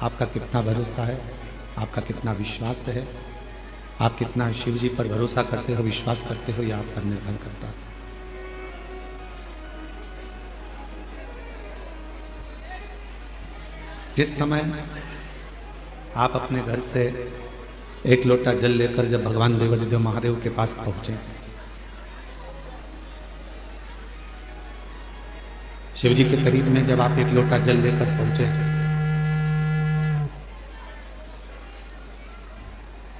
आपका कितना भरोसा है, आपका कितना विश्वास है, आप कितना शिव जी पर भरोसा करते हो, विश्वास करते हो, यह आप पर निर्भर करता है। जिस समय आप अपने घर से एक लोटा जल लेकर जब भगवान देवाधिदेव महादेव के पास पहुंचे, शिव जी के करीब में जब आप एक लोटा जल लेकर पहुंचे,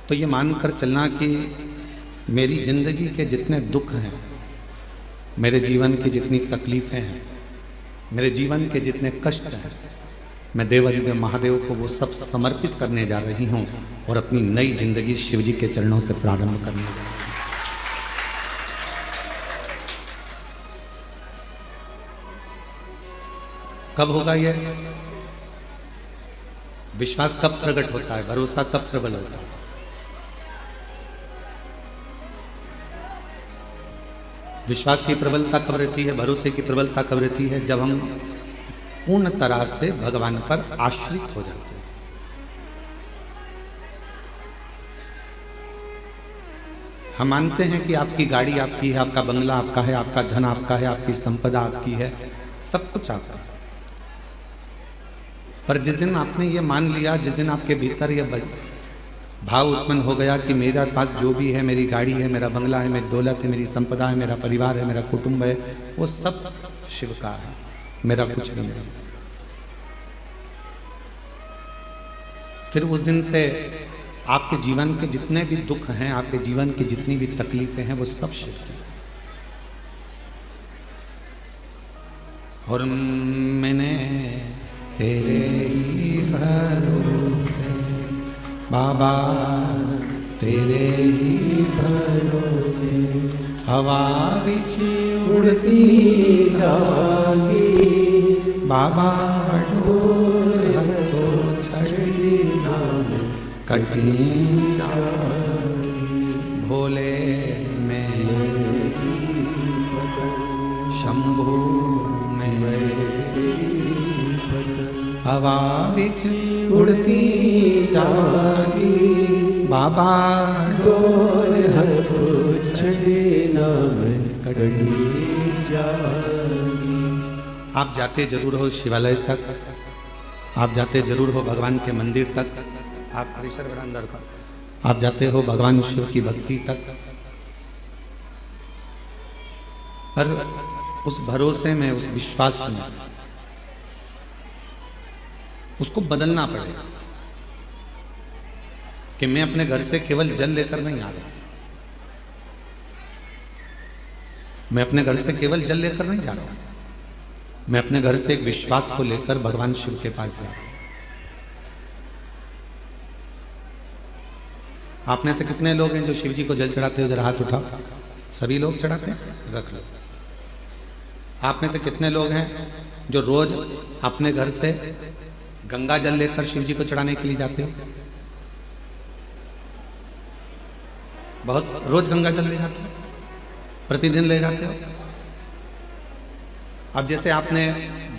तो ये मानकर चलना कि मेरी जिंदगी के जितने दुख हैं, मेरे जीवन की जितनी तकलीफें हैं, मेरे जीवन के जितने कष्ट हैं, मैं देवाधिदेव महादेव को वो सब समर्पित करने जा रही हूँ और अपनी नई जिंदगी शिव जी के चरणों से प्रारंभ करने जा रही हूँ। कब होगा ये? विश्वास कब प्रकट होता है, भरोसा कब प्रबल होता है? विश्वास की प्रबलता कब रहती है, भरोसे की प्रबलता कब रहती है? जब हम पूर्ण तरह से भगवान पर आश्रित हो जाते हैं। हम मानते हैं कि आपकी गाड़ी आपकी है, आपका बंगला आपका है, आपका धन आपका है, आपकी संपदा आपकी है, सब कुछ आपका है। पर जिस दिन आपने ये मान लिया, जिस दिन आपके भीतर यह भाव उत्पन्न हो गया कि मेरा पास जो भी है, मेरी गाड़ी है, मेरा बंगला है, मेरी दौलत है, मेरी संपदा है, मेरा परिवार है, मेरा कुटुंब है, वो सब शिव का है, मेरा कुछ नहीं है, फिर उस दिन से आपके जीवन के जितने भी दुख हैं, आपके जीवन की जितनी भी तकलीफें हैं, वो सब शिव की। और मैंने तेरे ही भरोसे बाबा, तेरे ही भरोसे हवा बिच उड़ती जागी बाबा, डोर तो छड़ी नाम कटी जागी, भोले में शंभू में हवा बिच उड़ती जागी बाबा, डोर हथो छड़ी नाम कटी जागी। आप जाते जरूर हो शिवालय तक, आप जाते जरूर हो भगवान के मंदिर तक, आप परिसर बड़ा अंदर का, आप जाते हो भगवान शिव की भक्ति तक, पर उस भरोसे में, उस विश्वास में उसको बदलना पड़ेगा कि मैं अपने घर से केवल जल लेकर नहीं आ रहा, मैं अपने घर से केवल जल लेकर नहीं जा रहा हूं, मैं अपने घर से एक विश्वास को लेकर भगवान शिव के पास जा रहा हूं। आप में से कितने लोग हैं जो शिव जी को जल चढ़ाते हो? जरा हाथ उठाओ। सभी लोग चढ़ाते हैं? रख लो। आप में से कितने लोग हैं जो रोज अपने घर से गंगा जल लेकर शिव जी को चढ़ाने के लिए जाते हो? बहुत रोज गंगा जल ले जाते हो, प्रतिदिन ले जाते हो। अब जैसे आपने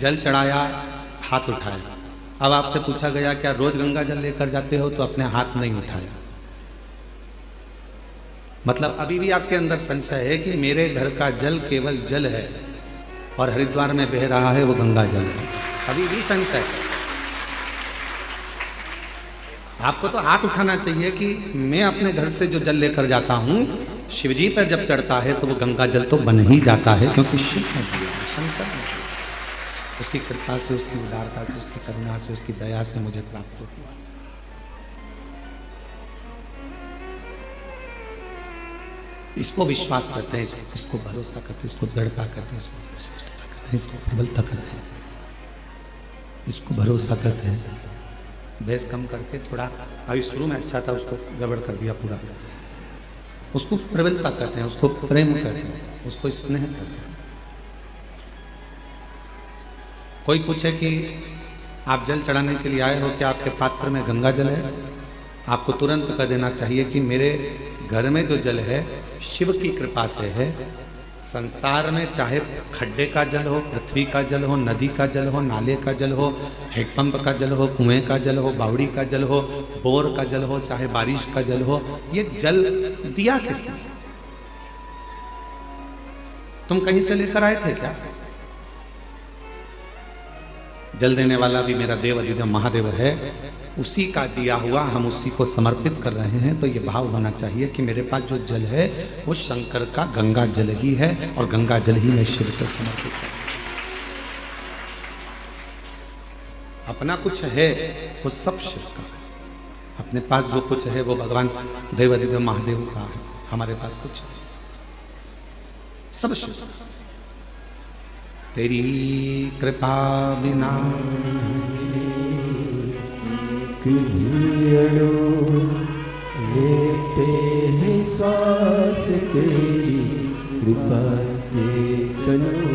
जल चढ़ाया, हाथ उठाया, अब आपसे पूछा गया क्या रोज गंगा जल लेकर जाते हो? तो अपने हाथ नहीं उठाया। मतलब अभी भी आपके अंदर संशय है कि मेरे घर का जल केवल जल है और हरिद्वार में बह रहा है वो गंगा जल है, अभी भी संशय है। आपको तो हाथ उठाना चाहिए कि मैं अपने घर से जो जल लेकर जाता हूँ, शिवजी पर जब चढ़ता है तो वो गंगा जल तो बन ही जाता है, क्योंकि शिव ने दिया, शंकर ने दिया। उसकी कृपा से, उसकी उदारता से, उसकी करुणा से, उसकी दया से मुझे प्राप्त हुआ। इसको विश्वास करते हैं, इसको भरोसा करते हैं, इसको दृढ़ता करते हैं, इसको प्रबलता करते हैं, इसको भरोसा करते हैं। बेस कम करके थोड़ा, अभी शुरू में अच्छा था, उसको गड़बड़ कर दिया पूरा। उसको प्रबलता करते हैं, उसको प्रेम करते हैं, उसको स्नेह करते हैं। कोई पूछे कि आप जल चढ़ाने के लिए आए हो, क्या आपके पात्र में गंगा जल है? आपको तुरंत कह देना चाहिए कि मेरे घर में जो जल है शिव की कृपा से है, संसार में चाहे खड्डे का जल हो, पृथ्वी का जल हो, नदी का जल हो, नाले का जल हो, हैंडपंप का जल हो, कुएं का जल हो, बावड़ी का जल हो, बोर का जल हो, चाहे बारिश का जल हो, ये जल दिया किसने? तुम कहीं से लेकर आए थे क्या? जल देने वाला भी मेरा देव अधिदेव महादेव है, उसी का दिया हुआ हम उसी को समर्पित कर रहे हैं। तो ये भाव होना चाहिए कि मेरे पास जो जल है वो शंकर का गंगा जल ही है और गंगा जल ही मैं शिव को समर्पित कर। अपना कुछ है वो सब शिव का, अपने पास जो कुछ है वो भगवान देव अधिदेव महादेव का है। हमारे पास कुछ है, सब शिव। तेरी कृपा बिना लेते हैं श्वास तेरी कृपा से तनु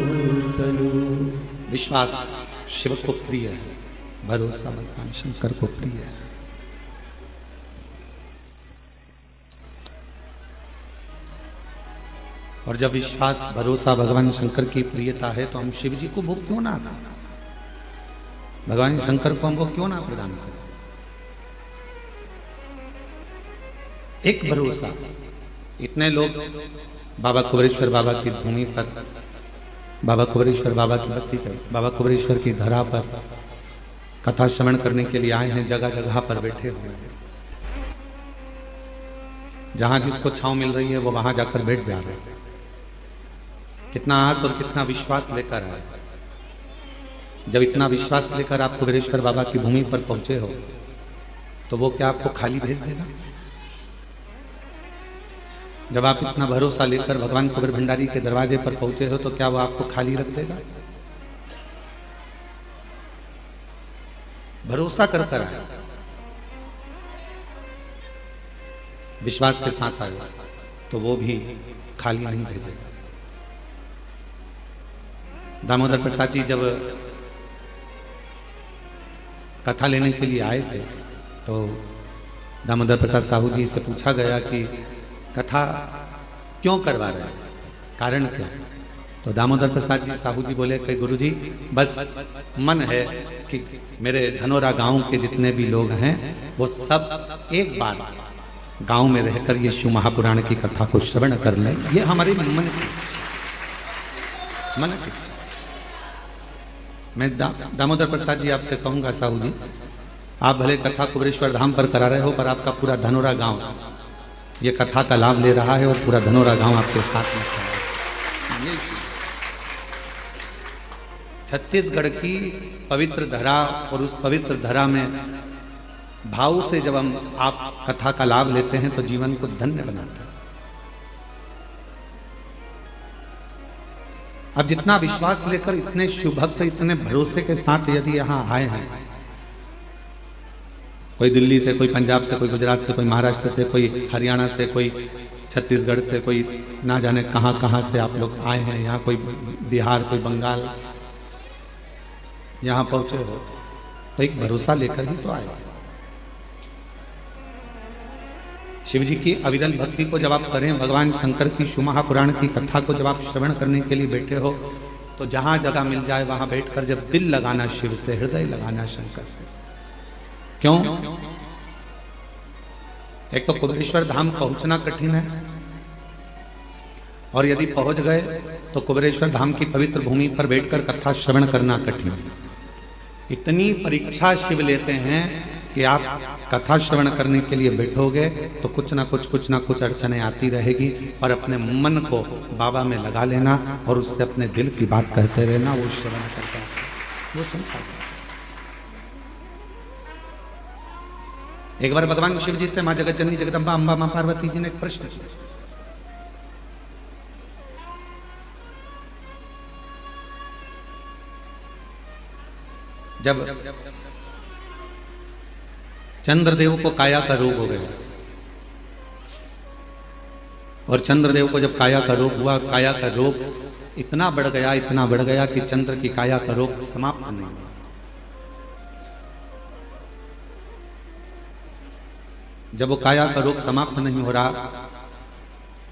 तनु। विश्वास शिव को प्रिय है, भरोसा भगवान शंकर को प्रिय है। और जब विश्वास भरोसा भगवान शंकर की प्रियता है तो हम शिव जी को भोग क्यों ना दें? भगवान शंकर को हमको क्यों ना प्रदान करें? एक भरोसा। इतने लोग बाबा कुबेरेश्वर बाबा की भूमि पर, बाबा कुबेरेश्वर बाबा की बस्ती पर, बाबा कुबेरेश्वर की धरा पर कथा श्रवण करने के लिए आए हैं। जगह जगह पर बैठे हुए हैं, जहां जिसको छांव मिल रही है वो वहां जाकर बैठ जा रहे हैं। कितना आस और कितना विश्वास लेकर आए। जब इतना विश्वास लेकर आप कुबेरेश्वर बाबा की भूमि पर पहुंचे हो तो वो क्या आपको खाली भेज देगा? जब आप इतना भरोसा लेकर भगवान कुबेर भंडारी के दरवाजे पर पहुंचे हो तो क्या वो आपको खाली रख देगा? भरोसा कर कर आए, विश्वास के साथ आए तो वो भी खाली नहीं भेजेगा। दामोदर प्रसाद जी जब कथा लेने के लिए आए थे तो दामोदर प्रसाद साहू जी से पूछा गया कि कथा क्यों करवा रहे हैं, कारण क्या है? तो दामोदर प्रसाद जी साहू जी बोले कि गुरुजी बस मन है कि मेरे धनोरा गांव के जितने भी लोग हैं वो सब एक बार गांव में रहकर ये शिव महापुराण की कथा को श्रवण कर लें। ये हमारे मन की इच्छा। मैं दामोदर प्रसाद जी आपसे कहूंगा साहू जी, आप भले कथा कुबेरेश्वर धाम पर करा रहे हो पर आपका पूरा धनोरा गांव ये कथा का लाभ ले रहा है और पूरा धनोरा गांव आपके साथ में है। छत्तीसगढ़ की पवित्र धरा और उस पवित्र धरा में भाव से जब हम आप कथा का लाभ लेते हैं तो जीवन को धन्य बनाता है। अब जितना विश्वास लेकर इतने शिव भक्त इतने भरोसे के साथ यदि यहां आए हैं, कोई दिल्ली से, कोई पंजाब से, कोई गुजरात से, कोई महाराष्ट्र से, कोई हरियाणा से, कोई छत्तीसगढ़ से, कोई ना जाने कहां कहां से आप लोग आए हैं यहाँ, कोई बिहार, कोई बंगाल, यहाँ पहुंचे हो तो एक भरोसा लेकर ही तो आए। शिव जी की अविरल भक्ति को जब आप करें, भगवान शंकर की शिव महापुराण की कथा को जब आप श्रवण करने के लिए बैठे हो तो जहां जगह मिल जाए वहां बैठकर जब दिल लगाना शिव से, हृदय लगाना शंकर से। क्यों? एक तो कुबेरेश्वर धाम पहुंचना कठिन है और यदि पहुंच गए तो कुबेरेश्वर धाम की पवित्र भूमि पर बैठकर कथा श्रवण करना कठिन है। इतनी परीक्षा शिव लेते हैं कि आप कथा श्रवण करने के लिए बैठोगे तो कुछ ना कुछ अड़चने आती रहेगी, और अपने मन को बाबा में लगा लेना और उससे अपने दिल की बात कहते रहना, वो श्रवण करता है, वो सुनता है। एक बार भगवान शिव जी से मां जगत जननी जगदम्बा अम्बा मां पार्वती जी ने एक प्रश्न किया। जब चंद्रदेव को काया का रोग हो गया और चंद्रदेव को जब काया का रोग हुआ, काया का रोग इतना बढ़ गया कि चंद्र की काया का रोग समाप्त नहीं हुआ। जब वो काया का रोग समाप्त नहीं हो रहा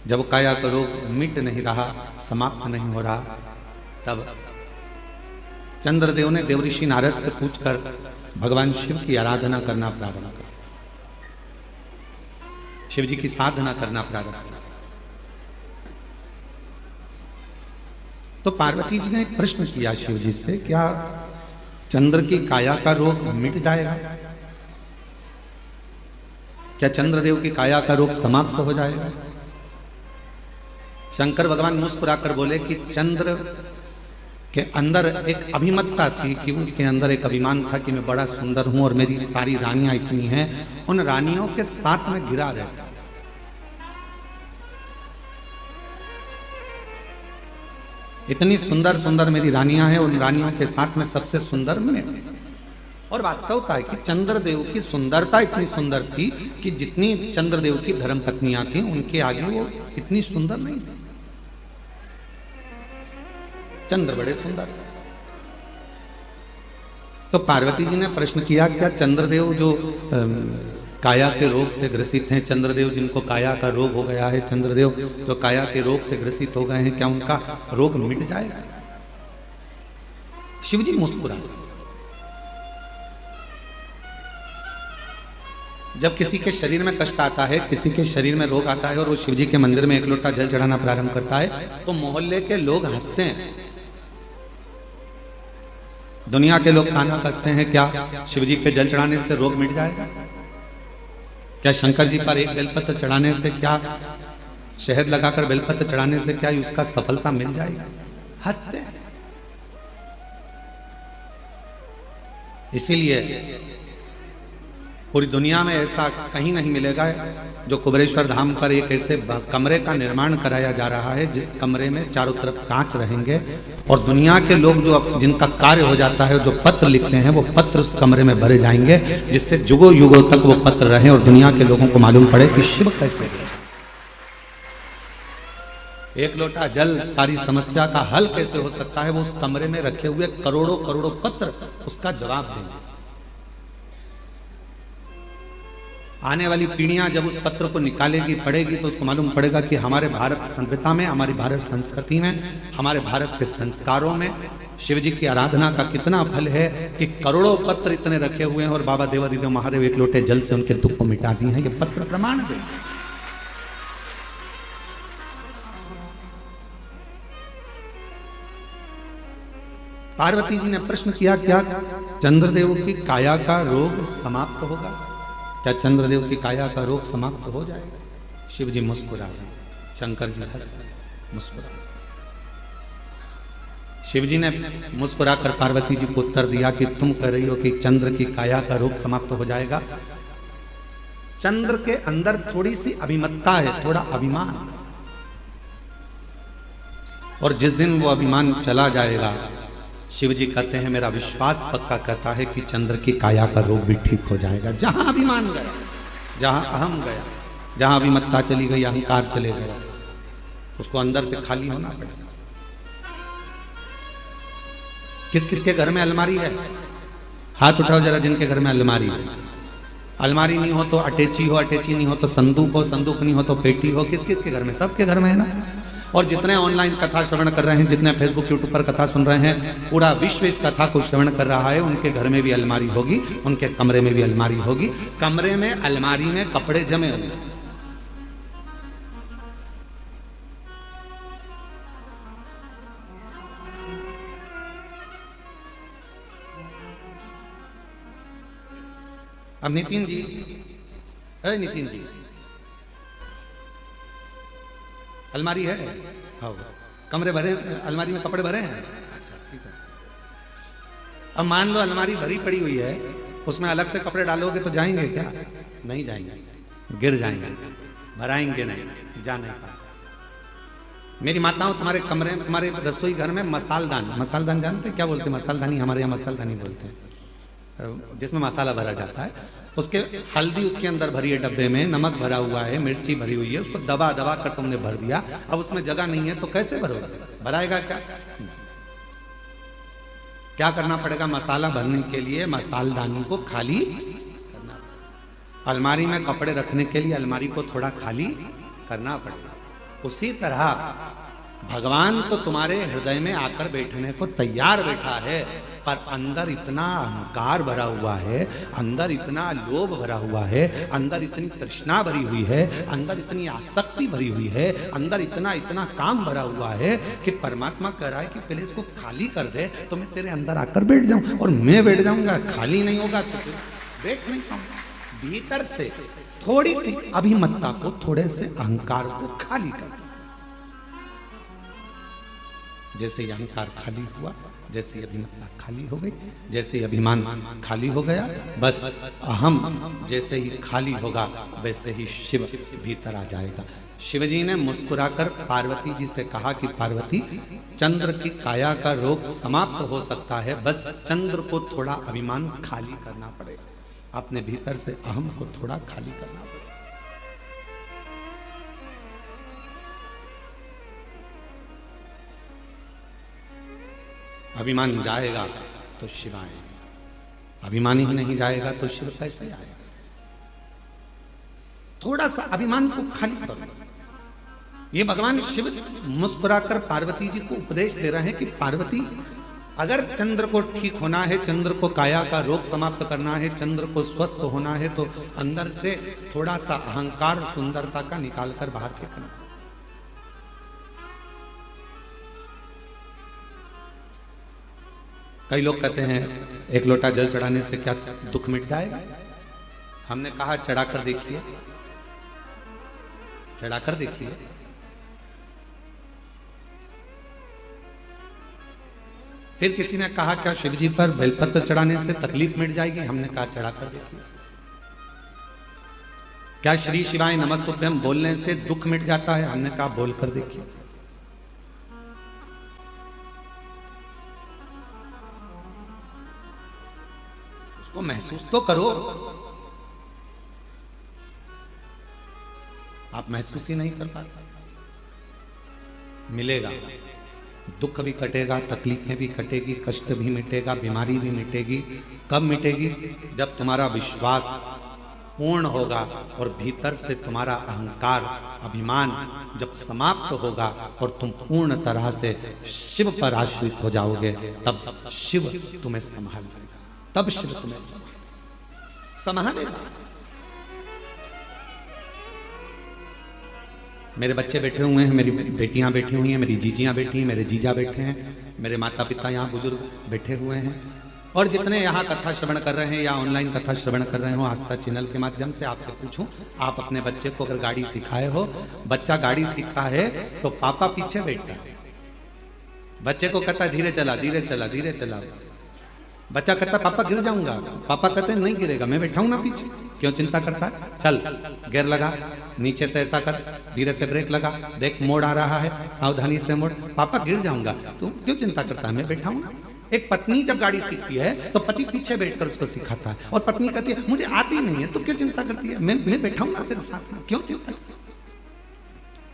जब काया का रोग मिट नहीं रहा, समाप्त नहीं हो रहा, तब चंद्रदेव ने देवऋषि नारद से पूछकर भगवान शिव की आराधना करना प्रारंभ कर, शिव जी की साधना करना प्रारंभ किया। तो पार्वती जी ने एक प्रश्न किया शिव जी से, क्या चंद्र की काया का रोग मिट जाएगा? क्या चंद्रदेव की काया का रोग समाप्त हो जाएगा? शंकर भगवान मुस्कुराकर बोले कि चंद्र के अंदर एक अभिमतता थी, कि उसके अंदर एक अभिमान था कि मैं बड़ा सुंदर हूं और मेरी सारी रानियां इतनी हैं, उन रानियों के साथ में घिरा रहता। इतनी सुंदर सुंदर मेरी रानियां हैं, उन रानियों के साथ में सबसे सुंदर मैं। और वास्तवता है कि चंद्रदेव की सुंदरता इतनी सुंदर थी कि जितनी चंद्रदेव की धर्म पत्नियां थी उनके आगे वो इतनी सुंदर नहीं थी। चंद्र बड़े सुंदर थे। तो पार्वती जी ने प्रश्न किया, क्या चंद्रदेव जो काया के रोग से ग्रसित हैं, चंद्रदेव जिनको काया का रोग हो गया है, चंद्रदेव जो काया के रोग से ग्रसित हो गए हैं, क्या उनका रोग मिट जाएगा? शिव जी मुस्कुराए। जब किसी के शरीर में कष्ट आता है, किसी के शरीर में रोग आता है और वो शिव जी के मंदिर में एक लोटा जल चढ़ाना प्रारंभ करता है, तो मोहल्ले के लोग हंसते हैं, दुनिया के लोग ताना कसते हैं, क्या शिव जी पे जल चढ़ाने से रोग मिट जाएगा? क्या शंकर जी पर एक बेलपत्र चढ़ाने से, क्या शहद लगाकर बेलपत्र चढ़ाने से क्या उसका सफलता मिल जाएगी? हंसते हैं। इसीलिए पूरी दुनिया में ऐसा कहीं नहीं मिलेगा जो कुबेरेश्वर धाम पर एक ऐसे कमरे का निर्माण कराया जा रहा है जिस कमरे में चारों तरफ कांच रहेंगे और दुनिया के लोग जो जिनका कार्य हो जाता है, जो पत्र लिखते हैं, वो पत्र उस कमरे में भरे जाएंगे, जिससे युगों युगों तक वो पत्र रहे और दुनिया के लोगों को मालूम पड़े कि शिव कैसे है। एक लोटा जल सारी समस्या का हल कैसे हो सकता है, वो उस कमरे में रखे हुए करोड़ों करोड़ों पत्र उसका जवाब देंगे। आने वाली पीढ़ियां जब उस पत्र को निकालेगी, पढ़ेगी, तो उसको मालूम पड़ेगा कि हमारे भारत सभ्यता में, हमारी भारत संस्कृति में, हमारे भारत के संस्कारों में शिव जी की आराधना का कितना फल है कि करोड़ों पत्र इतने रखे हुए हैं और बाबा देवादिदेव महादेव एक लोटे जल से उनके दुख को मिटा दिए हैं। ये पत्र प्रमाण है। पार्वती जी ने प्रश्न किया, क्या चंद्रदेव की काया का रोग समाप्त होगा? क्या चंद्रदेव की काया का रोग समाप्त हो जाएगा? शिव जी मुस्कुरा रहे, शंकर जी हंस रहे, मुस्कुरा। शिव जी ने मुस्कुराकर पार्वती जी को उत्तर दिया कि तुम कह रही हो कि चंद्र की काया का रोग समाप्त हो जाएगा। चंद्र के अंदर थोड़ी सी अभिमतता है, थोड़ा अभिमान, और जिस दिन वो अभिमान चला जाएगा, शिव जी कहते हैं मेरा विश्वास पक्का कहता है कि चंद्र की काया का रोग भी ठीक हो जाएगा। जहां अभिमान गया, जहां अहम गया, जहां अभिमत्ता चली गई, अहंकार चले गया, उसको अंदर से खाली होना पड़ेगा। किस किस के घर में अलमारी है? हाथ उठाओ जरा जिनके घर में अलमारी है। अलमारी नहीं हो तो अटैची हो, अटैची नहीं हो तो संदूक हो, संदूक नहीं हो तो पेटी हो। किस किस के घर में? सबके घर में है ना। और जितने ऑनलाइन कथा श्रवण कर रहे हैं, जितने फेसबुक यूट्यूब पर कथा सुन रहे हैं, पूरा विश्व इस कथा को श्रवण कर रहा है। उनके घर में भी अलमारी होगी, उनके कमरे में भी अलमारी होगी। कमरे में, अलमारी में कपड़े जमे हुए। अब नितिन जी, अरे नितिन जी, अलमारी है? हाँ, कमरे भरे, अलमारी में कपड़े भरे हैं? अच्छा, ठीक है। अब मान लो अलमारी भरी पड़ी हुई है, उसमें अलग से कपड़े डालोगे तो जाएंगे क्या? नहीं जाएंगे, गिर जाएंगे, भराएंगे नहीं, जा नहीं पाएंगे। मेरी माताओं, तुम्हारे कमरे, तुम्हारे रसोई घर में मसालदान, मसालदान जानते हैं क्या बोलते हैं? मसालदानी, हमारे यहाँ मसालदानी बोलते हैं, जिसमें मसाला भरा जाता है। उसके हल्दी उसके अंदर भरी है डब्बे में, नमक भरा हुआ है, मिर्ची भरी हुई है, उसको दबा दबा कर तुमने भर दिया। अब उसमें जगह नहीं है तो कैसे भरोगे? भराएगा क्या? क्या करना पड़ेगा? मसाला भरने के लिए मसालदानी को खाली करना पड़ेगा। अलमारी में कपड़े रखने के लिए अलमारी को थोड़ा खाली करना पड़ेगा। उसी तरह भगवान तो तुम्हारे हृदय में आकर बैठने को तैयार बैठा है, पर अंदर इतना अहंकार भरा हुआ है, अंदर इतना लोभ भरा हुआ है, अंदर इतनी तृष्णा भरी हुई है, अंदर इतनी आसक्ति भरी हुई है, अंदर इतना इतना काम भरा हुआ है कि परमात्मा कह रहा है कि पहले इसको खाली कर दे तो मैं तेरे अंदर आकर बैठ जाऊं, और मैं बैठ जाऊंगा। खाली नहीं होगा तो बैठ नहीं पाऊंगा। भीतर से थोड़ी सी अभिमत्ता को, थोड़े से अहंकार को खाली कर। जैसे ही अहंकार खाली हुआ, जैसे अभिमत्ता खाली हो गई, जैसे अभिमान खाली हो गया, बस अहम जैसे ही खाली होगा वैसे ही शिव भीतर आ जाएगा। शिवजी ने मुस्कुराकर पार्वती जी से कहा कि पार्वती, चंद्र की काया का रोग समाप्त हो सकता है, बस चंद्र को थोड़ा अभिमान खाली करना पड़ेगा, अपने भीतर से अहम को थोड़ा खाली करना पड़ेगा। अभिमान जाएगा तो शिव आएगा, अभिमान ही नहीं जाएगा तो शिव कैसे आएगा? थोड़ा सा अभिमान को खाली करो। ये भगवान शिव मुस्कुराकर पार्वती जी को उपदेश दे रहे हैं कि पार्वती, अगर चंद्र को ठीक होना है, चंद्र को काया का रोग समाप्त करना है, चंद्र को स्वस्थ होना है, तो अंदर से थोड़ा सा अहंकार सुंदरता का निकालकर बाहर फेंकना। कई लोग कहते हैं एक लोटा जल चढ़ाने से क्या दुख मिट जाएगा? हमने कहा चढ़ाकर देखिए, चढ़ाकर देखिए। फिर किसी ने कहा क्या शिवजी पर बेलपत्र चढ़ाने से तकलीफ मिट जाएगी? हमने कहा चढ़ाकर देखिए। क्या श्री शिवाय नमस्तुभ्यम बोलने से दुख मिट जाता है? हमने कहा बोलकर देखिए। उसको महसूस तो करो। आप महसूस ही नहीं कर पाते। मिलेगा, दुख भी कटेगा, तकलीफें भी कटेगी, कष्ट भी मिटेगा, बीमारी भी मिटेगी। कब मिटेगी? जब तुम्हारा विश्वास पूर्ण होगा और भीतर से तुम्हारा अहंकार, अभिमान जब समाप्त होगा और तुम पूर्ण तरह से शिव पर आश्रित हो जाओगे, तब शिव तुम्हें संभालेगा, तब शिव तुम्हें संभालेगा। मेरे बच्चे बैठे हुए हैं, मेरी बेटियां बैठी हुई हैं, मेरी जीजियां बैठी हैं, मेरे जीजा बैठे हैं, मेरे माता पिता यहाँ बुजुर्ग बैठे हुए हैं, और जितने यहाँ कथा श्रवण कर रहे हैं या ऑनलाइन कथा श्रवण कर रहे हो आस्था चैनल के माध्यम से, आपसे पूछूं, आप अपने बच्चे को अगर गाड़ी सिखाए हो, बच्चा गाड़ी सीखता है तो पापा पीछे बैठता है, बच्चे को कहता है धीरे चला, धीरे चला, धीरे चला। बच्चा कहता है पापा गिर जाऊंगा, पापा कहते हैं नहीं गिरेगा, मैं बैठा हूं ना पीछे, क्यों चिंता करता है? चल गियर लगा, नीचे से ऐसा कर, धीरे से ब्रेक लगा, देख मोड़ आ रहा है, सावधानी से मोड़। पापा गिर जाऊंगा, तू क्यों चिंता करता है? मैं बैठा हूं ना। एक पत्नी जब गाड़ी सीखती है तो पति पीछे बैठकर उसको सिखाता है, और पत्नी कहती है मुझे आती नहीं है, तो क्यों चिंता करती है? मैं बैठा हूं ना तेरे साथ में, क्यों चिंता करती है?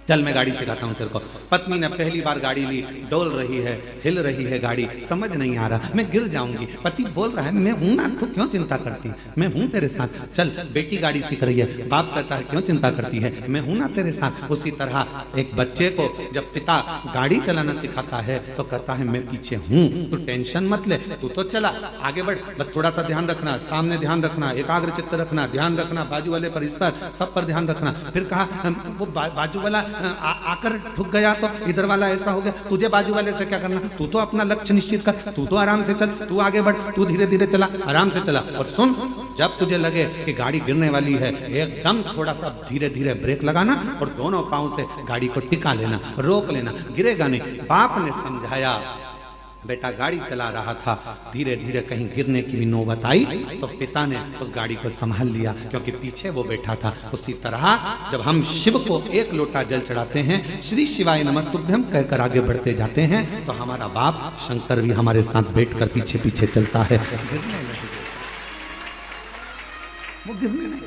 चल मैं गाड़ी सिखाता हूं तेरे को। पत्नी ने पहली बार गाड़ी ली, डोल रही है, हिल रही है गाड़ी, समझ नहीं आ रहा, मैं गिर जाऊंगी। पति बोल रहा है मैं हूं ना, तो क्यों चिंता करती है, मैं हूं तेरे साथ। चल बेटी गाड़ी सीख रही है, बाप कहता है क्यों चिंता करती है, मैं हूं ना तेरे साथ। उसी तरह एक बच्चे को जब पिता गाड़ी चलाना सिखाता है तो कहता है मैं पीछे हूं, तू टेंशन मत ले, तू तो चला, आगे बढ़, बस थोड़ा सा ध्यान रखना, सामने ध्यान रखना, एकाग्र चित्त रखना, ध्यान रखना, बाजू वाले पर, इस पर, सब पर ध्यान रखना। फिर कहा वो बाजू वाला आकर ठुक गया तो इधर वाला ऐसा हो गया, तुझे बाजू वाले से क्या करना, तू तो अपना लक्ष्य निश्चित कर, तू तो आराम से चल, तू आगे बढ़, तू धीरे धीरे चला, आराम से चला। और सुन, जब तुझे लगे कि गाड़ी गिरने वाली है, एकदम थोड़ा सा धीरे धीरे ब्रेक लगाना और दोनों पांव से गाड़ी को टिका लेना, रोक लेना, गिरेगा नहीं। बाप ने समझाया, बेटा गाड़ी चला रहा था, धीरे धीरे कहीं गिरने की भी नौबत आई तो पिता ने उस गाड़ी को संभाल लिया, क्योंकि पीछे वो बैठा था। उसी तरह जब हम शिव को एक लोटा जल चढ़ाते हैं, श्री शिवाय नमस्तुभ्यम कहकर आगे बढ़ते जाते हैं, तो हमारा बाप शंकर भी हमारे साथ बैठकर पीछे पीछे चलता है। वो गिरने नहीं।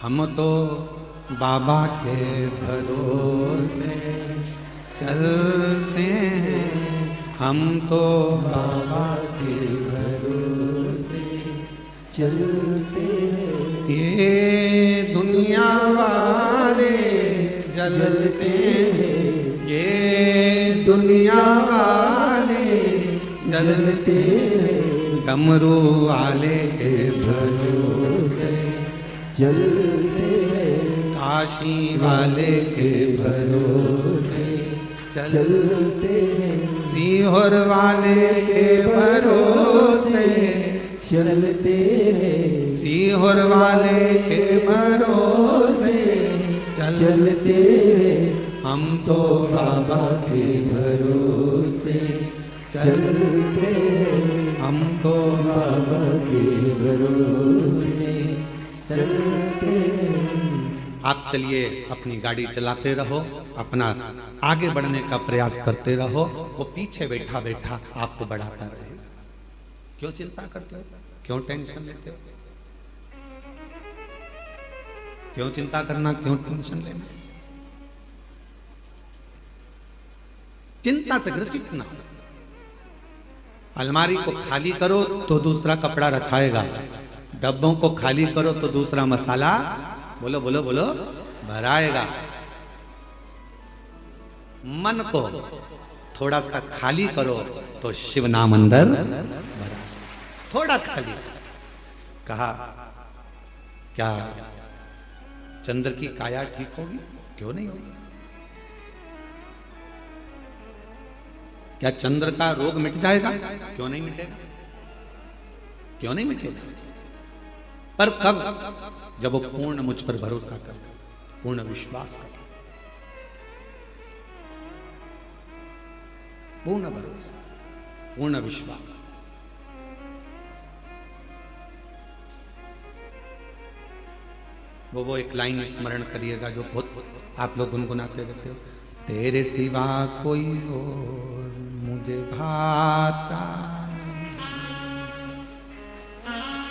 हम तो बाबा के भरोसे चलते हैं, हम तो बाबा के भरोसे चलते हैं। ये दुनिया वाले चलते हैं, ये दुनिया वाले चलते हैं, डमरू वाले के भरोसे चलते हैं, काशी वाले के भरोसे चलते हैं, सीहोर वाले के भरोसे चलते हैं, सीहोर वाले के भरोसे चलते हैं, हम तो बाबा के भरोसे चलते हैं, हम तो बाबा के भरोसे चलते हैं। आप चलिए, अपनी गाड़ी चलाते रहो, अपना आगे बढ़ने का प्रयास करते रहो, वो पीछे बैठा बैठा आपको बढ़ाता रहेगा। क्यों चिंता करते हो? क्यों टेंशन लेते हो? क्यों चिंता करना, क्यों टेंशन लेना? चिंता से ग्रसित ना हो। अलमारी को खाली करो तो दूसरा कपड़ा रखाएगा, डब्बों को खाली करो तो दूसरा मसाला, बोलो बोलो बोलो, भराएगा। मन को थोड़ा सा खाली करो तो शिव नाम अंदर भरा। थोड़ा खाली कहा, क्या चंद्र की काया ठीक होगी? क्यों नहीं होगी? क्या चंद्र का रोग मिट जाएगा? क्यों नहीं मिटेगा? क्यों नहीं मिटेगा? पर कब? जब वो पूर्ण मुझ पर भरोसा कर, पूर्ण विश्वास कर, पूर्ण भरोसा, पूर्ण विश्वास। वो एक लाइन स्मरण करिएगा जो बहुत आप लोग गुनगुनाते रहते हो। तेरे सिवा कोई और मुझे भाता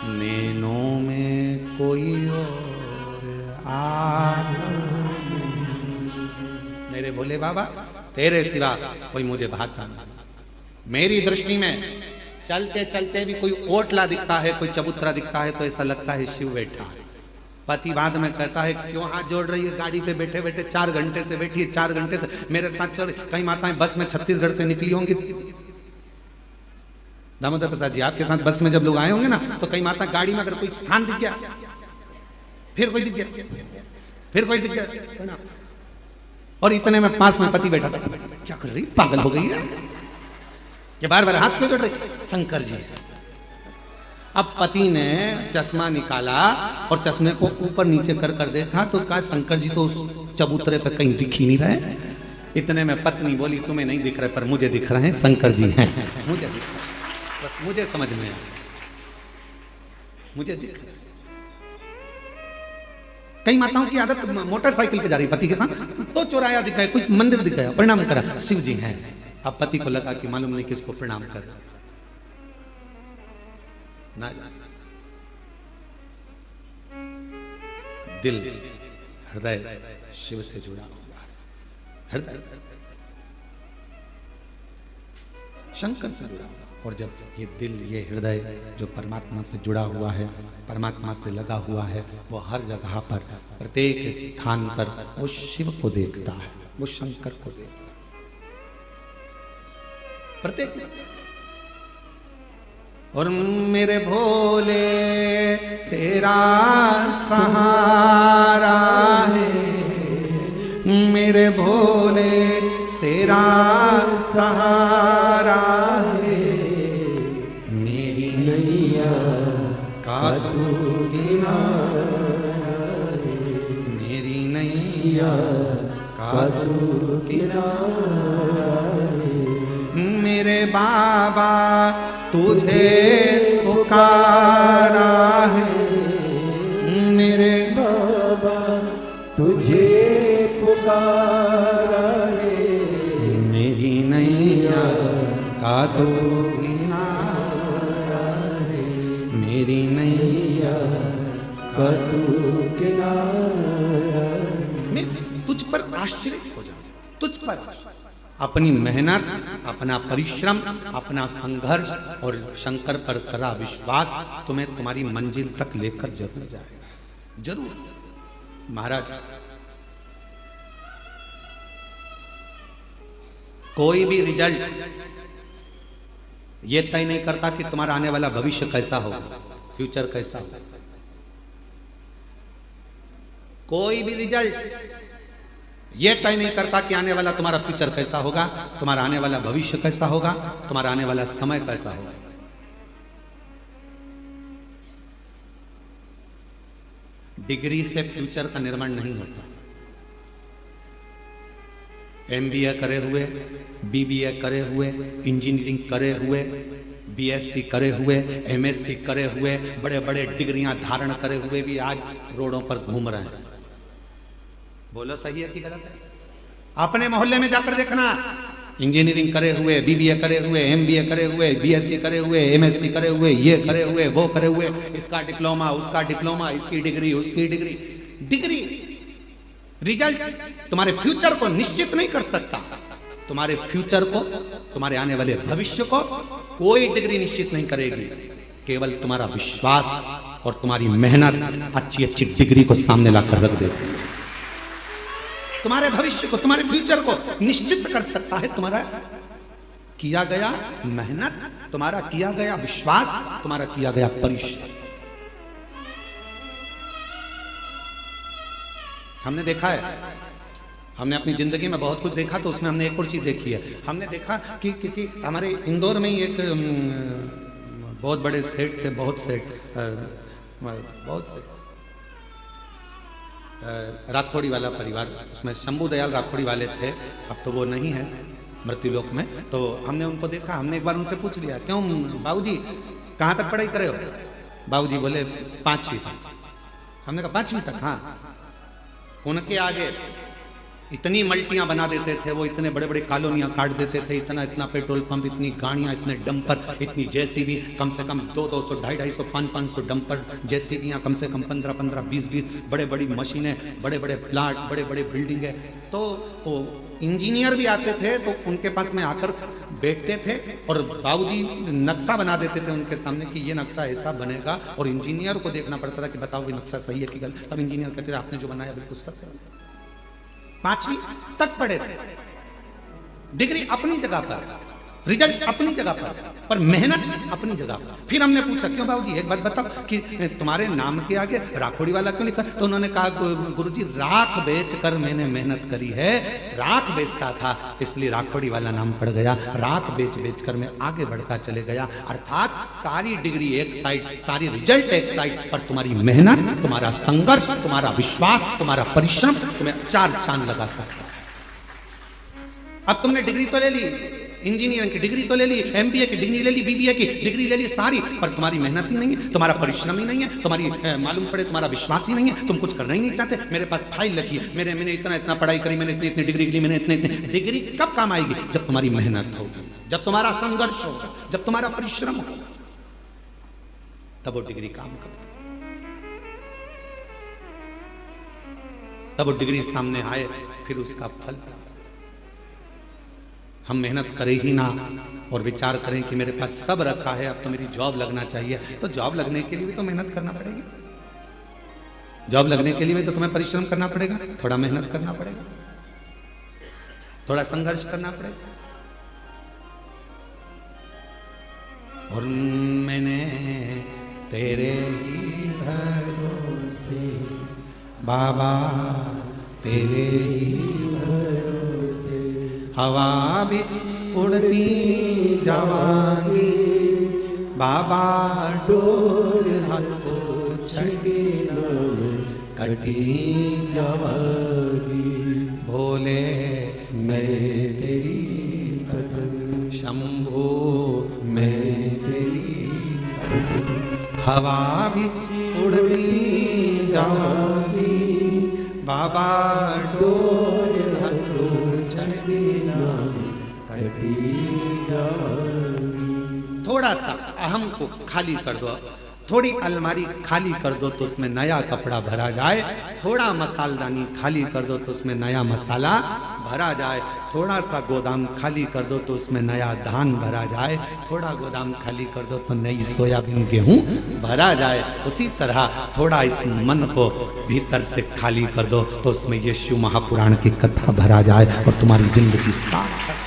नहीं, नैनों में कोई और आता नहीं। मेरे भोले बाबा, तेरे सिवा कोई मुझे भाता नहीं। मेरी दृष्टि में चलते चलते भी कोई ओटला दिखता है, कोई चबूतरा दिखता है तो ऐसा लगता है शिव बैठा है। पति बाद में कहता है, क्यों हाथ जोड़ रही है? गाड़ी पे बैठे बैठे 4 घंटे से बैठी है, 4 घंटे से मेरे साथ चल। कई माताएं बस में छत्तीसगढ़ से निकली होंगी, दामोदर प्रसाद जी आपके साथ बस में जब लोग आए होंगे ना, तो कई माता गाड़ी में अगर कोई स्थान दिख गया, फिर कोई दिख गया, फिर कोई दिख गया, और इतने में पास में पति बैठा था। क्या कर रही, पागल हो गई है? ये बार बार हाथ क्यों जोड़ रही? शंकर जी। अब पति ने चश्मा निकाला और चश्मे को ऊपर नीचे कर कर देखा तो कहा, शंकर जी तो उस चबूतरे पर कहीं दिख ही नहीं रहे। इतने में पत्नी बोली, तुम्हें नहीं दिख रहे पर मुझे दिख रहे हैं, शंकर जी हैं, मुझे दिख रहे, बस मुझे समझ में आया, मुझे दिख रहे। कई माताओं की आदत मोटरसाइकिल पे जा रही पति के साथ, तो चौराया दिख गया, कोई मंदिर दिख गया, प्रणाम करा, शिव जी हैं। अब पति को लगा कि मालूम नहीं किसको प्रणाम कर ना। दिल, हृदय शिव से जुड़ा हुआ है, हृदय शंकर से जुड़ा हुआ। और जब ये दिल, ये हृदय जो परमात्मा से जुड़ा हुआ है, परमात्मा से लगा हुआ है, वो हर जगह पर, प्रत्येक स्थान पर वो शिव को देखता है, वो शंकर को देखता है, प्रत्येक। और मेरे भोले तेरा सहारा है, मेरे भोले तेरा सहारा है, मेरी नैया का तू किनारा है, मेरी नैया का तू किनारा है, मेरे बाबा तुझे पुकारा है, मेरे बाबा तुझे पुकारा है, मेरी नैया का तू किनारा है, मेरी नैया का तू किनारा है। मैं तुझ पर आश्चर्य हो जाऊं, तुझ पर अपनी मेहनत, अपना परिश्रम, अपना संघर्ष और शंकर पर करा विश्वास तुम्हें तुम्हारी मंजिल तक लेकर जरूर जाएगा, जरूर। महाराज कोई भी रिजल्ट ये तय नहीं करता कि तुम्हारा आने वाला भविष्य कैसा होगा, फ्यूचर कैसा होगा। कोई भी रिजल्ट ये तय नहीं करता कि आने वाला तुम्हारा फ्यूचर कैसा होगा, तुम्हारा आने वाला भविष्य कैसा होगा, तुम्हारा आने वाला समय कैसा होगा। डिग्री से फ्यूचर का निर्माण नहीं होता। एमबीए करे हुए, बीबीए करे हुए, इंजीनियरिंग करे हुए, बीएससी करे हुए, एमएससी करे हुए, बड़े बड़े डिग्रियां धारण करे हुए भी आज रोडों पर घूम रहे हैं। बोलो सही है कि गलत है? अपने मोहल्ले में जाकर देखना, इंजीनियरिंग करे हुए, बीबीए करे हुए, एमबीए करे हुए, बीएससी करे हुए, एमएससी करे हुए, ये करे हुए, वो करे हुए, इसका डिप्लोमा, उसका डिप्लोमा, इसकी डिग्री, उसकी डिग्री। डिग्री रिजल्ट तुम्हारे फ्यूचर को निश्चित नहीं कर सकता। तुम्हारे फ्यूचर को, तुम्हारे आने वाले भविष्य को कोई डिग्री निश्चित नहीं करेगी। केवल तुम्हारा विश्वास और तुम्हारी मेहनत अच्छी अच्छी डिग्री को सामने लाकर रख देती है। तुम्हारे भविष्य को, तुम्हारे फ्यूचर को निश्चित कर सकता है तुम्हारा किया गया मेहनत, तुम्हारा किया गया विश्वास, तुम्हारा किया गया परिश्रम। हमने देखा है, हमने अपनी जिंदगी में बहुत कुछ देखा, तो उसमें हमने एक और चीज देखी है। हमने देखा कि किसी हमारे इंदौर में ही एक बहुत बड़े सेठ थे, बहुत से राठौड़ी वाला परिवार, उसमें शंभू दयाल राठौड़ी वाले थे। अब तो वो नहीं है मृत्युलोक में। तो हमने उनको देखा, हमने एक बार उनसे पूछ लिया, क्यों बाबूजी कहाँ तक पढ़ाई करे हो? बाबूजी बोले 5वीं तक। हमने कहा 5वीं तक? हाँ। उनके आगे इतनी मल्टियां बना देते थे वो, इतने बड़े बड़े कॉलोनियां काट देते थे, इतना इतना पेट्रोल पंप, इतनी गाड़ियां, इतने डंपर, इतनी जेसीबी, कम से कम 200, 250, 500 डंपर, जेसीबियां कम से कम 15, 20 बड़े बड़ी मशीनें, बड़े बड़े प्लांट, बड़े बड़े बिल्डिंगें। तो वो इंजीनियर भी आते थे तो उनके पास में आकर बैठते थे और बाबूजी नक्शा बना देते थे उनके सामने कि ये नक्शा ऐसा बनेगा, और इंजीनियर को देखना पड़ता था कि बताओ ये नक्शा सही है कि गलत। अब इंजीनियर कहते थे आपने जो बनाया बिल्कुल सच है। 5वीं तक पढ़े थे। डिग्री अपनी जगह पर, रिजल्ट अपनी जगह पर मेहनत अपनी जगह पर। फिर हमने पूछा, क्यों बाबूजी एक बात बताओ कि तुम्हारे नाम के आगे राठौड़ी वाला क्यों लिखा? तो उन्होंने कहा, गुरुजी राख बेचकर मैंने मेहनत करी है, राख बेचता था इसलिए राठौड़ी वाला नाम पड़ गया, राख बेच कर मैं आगे बढ़ता चले गया। अर्थात सारी डिग्री एक साइड, सारी रिजल्ट एक साइड, पर तुम्हारी मेहनत, तुम्हारा संघर्ष, तुम्हारा विश्वास, तुम्हारा परिश्रम तुम्हें 4 चांद लगा सकता है। अब तुमने डिग्री तो ले ली, इंजीनियरिंग की डिग्री तो ले ली, एमबीए की डिग्री ले ली, बीबीए की डिग्री ले ली सारी, पर तुम्हारी मेहनत ही नहीं है, तुम्हारा परिश्रम ही नहीं है, तुम्हारी मालूम पड़े तुम्हारा विश्वास ही नहीं है, तुम कुछ करना ही नहीं चाहते। मेरे पास फाइल रखी है, मैंने इतना पढ़ाई करी, मैंने इतनी डिग्री ली, मैंने इतने डिग्री कब काम आएगी? जब तुम्हारी मेहनत होगी, जब तुम्हारा संघर्ष होगा, जब तुम्हारा परिश्रम होगा, तब वो डिग्री काम करती, तब वो डिग्री सामने आए, फिर उसका फल। हम मेहनत करें ही ना और विचार करें कि मेरे पास सब रखा है, अब तो मेरी जॉब लगना चाहिए, तो जॉब लगने के लिए भी तो मेहनत करना पड़ेगी। जॉब लगने के लिए भी तो तुम्हें परिश्रम करना पड़ेगा, थोड़ा मेहनत करना पड़ेगा, थोड़ा संघर्ष करना पड़ेगा। और मैंने तेरे ही भरोसे बाबा, तेरे ही भरोसे हवा बिच उड़ती जावांगी बाबा, डोर हाथों छड़ी कटी जावांगी। भोले मैं तेरी भजन, शंभो मैं तेरी भजन, हवा बिच उड़ती जावांगी बाबा, डोर हाथों छड़ी थोड़ा सा अहम को खाली कर दो, थोड़ी अलमारी खाली कर दो तो उसमें नया कपड़ा भरा जाए, थोड़ा मसालदानी खाली कर दो तो उसमें नया मसाला भरा जाए, थोड़ा सा गोदाम खाली कर दो तो उसमें नया धान भरा जाए, थोड़ा गोदाम खाली कर दो तो नई सोयाबीन गेहूं भरा जाए। उसी तरह थोड़ा इस मन को भीतर से खाली कर दो तो उसमें यीशु महापुराण की कथा भरा जाए और तुम्हारी जिंदगी साफ है।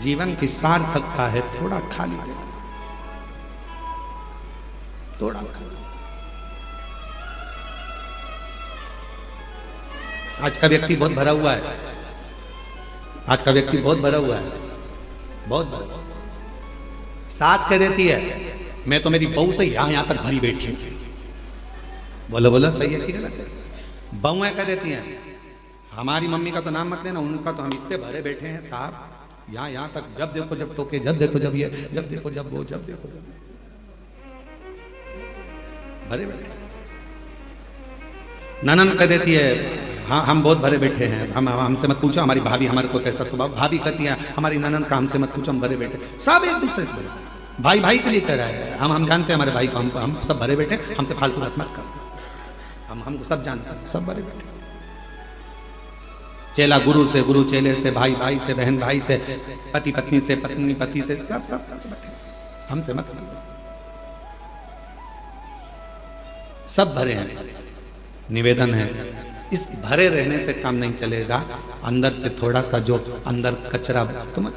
जीवन की सार्थकता है थोड़ा खाली रहना, थोड़ा खाली। आज का व्यक्ति बहुत भरा हुआ है, आज का व्यक्ति बहुत भरा हुआ है, बहुत भरा। सास कह देती है मैं तो मेरी बहू से यहां तक भरी बैठी हूं। बोलो बोलो सही है कि गलत है? बहुएं कह देती हैं हमारी मम्मी का तो नाम मत लेना, उनका तो हम इतने भरे बैठे हैं साहब, यहाँ तक, जब देखो जब टोके, जब देखो जब ये, जब देखो जब वो, जब देखो जब भरे बैठे। ननन कह देती है हाँ हम बहुत भरे बैठे हैं, हम हमसे मत पूछो हमारी भाभी हमारे को कैसा स्वभाव। भाभी कहती है हमारी ननन का हमसे मत पूछो हम भरे बैठे। सब एक दूसरे से भरे, भाई भाई के लिए कह रहा है, हम जानते हैं हमारे भाई को, हम सब भरे बैठे, हमसे फालतू बात मत कर, हम सब जानते हैं, सब भरे बैठे। चेला गुरु से, गुरु चेले से, भाई भाई से, बहन भाई से, पति पत्नी से, पत्नी पति से, सब सब बैठे, हमसे मत करो, सब भरे हैं। निवेदन है इस भरे रहने से काम नहीं चलेगा, अंदर से थोड़ा सा जो अंदर कचरा, तुम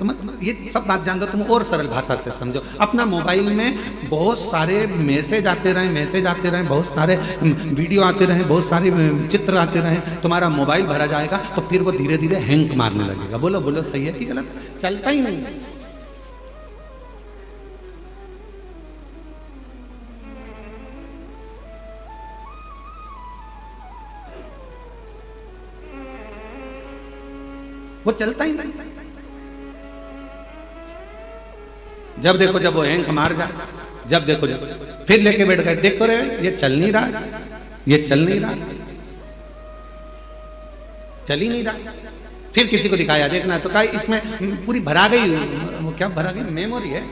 ये सब बात जान दो, तुम और सरल भाषा से समझो। अपना मोबाइल में बहुत सारे मैसेज आते रहे, बहुत सारे वीडियो आते रहे, बहुत सारे चित्र आते रहे, तुम्हारा मोबाइल भरा जाएगा तो फिर वो धीरे धीरे हैंग मारने लगेगा। बोलो बोलो सही है कि गलत? चलता ही नहीं। वो चलता ही नहीं। जब देखो जब वो हैंग मार जाए, जब देखो जब फिर लेके बैठ गए, देख तो रहे ये चल नहीं रहा, ये चल नहीं रहा, चल ही नहीं रहा। फिर किसी को दिखाया देखना तो कहा इसमें पूरी भरा गई, वो क्या भरा गई? मेमोरी है,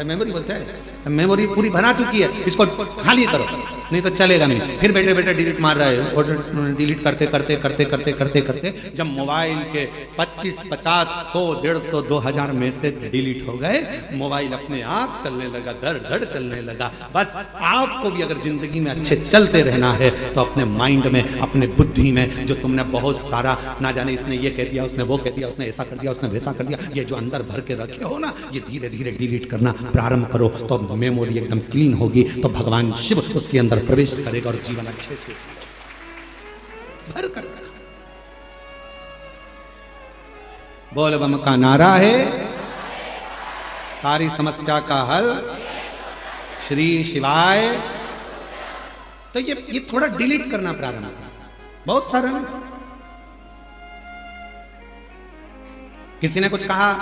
मेमोरी बोलते हैं, मेमोरी पूरी भरा चुकी है, इसको खाली करो नहीं तो चलेगा नहीं। फिर बैठे बैठे डिलीट मार रहा है, और डिलीट करते करते करते करते करते करते जब मोबाइल के 25, 50, 100, 150, 2000 मैसेज डिलीट हो गए, मोबाइल अपने आप चलने लगा, धड़ धड़ चलने लगा। बस आपको भी अगर जिंदगी में अच्छे चलते रहना है तो अपने माइंड में, अपने बुद्धि में जो तुमने बहुत सारा ना जाने इसने ये कह दिया, उसने वो कह दिया, उसने ऐसा कर दिया, उसने वैसा कर दिया, ये जो अंदर भर के रखे हो ना, ये धीरे धीरे डिलीट करना प्रारंभ करो तो मेमोरी एकदम क्लीन होगी, तो भगवान शिव उसके अंदर प्रवेश करेगा और जीवन अच्छे से भर कर रखा। बोल बम का नारा है, सारी समस्या का हल श्री शिवाय। तो ये थोड़ा डिलीट करना प्रारंभ करना, बहुत सारा नहीं। किसी ने कुछ कहा,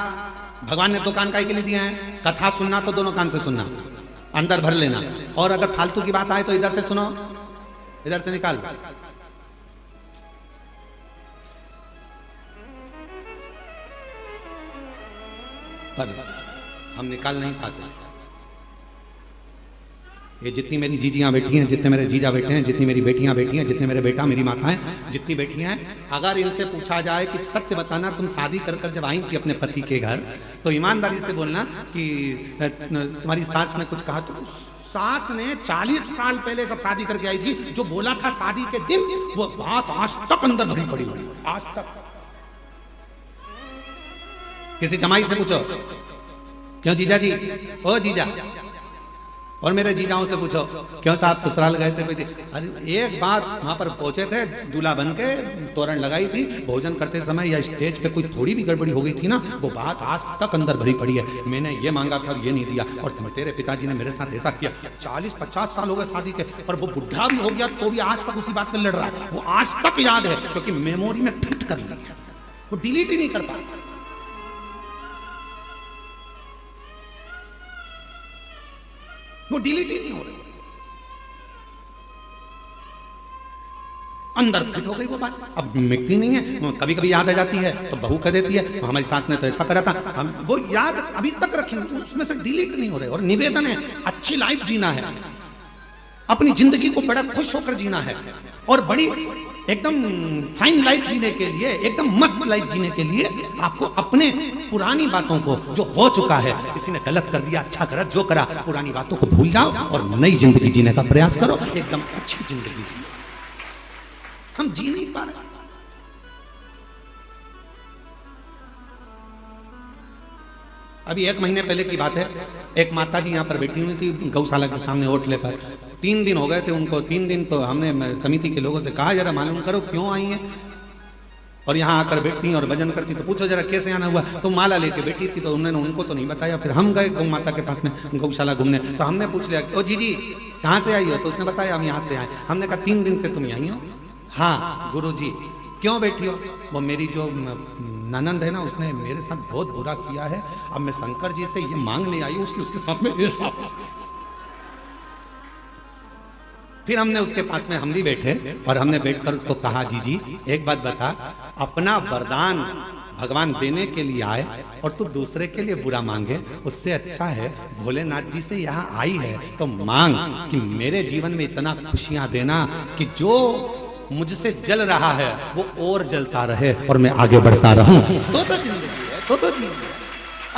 भगवान ने 2 कान काहे के लिए दिया है? कथा सुनना तो दोनों कान से सुनना, अंदर भर लेना, और अगर फालतू की बात आए तो इधर से सुनो, इधर से निकाल। पर हम निकाल नहीं पाते। ये जितनी मेरी जीजियां बैठी हैं, जितने मेरे जीजा बैठे हैं, जितनी मेरी बेटियां बैठी हैं, जितने मेरे बेटा मेरी माताएं जितनी बैठी हैं, अगर इनसे पूछा जाए कि सत्य बताना, तुम शादी कर कर जब आई थी अपने पति के घर तो ईमानदारी से बोलना कि तुम्हारी सास ने कुछ कहा, तो सास ने 40 साल पहले जब शादी करके आई थी जो बोला था शादी के दिन, वो बात आज तक अंदर भरी पड़ी हुई, आज तक। किसी जमाई से पूछो, क्यों जीजा जी, ओ जीजा, और मेरे जीजाओं से पूछो क्यों साहब ससुराल गए थे? अरे एक बात, वहां पर पहुंचे थे, दूल्हा बन के तोरण लगाई थी, भोजन करते समय या स्टेज पे कोई थोड़ी भी गड़बड़ी हो गई थी ना, वो बात आज तक अंदर भरी पड़ी है। मैंने ये मांगा था और ये नहीं दिया, और तेरे पिताजी ने मेरे साथ ऐसा किया। 40-50 साल हो गए शादी के, पर वो बुढ़ा भी हो गया तो भी आज तक उसी बात पे लड़ रहा है। वो आज तक याद है क्योंकि मेमोरी में फिट कर लिया, वो डिलीट ही नहीं कर पाया। वो डिलीट ही नहीं हो रही, अंदर फिट हो गई वो बात, अब मिटती नहीं है। कभी कभी याद आ जाती है तो बहू कह देती है हमारी सास ने तो ऐसा करा था, हम वो याद अभी तक रखें, उसमें से डिलीट नहीं हो रहे। और निवेदन है, अच्छी लाइफ जीना है, अपनी जिंदगी को बड़ा खुश होकर जीना है, और बड़ी एकदम फाइन लाइफ जीने के लिए, एकदम मस्त लाइफ जीने के लिए आपको अपने पुरानी बातों को, जो हो चुका है, किसी ने गलत कर दिया, अच्छा करा, जो करा, पुरानी बातों को भूल जाओ और नई जिंदगी जीने का प्रयास करो, एकदम अच्छी जिंदगी जियो। हम जी नहीं पा रहे। अभी 1 महीने पहले की बात है, एक माता जी यहाँ पर बैठी हुई थी गौशाला के सामने होटले पर। 3 दिन हो गए थे उनको। 3 दिन तो हमने समिति के लोगों से कहा जरा मालूम करो क्यों आई है और यहाँ आकर बैठती और भजन करती, तो पूछो जरा कैसे आना हुआ। तो माला लेके बैठी थी, तो उन्होंने उनको तो नहीं बताया। फिर हम गए गौ माता के पास में गौशाला घूमने, तो हमने पूछ लिया ओ जी कहाँ से आई हो? तो उसने बताया हम यहाँ से आए। हमने कहा 3 दिन से तुम यहीं हो? हाँ गुरुजी। क्यों बैठी हो? वो मेरी जो ननंद है ना, उसने मेरे साथ बहुत बुरा किया है। अब मैं शंकर जी से ये मांगने आई हूँ उसके साथ में ये सब। फिर हमने उसके पास में हम भी बैठे और हमने बैठकर उसको कहा जी एक बात बता, अपना वरदान भगवान देने के लिए आए और तू दूसरे के लिए बुरा मांगे, उससे अच्छा है भोलेनाथ जी से यहाँ आई है तो मांग कि मेरे जीवन में इतना खुशियां देना कि जो मुझसे जल रहा है वो और जलता रहे और मैं आगे बढ़ता रहूं। तो जिंदगी है, तो जिंदगी।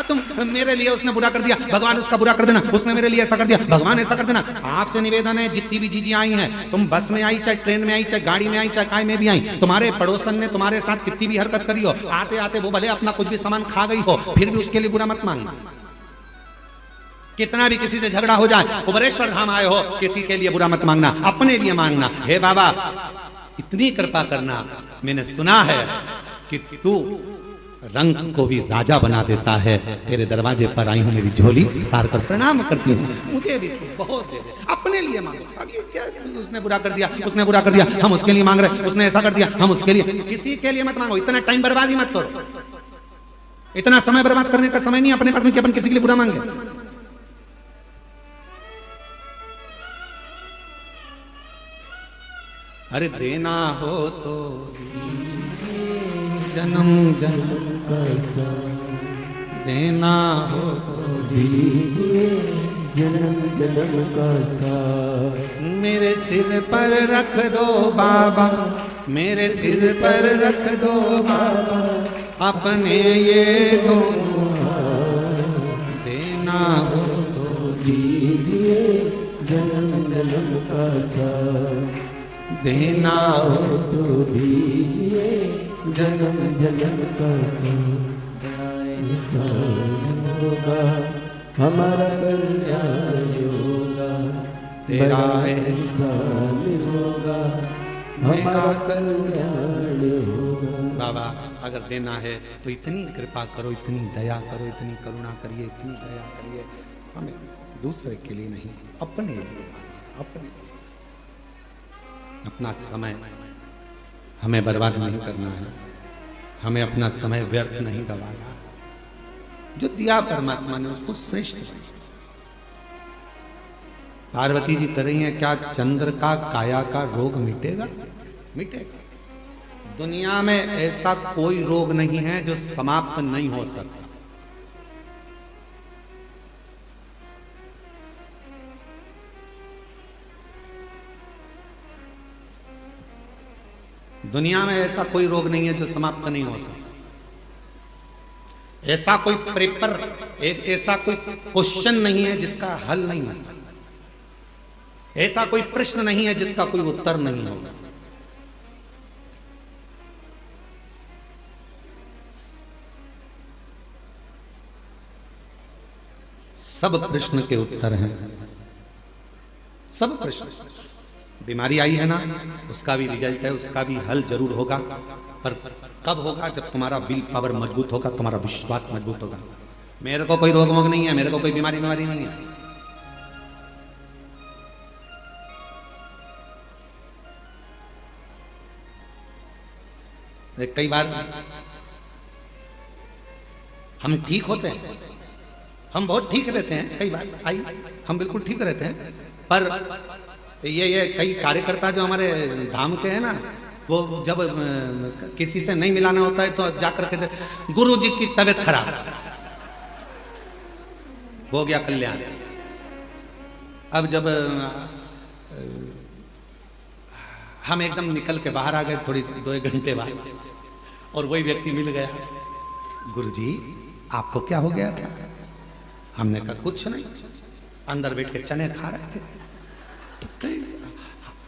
तुम मेरे लिए उसने बुरा कर दिया, भगवान उसका बुरा कर देना, उसने मेरे लिए ऐसा कर दिया, भगवान ऐसा कर देना। आपसे निवेदन है जितनी भी चीजें आई हैं, तुम बस में आई, चाहे ट्रेन में आई, चाहे गाड़ी में आई, चाहे काय में भी आई, तुम्हारे पड़ोसन ने तुम्हारे साथ कितनी भी हरकत करी हो, आते आते वो भले अपना कुछ भी सामान खा गई हो, फिर भी उसके लिए बुरा मत मांगना। कितना भी किसी से झगड़ा हो जाए, उबरेश्वर धाम आए हो, किसी के लिए बुरा मत मांगना, अपने लिए मांगना। हे बाबा इतनी कृपा करना, मैंने सुना है कि तू रंग को भी राजा बना देता है। तेरे दरवाजे पर आई हूं, मेरी झोली सार कर प्रणाम करती हूँ, मुझे भी बहुत दे दे, अपने लिए मांगो। अब ये क्या, उसने बुरा कर दिया, उसने बुरा कर दिया, हम उसके लिए मांग रहे, उसने ऐसा कर दिया, हम उसके लिए। किसी के लिए मत मांगो, इतना टाइम बर्बाद ही मत करो। इतना समय बर्बाद करने का समय नहीं अपने पास में कि अपन किसी के लिए बुरा मांगे। अरे देना हो तो जन्म जन्म का साथ, देना हो तो दीजिए जन्म जन्म का साथ। मेरे सिर पर रख दो बाबा, मेरे सिर पर रख दो बाबा, अपने ये दोनों हाथ। देना हो तो दीजिए जन्म जन्म का साथ। देना हो तो दीजिए जन्म जन्म का साथ होगा, हमारा कल्याण होगा। तेरा एहसान होगा, हमारा कल्याण होगा। बाबा अगर देना है तो इतनी कृपा करो, इतनी दया करो, इतनी करुणा करिए, इतनी दया करिए। हमें दूसरे के लिए नहीं, अपने लिए, अपने अपना समय हमें बर्बाद नहीं करना है, हमें अपना समय व्यर्थ नहीं गवाना। जो दिया परमात्मा ने उसको श्रेष्ठ बनाया। पार्वती जी कह रही हैं क्या चंद्र का काया का रोग मिटेगा? मिटेगा। दुनिया में ऐसा कोई रोग नहीं है जो समाप्त नहीं हो सकता। दुनिया में ऐसा कोई रोग नहीं है जो समाप्त नहीं हो सकता। ऐसा कोई पेपर, ऐसा कोई क्वेश्चन नहीं है जिसका हल नहीं होगा। ऐसा कोई प्रश्न नहीं है जिसका कोई उत्तर नहीं होगा। सब प्रश्न के उत्तर हैं, सब प्रश्न। बीमारी आई है ना, उसका भी रिजल्ट है, उसका भी हल जरूर होगा, पर कब होगा? जब तुम्हारा विल पावर मजबूत होगा, तुम्हारा विश्वास मजबूत होगा। मेरे को कोई रोग मोग नहीं है, मेरे को कोई बीमारी नहीं है। कई बार हम ठीक होते हैं, हम बहुत ठीक रहते हैं, कई बार आई हम बिल्कुल ठीक रहते हैं, पर ये कई कार्यकर्ता जो हमारे धाम के हैं ना, वो जब किसी से नहीं मिलाना होता है तो जाकर के गुरु जी की तबीयत खराब, हो गया कल्याण। अब जब हम एकदम निकल के बाहर आ गए थोड़ी 2-1 घंटे बाद, और वही व्यक्ति मिल गया, गुरुजी आपको क्या हो गया था? हमने कहा कुछ नहीं, अंदर बैठ के चने खा रहे थे। तो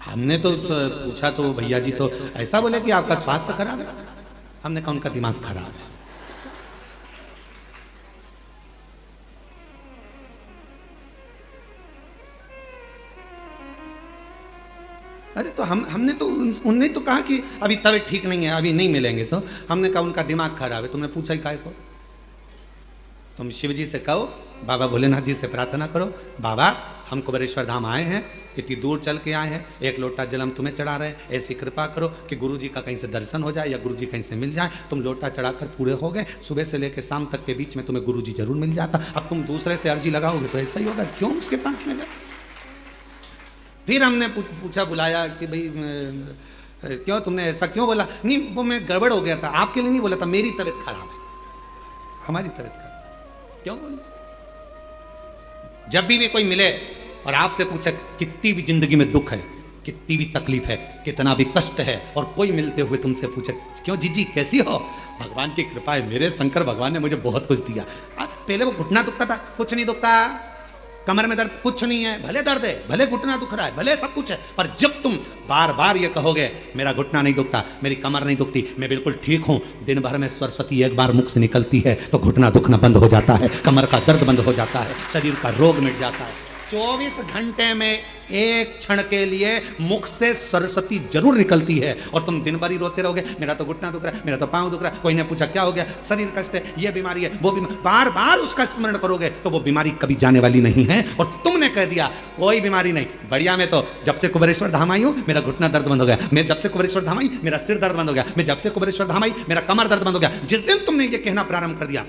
हमने तो पूछा तो भैया जी तो ऐसा बोले कि आपका स्वास्थ्य खराब है। हमने कहा उनका दिमाग खराब है। अरे तो हमने तो उनने तो कहा कि अभी तबीयत ठीक नहीं है, अभी नहीं मिलेंगे। तो हमने कहा उनका दिमाग खराब है। तुमने पूछा ही काहे को? तुम शिव जी से कहो, बाबा भोलेनाथ जी से प्रार्थना करो, बाबा हम कुबेरेश्वर धाम आए हैं, इतनी दूर चल के आए हैं, एक लोटा जल हम तुम्हें चढ़ा रहे हैं, ऐसी कृपा करो कि गुरु जी का कहीं से दर्शन हो जाए या गुरु जी कहीं से मिल जाए। तुम लोटा चढ़ाकर पूरे हो गए, सुबह से लेकर शाम तक के बीच में तुम्हें गुरु जी जरूर मिल जाता। अब तुम दूसरे से अर्जी लगाओगे तो ऐसा ही होगा, क्यों उसके पास में गए? फिर हमने पूछा, बुलाया कि भाई क्यों तुमने ऐसा क्यों बोला? नहीं वो मैं गड़बड़ हो गया था, आपके लिए नहीं बोला था, मेरी तबीयत खराब है, हमारी तबीयत खराब। क्यों बोले? जब भी कोई मिले और आपसे पूछे कितनी भी जिंदगी में दुख है, कितनी भी तकलीफ है, कितना भी कष्ट है, और कोई मिलते हुए तुमसे पूछे क्यों जीजी कैसी हो? भगवान की कृपा है, मेरे शंकर भगवान ने मुझे बहुत कुछ दिया। पहले वो घुटना दुखता था, कुछ नहीं दुखता, कमर में दर्द कुछ नहीं है, भले दर्द है, भले घुटना दुख रहा है, भले सब कुछ है, पर जब तुम बार बार ये कहोगे मेरा घुटना नहीं दुखता, मेरी कमर नहीं दुखती, मैं बिल्कुल ठीक हूं, दिन भर में सरस्वती एक बार मुख से निकलती है तो घुटना दुखना बंद हो जाता है, कमर का दर्द बंद हो जाता है, शरीर का रोग मिट जाता है। 24 घंटे में एक क्षण के लिए मुख से सरस्वती जरूर निकलती है, और तुम दिन भर ही रोते रहोगे मेरा तो घुटना दुख रहा है, मेरा तो पांव दुख रहा है, कोई ने पूछा क्या हो गया, शरीर कष्ट है, ये बीमारी है, वो बीमारी, बार बार उसका स्मरण करोगे तो वो बीमारी कभी जाने वाली नहीं है। और तुमने कह दिया कोई बीमारी नहीं, बढ़िया, मैं तो जब से कुबेरेश्वर धाम आई हूं मेरा घुटना दर्द बंद हो गया, मैं जब से कुबेरेश्वर धाम आई मेरा सिर दर्द बंद हो गया, मैं जब से कुबेरेश्वर धाम आई मेरा कमर दर्द बंद हो गया। जिस दिन तुमने ये कहना प्रारंभ कर दिया,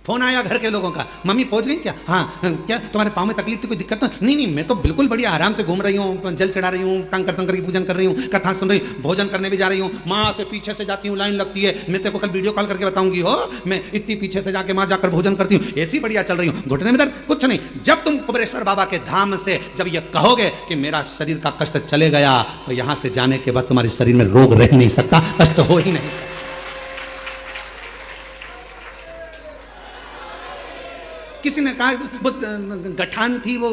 फोन आया घर के लोगों का, मम्मी पहुंच गई क्या? हाँ, क्या तुम्हारे पाँव में तकलीफ थी, कोई दिक्कत तो नहीं, मैं तो बिल्कुल बढ़िया आराम से घूम रही हूँ, जल चढ़ा रही हूँ, टंकर शंकर की पूजन कर रही हूँ, कथा सुन रही हूँ, भोजन करने भी जा रही हूँ, माँ से पीछे से जाती हूँ, लाइन लगती है, मैं तेरे को कल वीडियो कॉल करके बताऊंगी, हो मैं इतनी पीछे से जाके माँ जाकर भोजन करती हूँ, ऐसी बढ़िया चल रही हूँ, घुटने में दर्द कुछ नहीं। जब तुम कुबेरेश्वर बाबा के धाम से जब ये कहोगे कि मेरा शरीर का कष्ट चले गया, तो यहाँ से जाने के बाद तुम्हारे शरीर में रोग रह नहीं सकता, कष्ट हो ही नहीं सकता। किसी ने कहा वो गठान थी, वो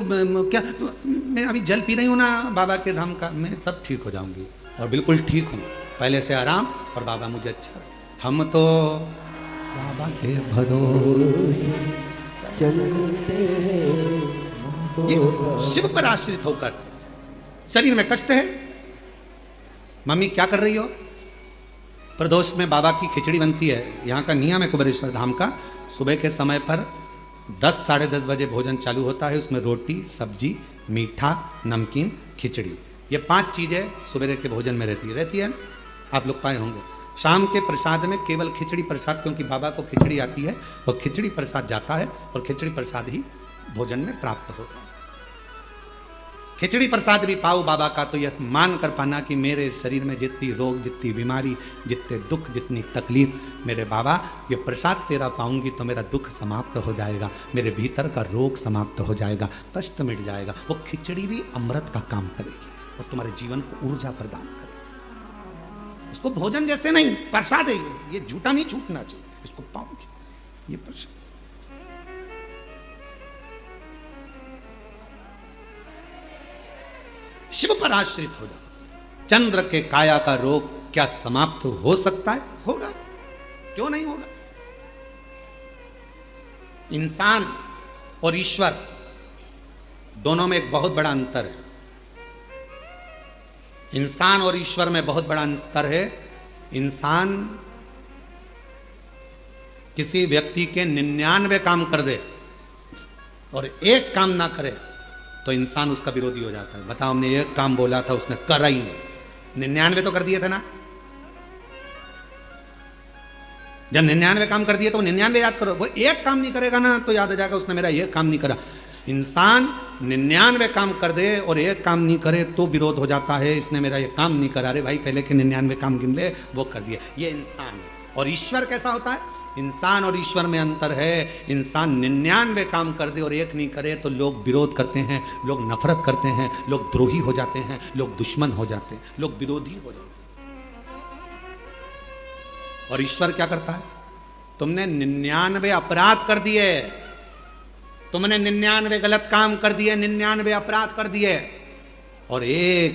क्या, मैं अभी जल पी रही हूँ ना बाबा के धाम का, मैं सब ठीक हो जाऊंगी, और बिल्कुल ठीक हूँ, पहले से आराम, और बाबा मुझे अच्छा। हम तो बाबा के भरोसे चलते ये शिव पर आश्रित होकर। शरीर में कष्ट है, मम्मी क्या कर रही हो? प्रदोष में बाबा की खिचड़ी बनती है, यहाँ का नियम है कुबेरेश्वर धाम का, सुबह के समय पर 10 साढ़े 10 बजे भोजन चालू होता है, उसमें रोटी सब्जी मीठा नमकीन खिचड़ी, ये 5 चीज़ें सुबह के भोजन में रहती है ना, आप लोग पाए होंगे। शाम के प्रसाद में केवल खिचड़ी प्रसाद, क्योंकि बाबा को खिचड़ी आती है तो खिचड़ी प्रसाद जाता है, और खिचड़ी प्रसाद ही भोजन में प्राप्त होता है। खिचड़ी प्रसाद भी पाओ बाबा का, तो यह मान कर पाना कि मेरे शरीर में जितनी रोग, जितनी बीमारी, जितने दुख, जितनी तकलीफ, मेरे बाबा ये प्रसाद तेरा पाऊंगी तो मेरा दुख समाप्त हो जाएगा, मेरे भीतर का रोग समाप्त हो जाएगा, कष्ट मिट जाएगा। वो खिचड़ी भी अमृत का काम करेगी और तुम्हारे जीवन को ऊर्जा प्रदान करेगी। इसको भोजन जैसे नहीं, प्रसाद है ये झूठा नहीं छूटना चाहिए, इसको पाओगे, ये प्रसाद। शिव पर आश्रित हो जाओ। चंद्र के काया का रोग क्या समाप्त हो सकता है? होगा, क्यों नहीं होगा? इंसान और ईश्वर दोनों में एक बहुत बड़ा अंतर है। इंसान और ईश्वर में बहुत बड़ा अंतर है। इंसान किसी व्यक्ति के 99 काम कर दे और एक काम ना करे तो इंसान उसका विरोधी हो जाता है। बताओ, हमने एक काम बोला था, उसने करा ही नहीं, 99 तो कर दिए थे ना। जब 99 काम कर दिए तो 99 याद करो। वो एक काम नहीं करेगा ना तो याद आ जाएगा उसने मेरा एक काम नहीं करा। इंसान 99 काम कर दे और एक काम नहीं करे तो विरोध हो जाता है, इसने मेरा ये काम नहीं करा। अरे भाई, पहले के 99 काम गिन ले, वो कर दिए। ये इंसान है। और ईश्वर कैसा होता है? इंसान और ईश्वर में अंतर है। इंसान 99 काम कर दे और एक नहीं करे तो लोग विरोध करते हैं, लोग नफरत करते हैं, लोग द्रोही हो जाते हैं, लोग दुश्मन हो जाते हैं, लोग विरोधी हो जाते हैं। और ईश्वर क्या करता है? तुमने 99 अपराध कर दिए, तुमने 99 गलत काम कर दिए, 99 अपराध कर दिए, और एक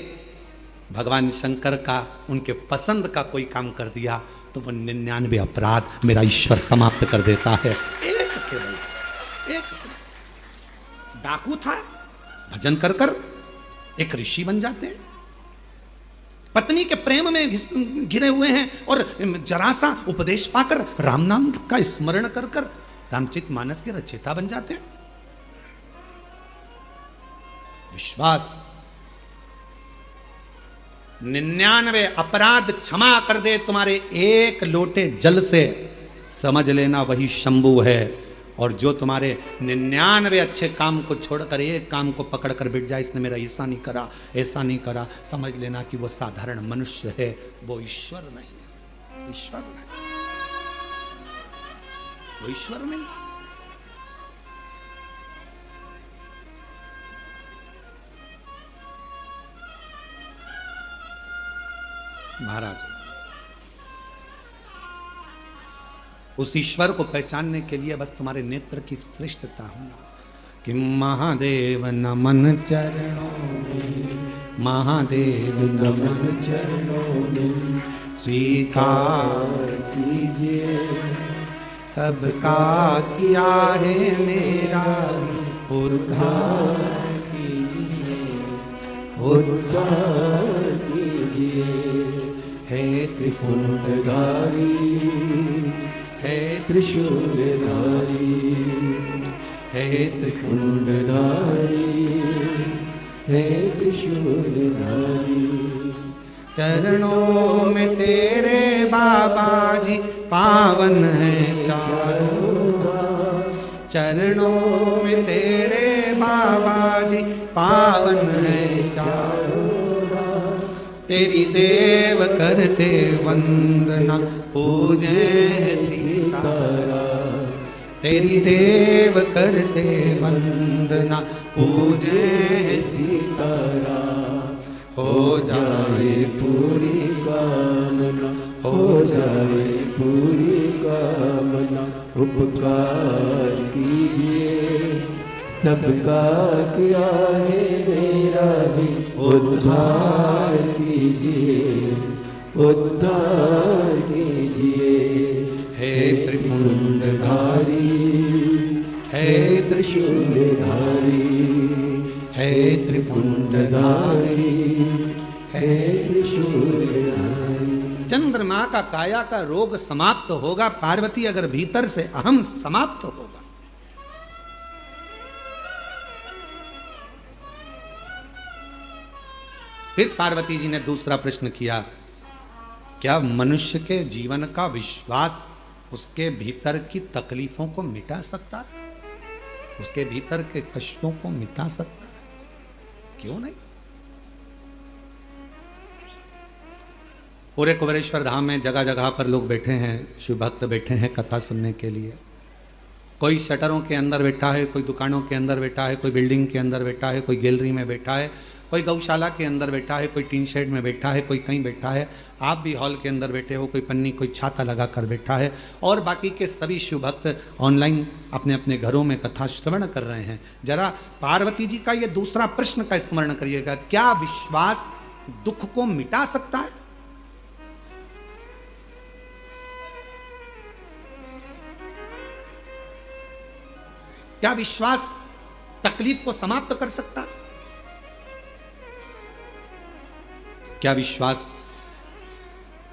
भगवान शंकर का, उनके पसंद का कोई काम कर दिया तो वो 99 अपराध मेरा ईश्वर समाप्त कर देता है। एक केवल एक डाकू था, भजन कर कर एक ऋषि बन जाते हैं। पत्नी के प्रेम में घिरे हुए हैं और जरा सा उपदेश पाकर राम नाम का स्मरण कर कर रामचरित मानस के रचयिता बन जाते हैं। विश्वास 99 अपराध क्षमा कर दे तुम्हारे एक लोटे जल से, समझ लेना वही शंभु है। और जो तुम्हारे 99 अच्छे काम को छोड़कर एक काम को पकड़ कर बैठ जाए, इसने मेरा ऐसा नहीं करा, ऐसा नहीं करा, समझ लेना कि वो साधारण मनुष्य है, वो ईश्वर नहीं है। ईश्वर नहीं, वो ईश्वर नहीं। महाराज, उस ईश्वर को पहचानने के लिए बस तुम्हारे नेत्र की श्रेष्ठता होना कि महादेव नमन चरणों में, महादेव नमन चरणों में, स्वीकार कीजिए सबका किया है मेरा उद्धार कीजिए, उद्धार कीजिए। हे त्रिपुंडधारी, हे त्रिशूलधारी, हे त्रिपुंडधारी, हे त्रिशूलधारी। चरणों में तेरे बाबा जी पावन है चारों धाम, चरणों में तेरे बाबा जी पावन है चारों धाम। तेरी देव करते वंदना पूजे सीताराम, तेरी देव करते वंदना पूजे सीताराम। हो जाए पूरी कामना, हो जाए पूरी कामना, उपकार कीजिए सबका किया है मेरा भी उद्धार कीजिए, उद्धार कीजिए। हे त्रिपुंडधारी, हे त्रिशूलधारी, हे त्रिपुंडधारी, हे त्रिशूलधारी। चंद्रमा का काया का रोग समाप्त होगा पार्वती अगर भीतर से अहम समाप्त होगा। फिर पार्वती जी ने दूसरा प्रश्न किया, क्या मनुष्य के जीवन का विश्वास उसके भीतर की तकलीफों को मिटा सकता है? उसके भीतर के कष्टों को मिटा सकता है? क्यों नहीं? पूरे कुबेरेश्वर धाम में जगह जगह पर लोग बैठे हैं, शिव भक्त बैठे हैं कथा सुनने के लिए। कोई शटरों के अंदर बैठा है, कोई दुकानों के अंदर बैठा है, कोई बिल्डिंग के अंदर बैठा है, कोई गैलरी में बैठा है, कोई गौशाला के अंदर बैठा है, कोई टीन शेड में बैठा है, कोई कहीं बैठा है। आप भी हॉल के अंदर बैठे हो, कोई पन्नी कोई छाता लगा कर बैठा है। और बाकी के सभी शिव भक्त ऑनलाइन अपने अपने घरों में कथा श्रवण कर रहे हैं। जरा पार्वती जी का ये दूसरा प्रश्न का स्मरण करिएगा, क्या विश्वास दुख को मिटा सकता है? क्या विश्वास तकलीफ को समाप्त कर सकता है? क्या विश्वास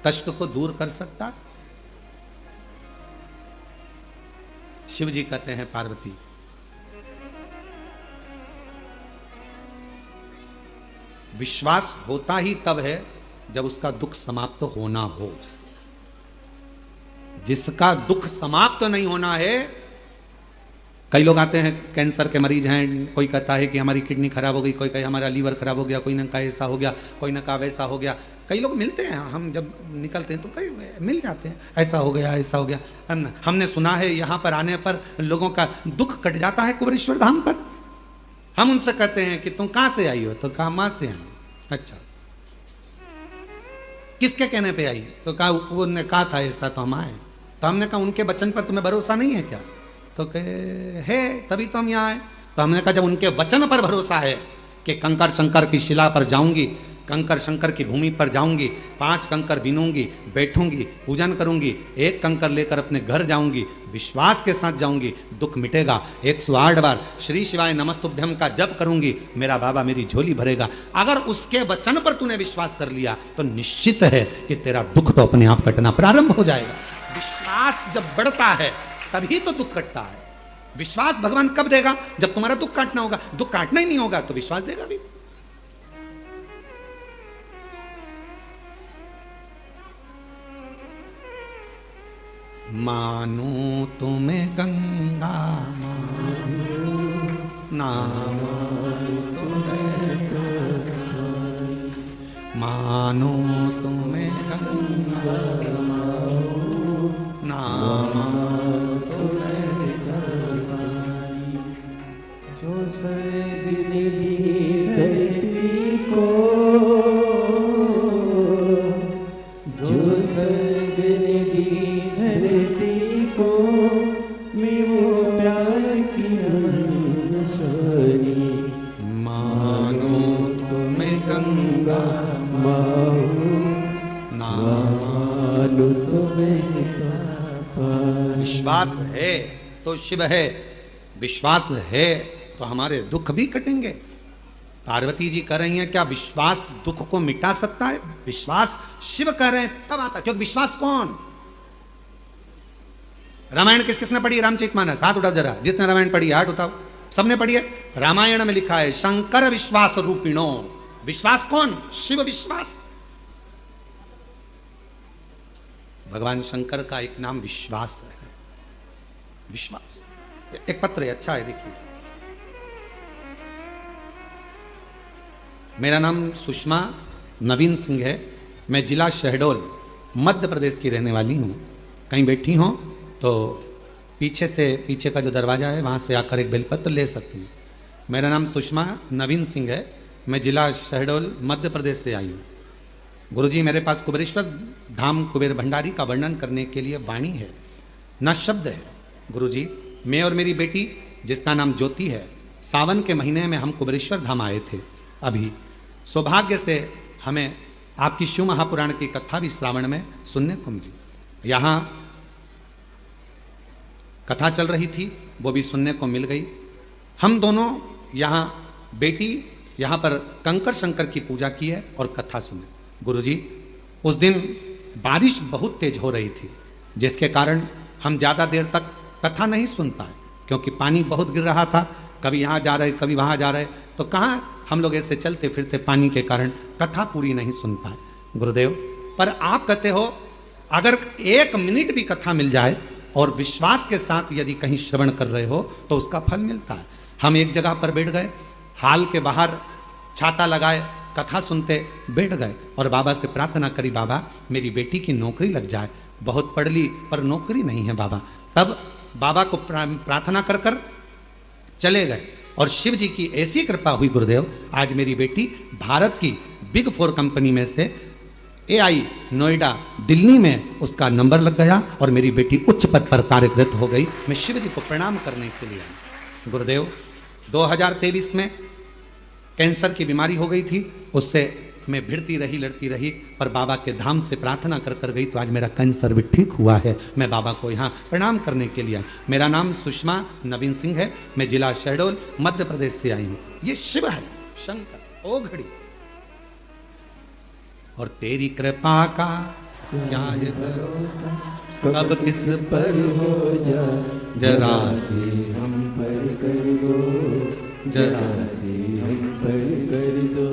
कष्ट को दूर कर सकता है? शिव जी कहते हैं पार्वती, विश्वास होता ही तब है जब उसका दुख समाप्त होना हो। जिसका दुख समाप्त नहीं होना है, कई लोग आते हैं कैंसर के मरीज हैं, कोई कहता है कि हमारी किडनी खराब हो गई, कोई कहे हमारा लीवर खराब हो गया, कोई ने कहा ऐसा हो गया, कोई ने कहा वैसा हो गया। कई लोग मिलते हैं, हम जब निकलते हैं तो कई मिल जाते हैं, ऐसा हो गया ऐसा हो गया। हमने सुना है यहाँ पर आने पर लोगों का दुख कट जाता है कुबेरेश्वर धाम पर। हम उनसे कहते हैं कि तुम कहाँ से आई हो? तो कहा माँ से आई। अच्छा, किसके कहने पर आई? तो कहा उन्होंने कहा था ऐसा तो हम आए। तो हमने कहा उनके वचन पर तुम्हें भरोसा नहीं है क्या? तो कहे है, तभी तो हम यहाँ आए। तो हमने कहा जब उनके वचन पर भरोसा है कि कंकर शंकर की शिला पर जाऊंगी कंकर शंकर की भूमि पर जाऊंगी, 5 कंकर बीनूंगी, बैठूंगी, पूजन करूंगी, 1 कंकर लेकर अपने घर जाऊंगी, विश्वास के साथ जाऊंगी, दुख मिटेगा। 108 बार श्री शिवाय नमस्तुभ्यम का जप करूंगी, मेरा बाबा मेरी झोली भरेगा। अगर उसके वचन पर तूने विश्वास कर लिया तो निश्चित है कि तेरा दुख तो अपने आप कटना प्रारंभ हो जाएगा। विश्वास जब बढ़ता है तभी तो दुख कटता है। विश्वास भगवान कब देगा? जब तुम्हारा दुख काटना होगा। दुख काटना ही नहीं होगा तो विश्वास देगा भी? मानो तुम्हें गंगा ना मानो तुम्हें गंगा ना जो स्वर्ग निधि धरती को, जो स्वर्ग निधि धरती को, मैं वो प्यार की सोनी। मानो तुम्हें गंगा मानो तुम्हें पापा। विश्वास है तो शिव है, विश्वास है तो हमारे दुख भी कटेंगे। पार्वती जी कह रही हैं क्या विश्वास दुख को मिटा सकता है? विश्वास शिव कह रहे हैं तब आता, क्योंकि विश्वास कौन? रामायण किस किसने पढ़ी? रामचरितमानस, हाथ उठाओ जरा। जिसने रामायण पढ़ी हाथ उठाओ। सबने पढ़ी है? रामायण में लिखा है शंकर विश्वास रूपिणो। विश्वास कौन? शिव विश्वास। भगवान शंकर का एक नाम विश्वास है। विश्वास एक पत्र है, अच्छा है, देखिए। मेरा नाम सुषमा नवीन सिंह है। मैं जिला शहडोल मध्य प्रदेश की रहने वाली हूँ। कहीं बैठी हो तो पीछे का जो दरवाज़ा है वहाँ से आकर एक बेलपत्र ले सकती हैं। मेरा नाम सुषमा नवीन सिंह है। मैं जिला शहडोल मध्य प्रदेश से आई हूँ। गुरुजी मेरे पास कुबेरेश्वर धाम कुबेर भंडारी का वर्णन करने के लिए वाणी है, न शब्द है। गुरुजी मैं और मेरी बेटी जिसका नाम ज्योति है, सावन के महीने में हम कुबेरेश्वर धाम आए थे। अभी सौभाग्य से हमें आपकी शिव महापुराण की कथा भी श्रावण में सुनने को मिली। यहाँ कथा चल रही थी, वो भी सुनने को मिल गई। हम दोनों यहाँ बेटी यहाँ पर कंकर शंकर की पूजा की है और कथा सुने। गुरुजी उस दिन बारिश बहुत तेज हो रही थी, जिसके कारण हम ज़्यादा देर तक कथा नहीं सुन पाए, क्योंकि पानी बहुत गिर रहा था। कभी यहाँ जा रहे कभी वहाँ जा रहे, तो कहाँ हम लोग ऐसे चलते फिरते पानी के कारण कथा पूरी नहीं सुन पाए। गुरुदेव पर आप कहते हो अगर 1 मिनट भी कथा मिल जाए और विश्वास के साथ यदि कहीं श्रवण कर रहे हो तो उसका फल मिलता है। हम एक जगह पर बैठ गए, हाल के बाहर छाता लगाए, कथा सुनते बैठ गए और बाबा से प्रार्थना करी, बाबा मेरी बेटी की नौकरी लग जाए। बहुत पढ़ ली पर नौकरी नहीं है बाबा। तब बाबा को प्रार्थना कर कर चले गए और शिव जी की ऐसी कृपा हुई गुरुदेव, आज मेरी बेटी भारत की बिग 4 कंपनी में से AI नोएडा दिल्ली में उसका नंबर लग गया और मेरी बेटी उच्च पद पर कार्यरत हो गई। मैं शिव जी को प्रणाम करने के लिए आया। गुरुदेव 2023 में कैंसर की बीमारी हो गई थी, उससे मैं भिड़ती रही लड़ती रही, पर बाबा के धाम से प्रार्थना कर कर गई तो आज मेरा कैंसर भी ठीक हुआ है। मैं बाबा को यहाँ प्रणाम करने के लिए आया। मेरा नाम सुषमा नवीन सिंह है। मैं जिला शहडोल मध्य प्रदेश से आई हूँ। ये शिव है शंकर ओ घड़ी, और तेरी कृपा का क्या है भरोसा, कब किस पर हो जा, जरा से हम पर कर दो, जरा से हम पर कर दो।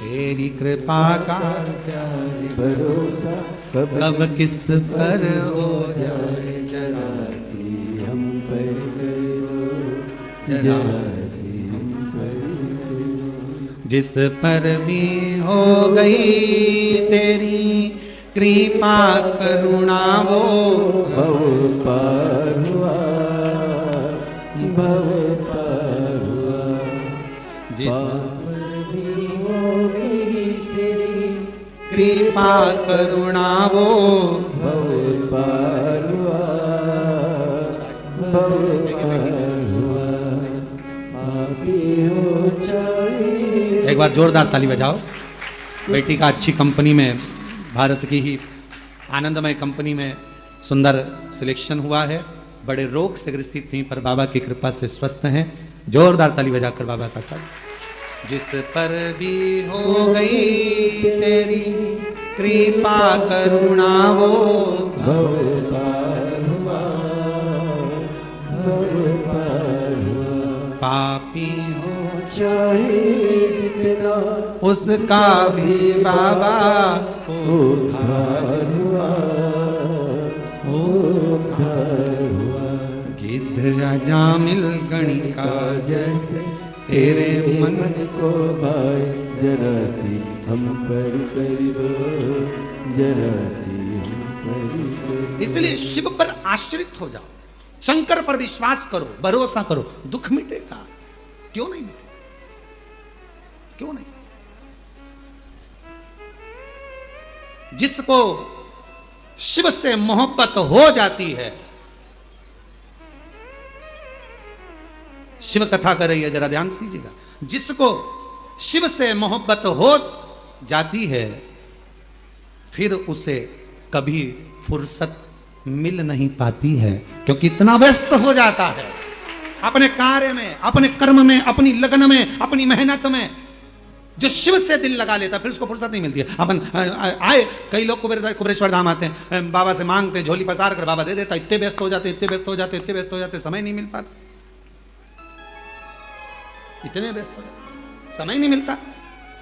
तेरी कृपा का क्या है भरोसा, कब किस पर हो जाए, जरा से हम पर कर दो, जरा से हम पर कर दो। जिस पर भी हो गई तेरी कृपा करुणा वो भव पार हुआ, भव पार हुआ। जिस पर भी हो गई तेरी कृपा करुणा वो भव पार हुआ, भव पार हुआ। पापी हो चाहे एक बार जोरदार ताली बजाओ। बेटी का अच्छी कंपनी में, भारत की ही आनंदमय कंपनी में सुंदर सिलेक्शन हुआ है। बड़े रोग से ग्रसित थी पर बाबा की कृपा से स्वस्थ हैं। जोरदार ताली बजाकर बाबा का साथ। जिस पर भी हो गई तेरी कृपा करुणा वो भव पार हुआ, भव पार हुआ। पापी हो चाहे कितना उसका भी बाबा उद्धार हुआ, उद्धार हुआ। गिद्ध अजामिल गणिका जैसे तेरे मन को भाई जरा सी हम पर कर दो, जरा सी हम पर कर दो। इसलिए शिव पर आश्रित हो जाओ, शंकर पर विश्वास करो, भरोसा करो, दुख मिटेगा। क्यों नहीं मिटेगा? क्यों नहीं? जिसको शिव से मोहब्बत हो जाती है, शिव कथा कर रही है, जरा ध्यान दीजिएगा। जिसको शिव से मोहब्बत हो जाती है, फिर उसे कभी फुर्सत मिल नहीं पाती है, क्योंकि इतना व्यस्त हो जाता है अपने कार्य में, अपने कर्म में, अपनी लगन में, अपनी मेहनत में। जो शिव से दिल लगा लेता फिर उसको फुर्सत नहीं मिलती है। अपन आए कई लोग कुबेरेश्वर धाम आते हैं, बाबा से मांगते हैं, झोली पसार कर बाबा दे देता। इतने व्यस्त हो जाते, इतने व्यस्त हो जाते, इतने व्यस्त हो जाते, समय नहीं मिल पाता। इतने व्यस्त हो जाते, समय नहीं मिलता।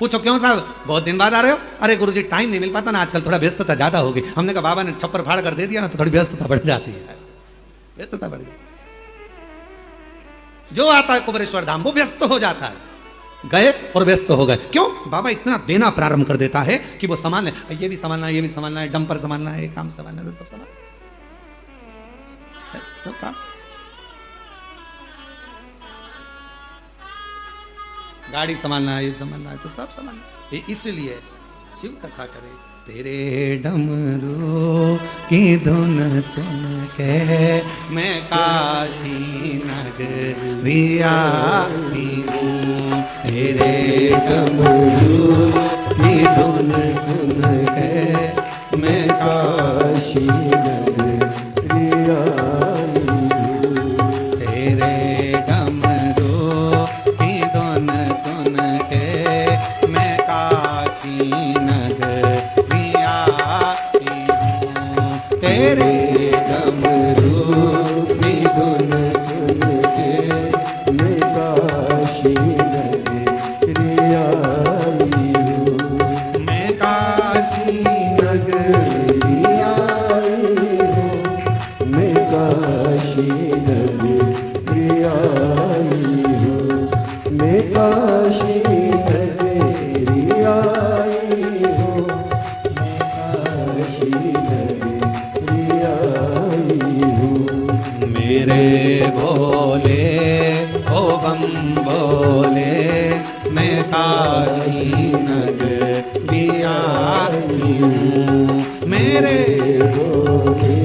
पूछो क्यों साहब, बहुत दिन बाद आ रहे हो? अरे गुरुजी टाइम नहीं मिल पाता ना, आजकल थोड़ा व्यस्तता ज्यादा हो गई। हमने कहा बाबा ने छप्पर फाड़ कर दे दिया ना, तो थोड़ी व्यस्तता बढ़ जाती है, व्यस्तता बढ़ जाती। जो आता है कुबेरेश्वर धाम वो व्यस्त हो जाता है। गए और व्यस्त हो गए। क्यों? बाबा इतना देना प्रारंभ कर देता है कि वो सामान है, ये भी संभालना है, ये भी संभालना है, डंपर संभालना है, ये काम संभालना है, सब संभालना है, सब काम। गाड़ी संभालना है, ये संभालना है, तो सब संभालना है। इसलिए शिव कथा करे। तेरे डमरू की धुन सुन के मैं काशी नगरिया हूँ। तेरे डमरू की धुन सुन के मैं काशी नगरिया हूँ। तेरे डमरू की धुन सुन के मैं काशी नगरिया हूँ। तेरे डमरू की धुन सुन के मैं काशी नगरिया हूँ। मैं काशी नगरिया हूँ। मैं काशी नगरिया हूँ। मैं काशी नगरिया हूँ। मैं काशी नगरिया हूँ। मेरे भोले ओ बम भोले मैं काशी नगरिया हूँ। मेरे भोले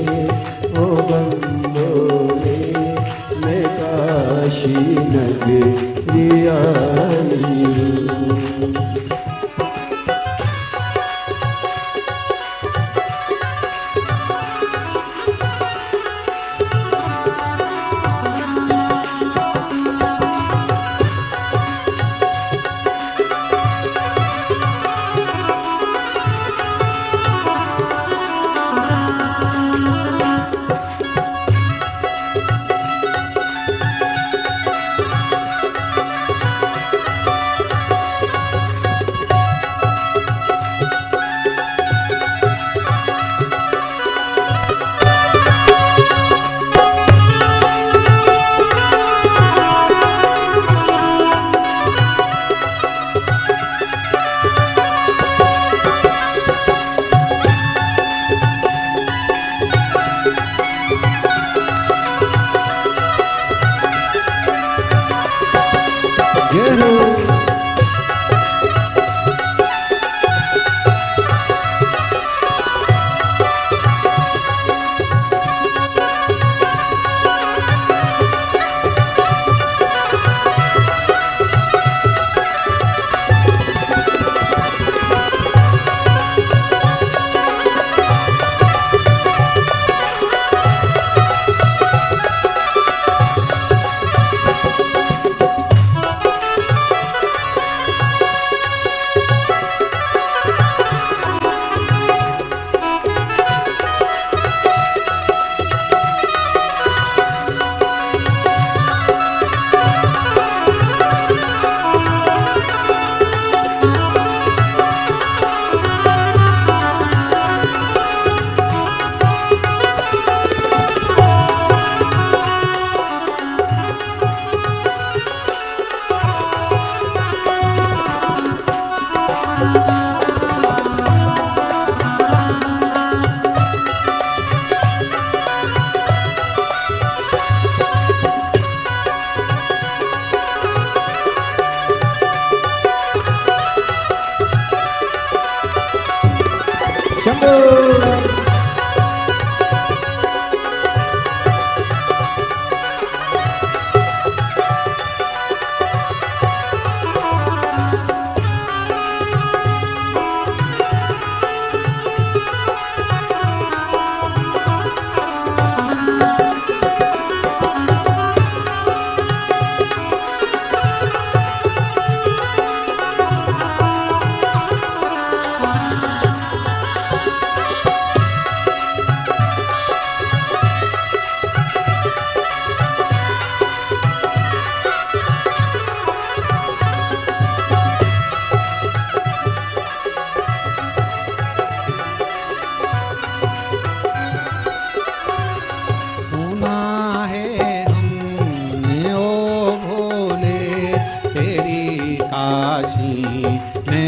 ओ बम भोले मैं काशी नगरिया हूँ।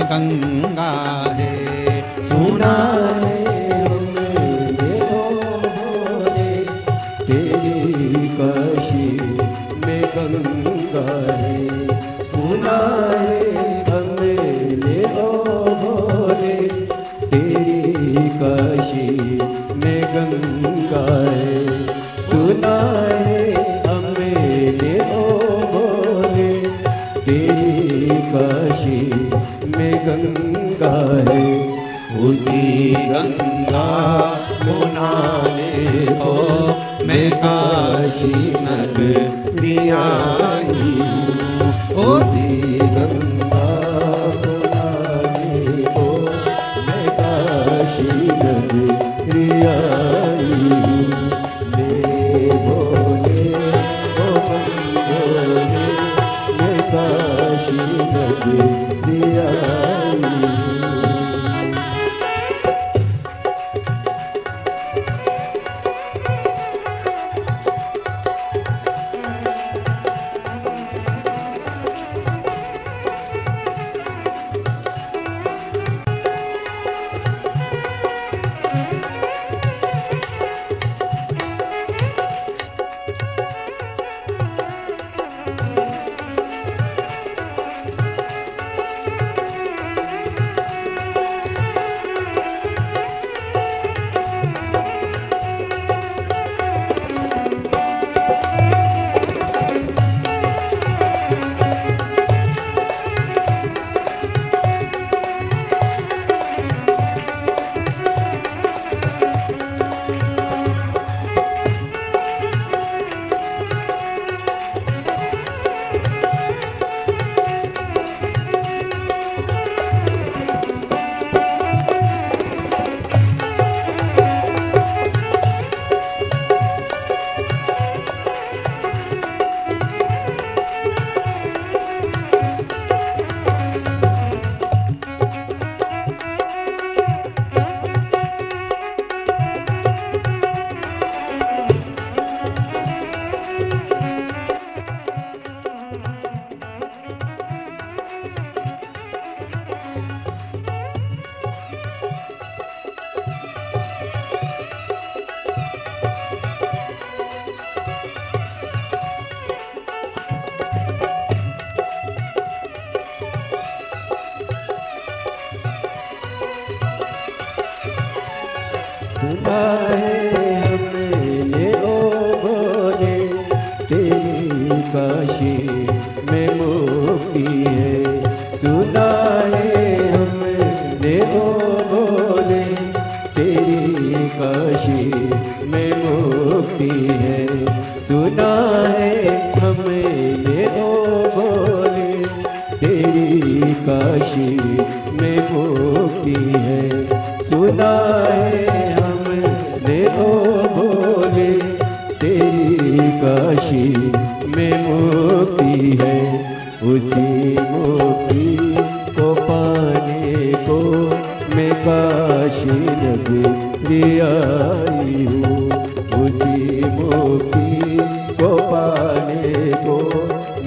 गंगा है। सुना है हमने ओ भोले, तेरी काशी में गंगा है। सुना है हमने ओ भोले, तेरी काशी में गंगा है। सुना है हमने ओ भोले, तेरी काशी में गंगा है। उसी गंगा को नहाने को मैं काशी नगरी आई हूँ। उसी गंगा को नहाने को मैं काशी नगरी आई हूँ। मेरे भोले ओ बम भोले, मैं काशी नगरी आई हूँ। सुना है हमने ओ भोले, तेरी काशी में मुक्ति है। सुना है हमने ओ भोले, तेरी काशी में मुक्ति है। सुना है हमने ओ भोले, तेरी काशी में मुक्ति है। सुना है हमने ओ भोले, तेरी काशी में मुक्ति है। उसी मुक्ति को पाने को मैं काशी नगरी आई हूँ। उसी मुक्ति को पाने को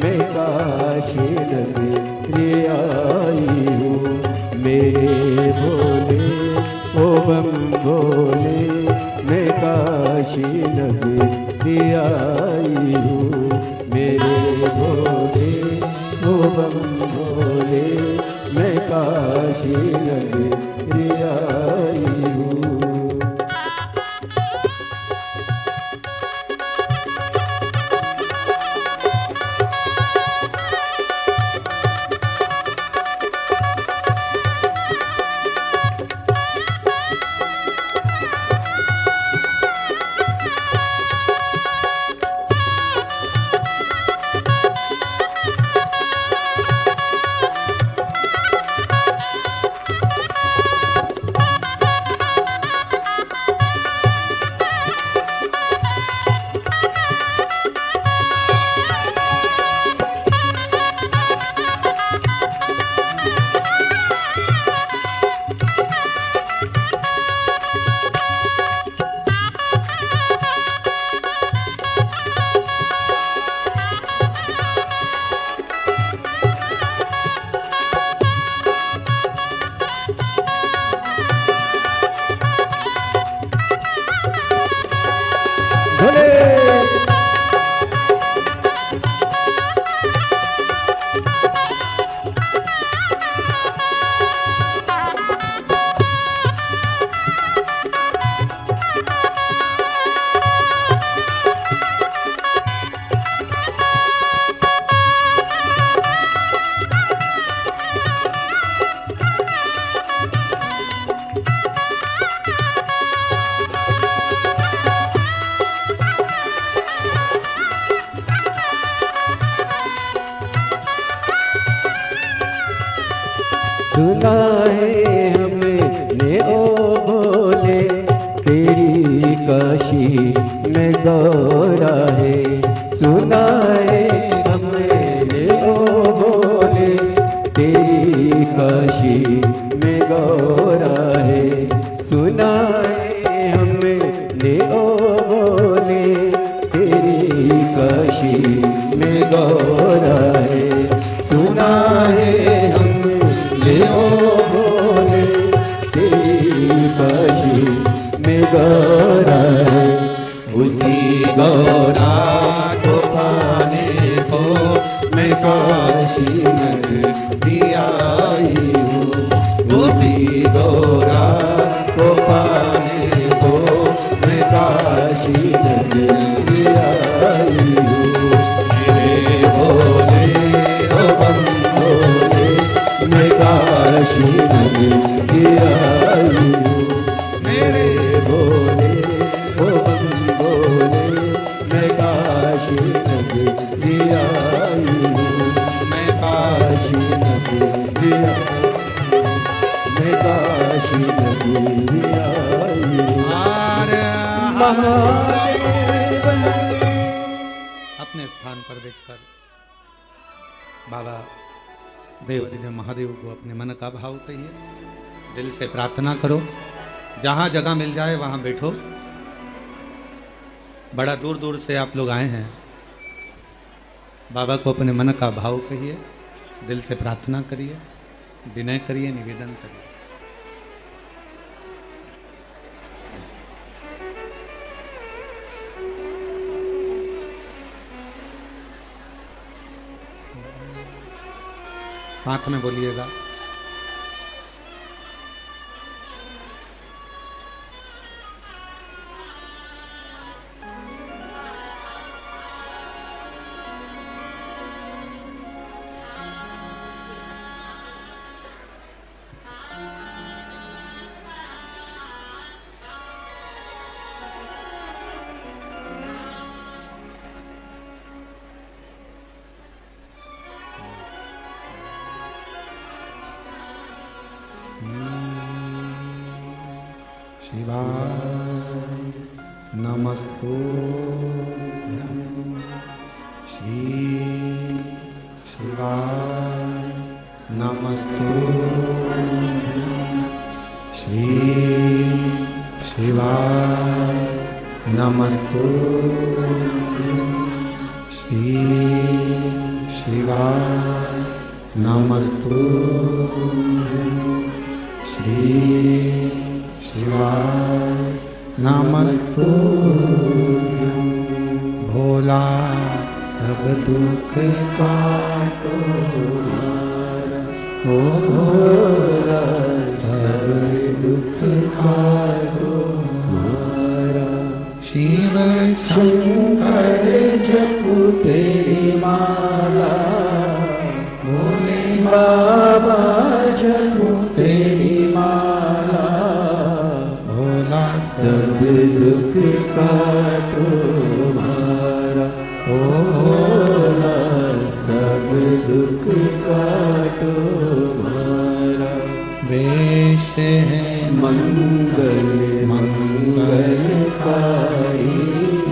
मैं काशी नगरी आई हूँ। मेरे भोले ओ बम भोले, मैं काशी नगरी आई हूँ। मेरे भोले ओ बम भोले, मैं काशी नगरी आई हूँ। है हमने ओ भोले तेरी काशी में गौरा है। सुना है हमने ओ भोले तेरी काशी में गौरा है। सुना है हमने ओ भोले तेरी काशी में गौरा है। सुना है हमने ओ भोले तेरी काशी में गौरा है। उसी गौरा को पाने को मैं काशी नगरी आई हूँ। उसी गौरा को पाने को मैं काशी नगरी आई हूँ। मेरे भोले ओ बम भोले मैं काशी नगरी आई हूँ। मेरे भोले ओ बम भोले मैं काशी नगरी आई हूँ। मैं काशी नगरी मैं काशी नगरी आई हूँ। महादेव अपने स्थान पर देखकर बाबा देव महादेव को अपने मन का भाव कहिए, दिल से प्रार्थना करो। जहाँ जगह मिल जाए वहाँ बैठो। बड़ा दूर दूर से आप लोग आए हैं। बाबा को अपने मन का भाव कहिए, दिल से प्रार्थना करिए, विनय करिए, निवेदन करिए। साथ में बोलिएगा। शिवाय नमस्तुभ्यं। श्री शिवाय नमस्तुभ्यं। श्री शिवाय नमस्तुभ्यं। श्री शिवाय नमस्तुभ्यं। श्री शिवाय नमस्तुभ्यं। भोला सब दुख काटो हमारा। ओ भोला सब दुख काटो हमारा। शिव शंकर जपू तेरी माला। भोले बाबा जपू तेरी माला। भोला सब दुख काटो हमारा। ओ भोला सब दुख काटो हमारा। वेश है मंगल मंगलकारी।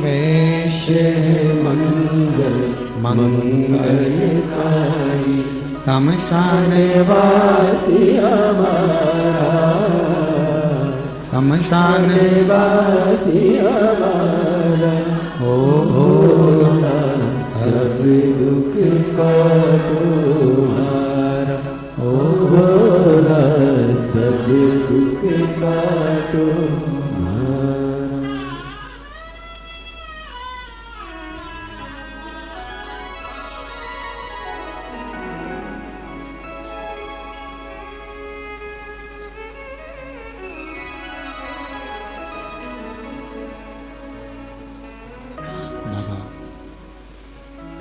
वेश है मंगल मंगलकारी। शमशान वासी हमारा। शमशान वासी हमारा। ओ भोला सब दुख काटो हमारा। ओ भोला सब दुख काटो हमारा।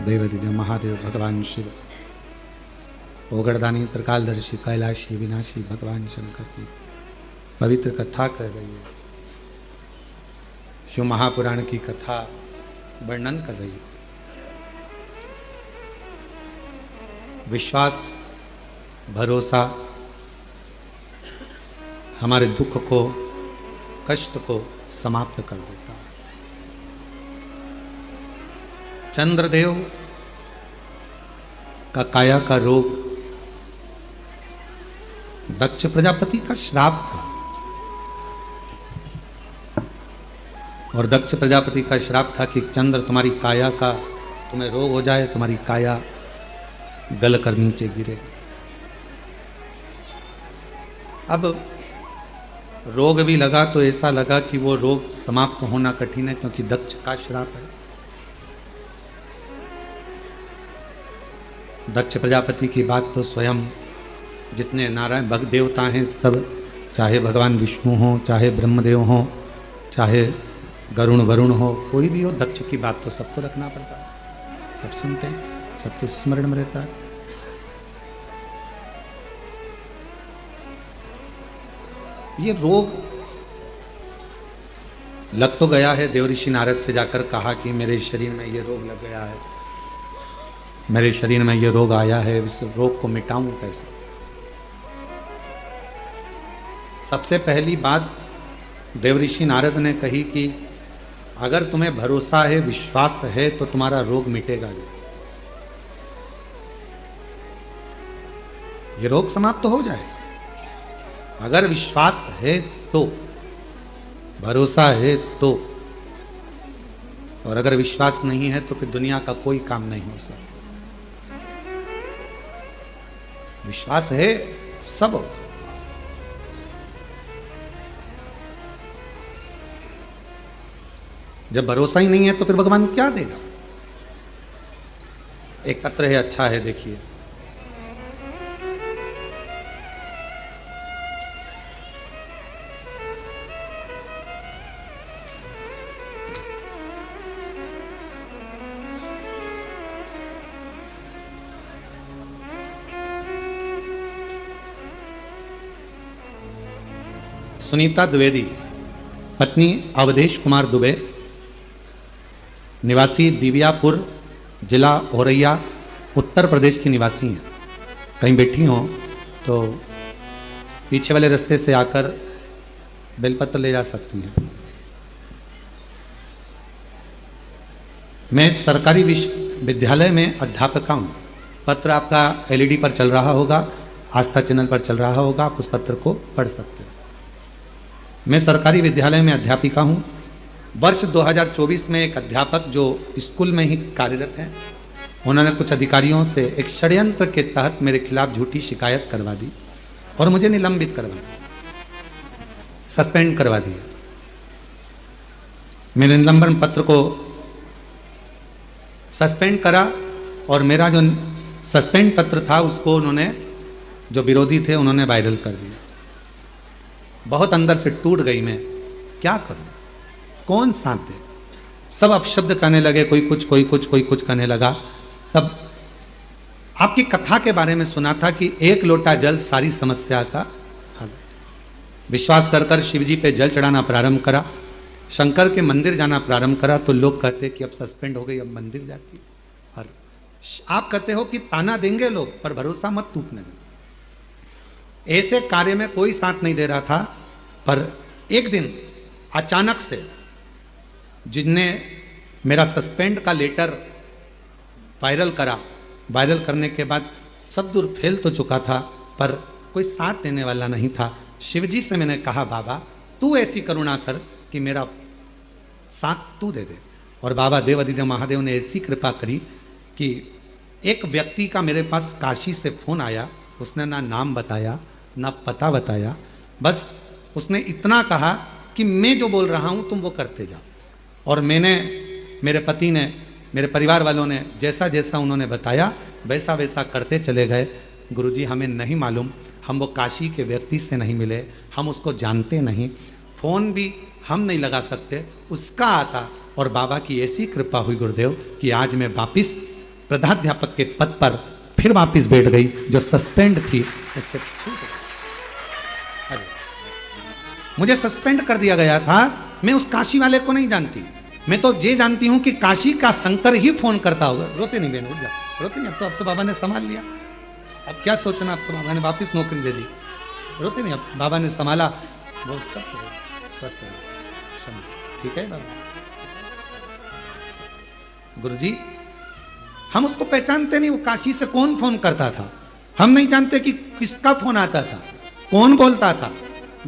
देवदिव्य महादेव भगवान शिव, ओगरदानी त्रिकालदर्शी कैलाशी विनाशी भगवान शंकर की पवित्र कथा कर रही है। शिव महापुराण की कथा वर्णन कर रही है। विश्वास, भरोसा, हमारे दुख को, कष्ट को समाप्त कर देता है। चंद्रदेव का काया का रोग दक्ष प्रजापति का श्राप था, और दक्ष प्रजापति का श्राप था कि चंद्र तुम्हारी काया का, तुम्हें रोग हो जाए, तुम्हारी काया गल कर नीचे गिरे। अब रोग भी लगा तो ऐसा लगा कि वो रोग समाप्त होना कठिन है, क्योंकि दक्ष का श्राप है। दक्ष प्रजापति की बात तो स्वयं जितने नारायण भक्त देवता हैं सब, चाहे भगवान विष्णु हो, चाहे ब्रह्मदेव हो, चाहे गरुण वरुण हो, कोई भी हो, दक्ष की बात तो सबको रखना पड़ता है। सब सुनते हैं, सबके स्मरण में रहता है। ये रोग लग तो गया है। देवऋषि नारद से जाकर कहा कि मेरे शरीर में ये रोग लग गया है, मेरे शरीर में ये रोग आया है, इस रोग को मिटाऊं कैसे? सबसे पहली बात देवऋषि नारद ने कही कि अगर तुम्हें भरोसा है, विश्वास है, तो तुम्हारा रोग मिटेगा नहीं। ये रोग समाप्त तो हो जाएगा। अगर विश्वास है तो, भरोसा है तो, और अगर विश्वास नहीं है तो फिर दुनिया का कोई काम नहीं हो सकता। विश्वास है सब होगा। जब भरोसा ही नहीं है तो फिर भगवान क्या देगा? एक पत्र है, अच्छा है, देखिए। सुनीता द्विवेदी, पत्नी अवधेश कुमार दुबे, निवासी दिव्यापुर, जिला औरैया, उत्तर प्रदेश की निवासी हैं। कहीं बैठी हों तो पीछे वाले रास्ते से आकर बेलपत्र ले जा सकती हैं। मैं सरकारी विश्वविद्यालय में अध्यापका हूँ। पत्र आपका एलईडी पर चल रहा होगा, आस्था चैनल पर चल रहा होगा, आप उस पत्र को पढ़ सकते हो। मैं सरकारी विद्यालय में अध्यापिका हूँ। वर्ष 2024 में एक अध्यापक जो स्कूल में ही कार्यरत हैं, उन्होंने कुछ अधिकारियों से एक षड्यंत्र के तहत मेरे खिलाफ झूठी शिकायत करवा दी और मुझे निलंबित करवा दिया, सस्पेंड करवा दिया। मेरे निलंबन पत्र को सस्पेंड करा और मेरा जो सस्पेंड पत्र था उसको उन्होंने, जो विरोधी थे, उन्होंने वायरल कर दिया। बहुत अंदर से टूट गई मैं, क्या करूं, कौन साथ दे? सब अपशब्द करने लगे, कोई कुछ कोई कुछ कोई कुछ करने लगा। तब आपकी कथा के बारे में सुना था कि एक लोटा जल सारी समस्या का हल। विश्वास कर कर शिव जी पे जल चढ़ाना प्रारंभ करा, शंकर के मंदिर जाना प्रारंभ करा, तो लोग कहते कि अब सस्पेंड हो गई, अब मंदिर जाती। और आप कहते हो कि ताना देंगे लोग, पर भरोसा मत टूटने दें। ऐसे कार्य में कोई साथ नहीं दे रहा था, पर एक दिन अचानक से जिनने मेरा सस्पेंड का लेटर वायरल करा, वायरल करने के बाद सब दूर फैल तो चुका था, पर कोई साथ देने वाला नहीं था। शिवजी से मैंने कहा, बाबा तू ऐसी करुणा कर कि मेरा साथ तू दे दे। और बाबा देव आदिदेव महादेव ने ऐसी कृपा करी कि एक व्यक्ति का मेरे पास काशी से फोन आया। उसने ना नाम बताया, ना पता बताया, बस उसने इतना कहा कि मैं जो बोल रहा हूँ तुम वो करते जाओ। और मैंने, मेरे पति ने, मेरे परिवार वालों ने जैसा जैसा उन्होंने बताया वैसा वैसा करते चले गए। गुरुजी हमें नहीं मालूम, हम वो काशी के व्यक्ति से नहीं मिले, हम उसको जानते नहीं, फ़ोन भी हम नहीं लगा सकते, उसका आता। और बाबा की ऐसी कृपा हुई गुरुदेव कि आज मैं वापिस प्रधानाध्यापक के पद पर फिर वापिस बैठ गई। जो सस्पेंड थी उससे छूट गई। मुझे सस्पेंड कर दिया गया था, मैं उस काशी वाले को नहीं जानती, मैं तो ये जानती हूँ कि काशी का शंकर ही फोन करता होगा। रोते नहीं बहन, उठ जा, रोते नहीं। अब तो बाबा ने संभाल लिया, अब क्या सोचना, अब तो बाबा ने वापिस नौकरी दे दी। रोते नहीं। अब बाबा ने संभाला, वो सब स्वस्थ है, ठीक है बाबा। गुरुजी हम उसको पहचानते नहीं, वो काशी से कौन फोन करता था, हम नहीं जानते कि किसका फोन आता था, कौन बोलता था,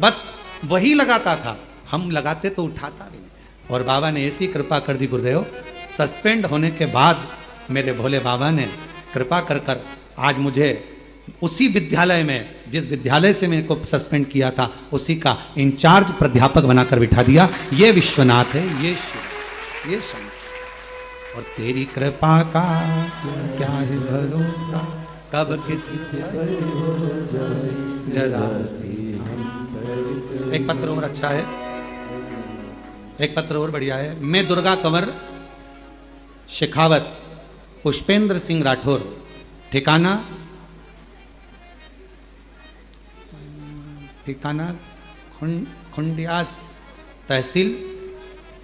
बस वही लगाता था, हम लगाते तो उठाता भी नहीं। और बाबा ने ऐसी कृपा कर दी गुरुदेव, सस्पेंड होने के बाद मेरे भोले बाबा ने कृपा कर कर आज मुझे उसी विद्यालय में, जिस विद्यालय से मेरे को सस्पेंड किया था, उसी का इंचार्ज प्राध्यापक बनाकर बिठा दिया। ये विश्वनाथ है, ये शिव, ये शंकर। और तेरी कृपा का क्या है भरोसा, कब किससे हो जाए जरा सी। एक पत्र और अच्छा है, एक पत्र और बढ़िया है। मैं दुर्गा कंवर शेखावत पुष्पेंद्र सिंह राठौर, ठिकाना खुंडियास, तहसील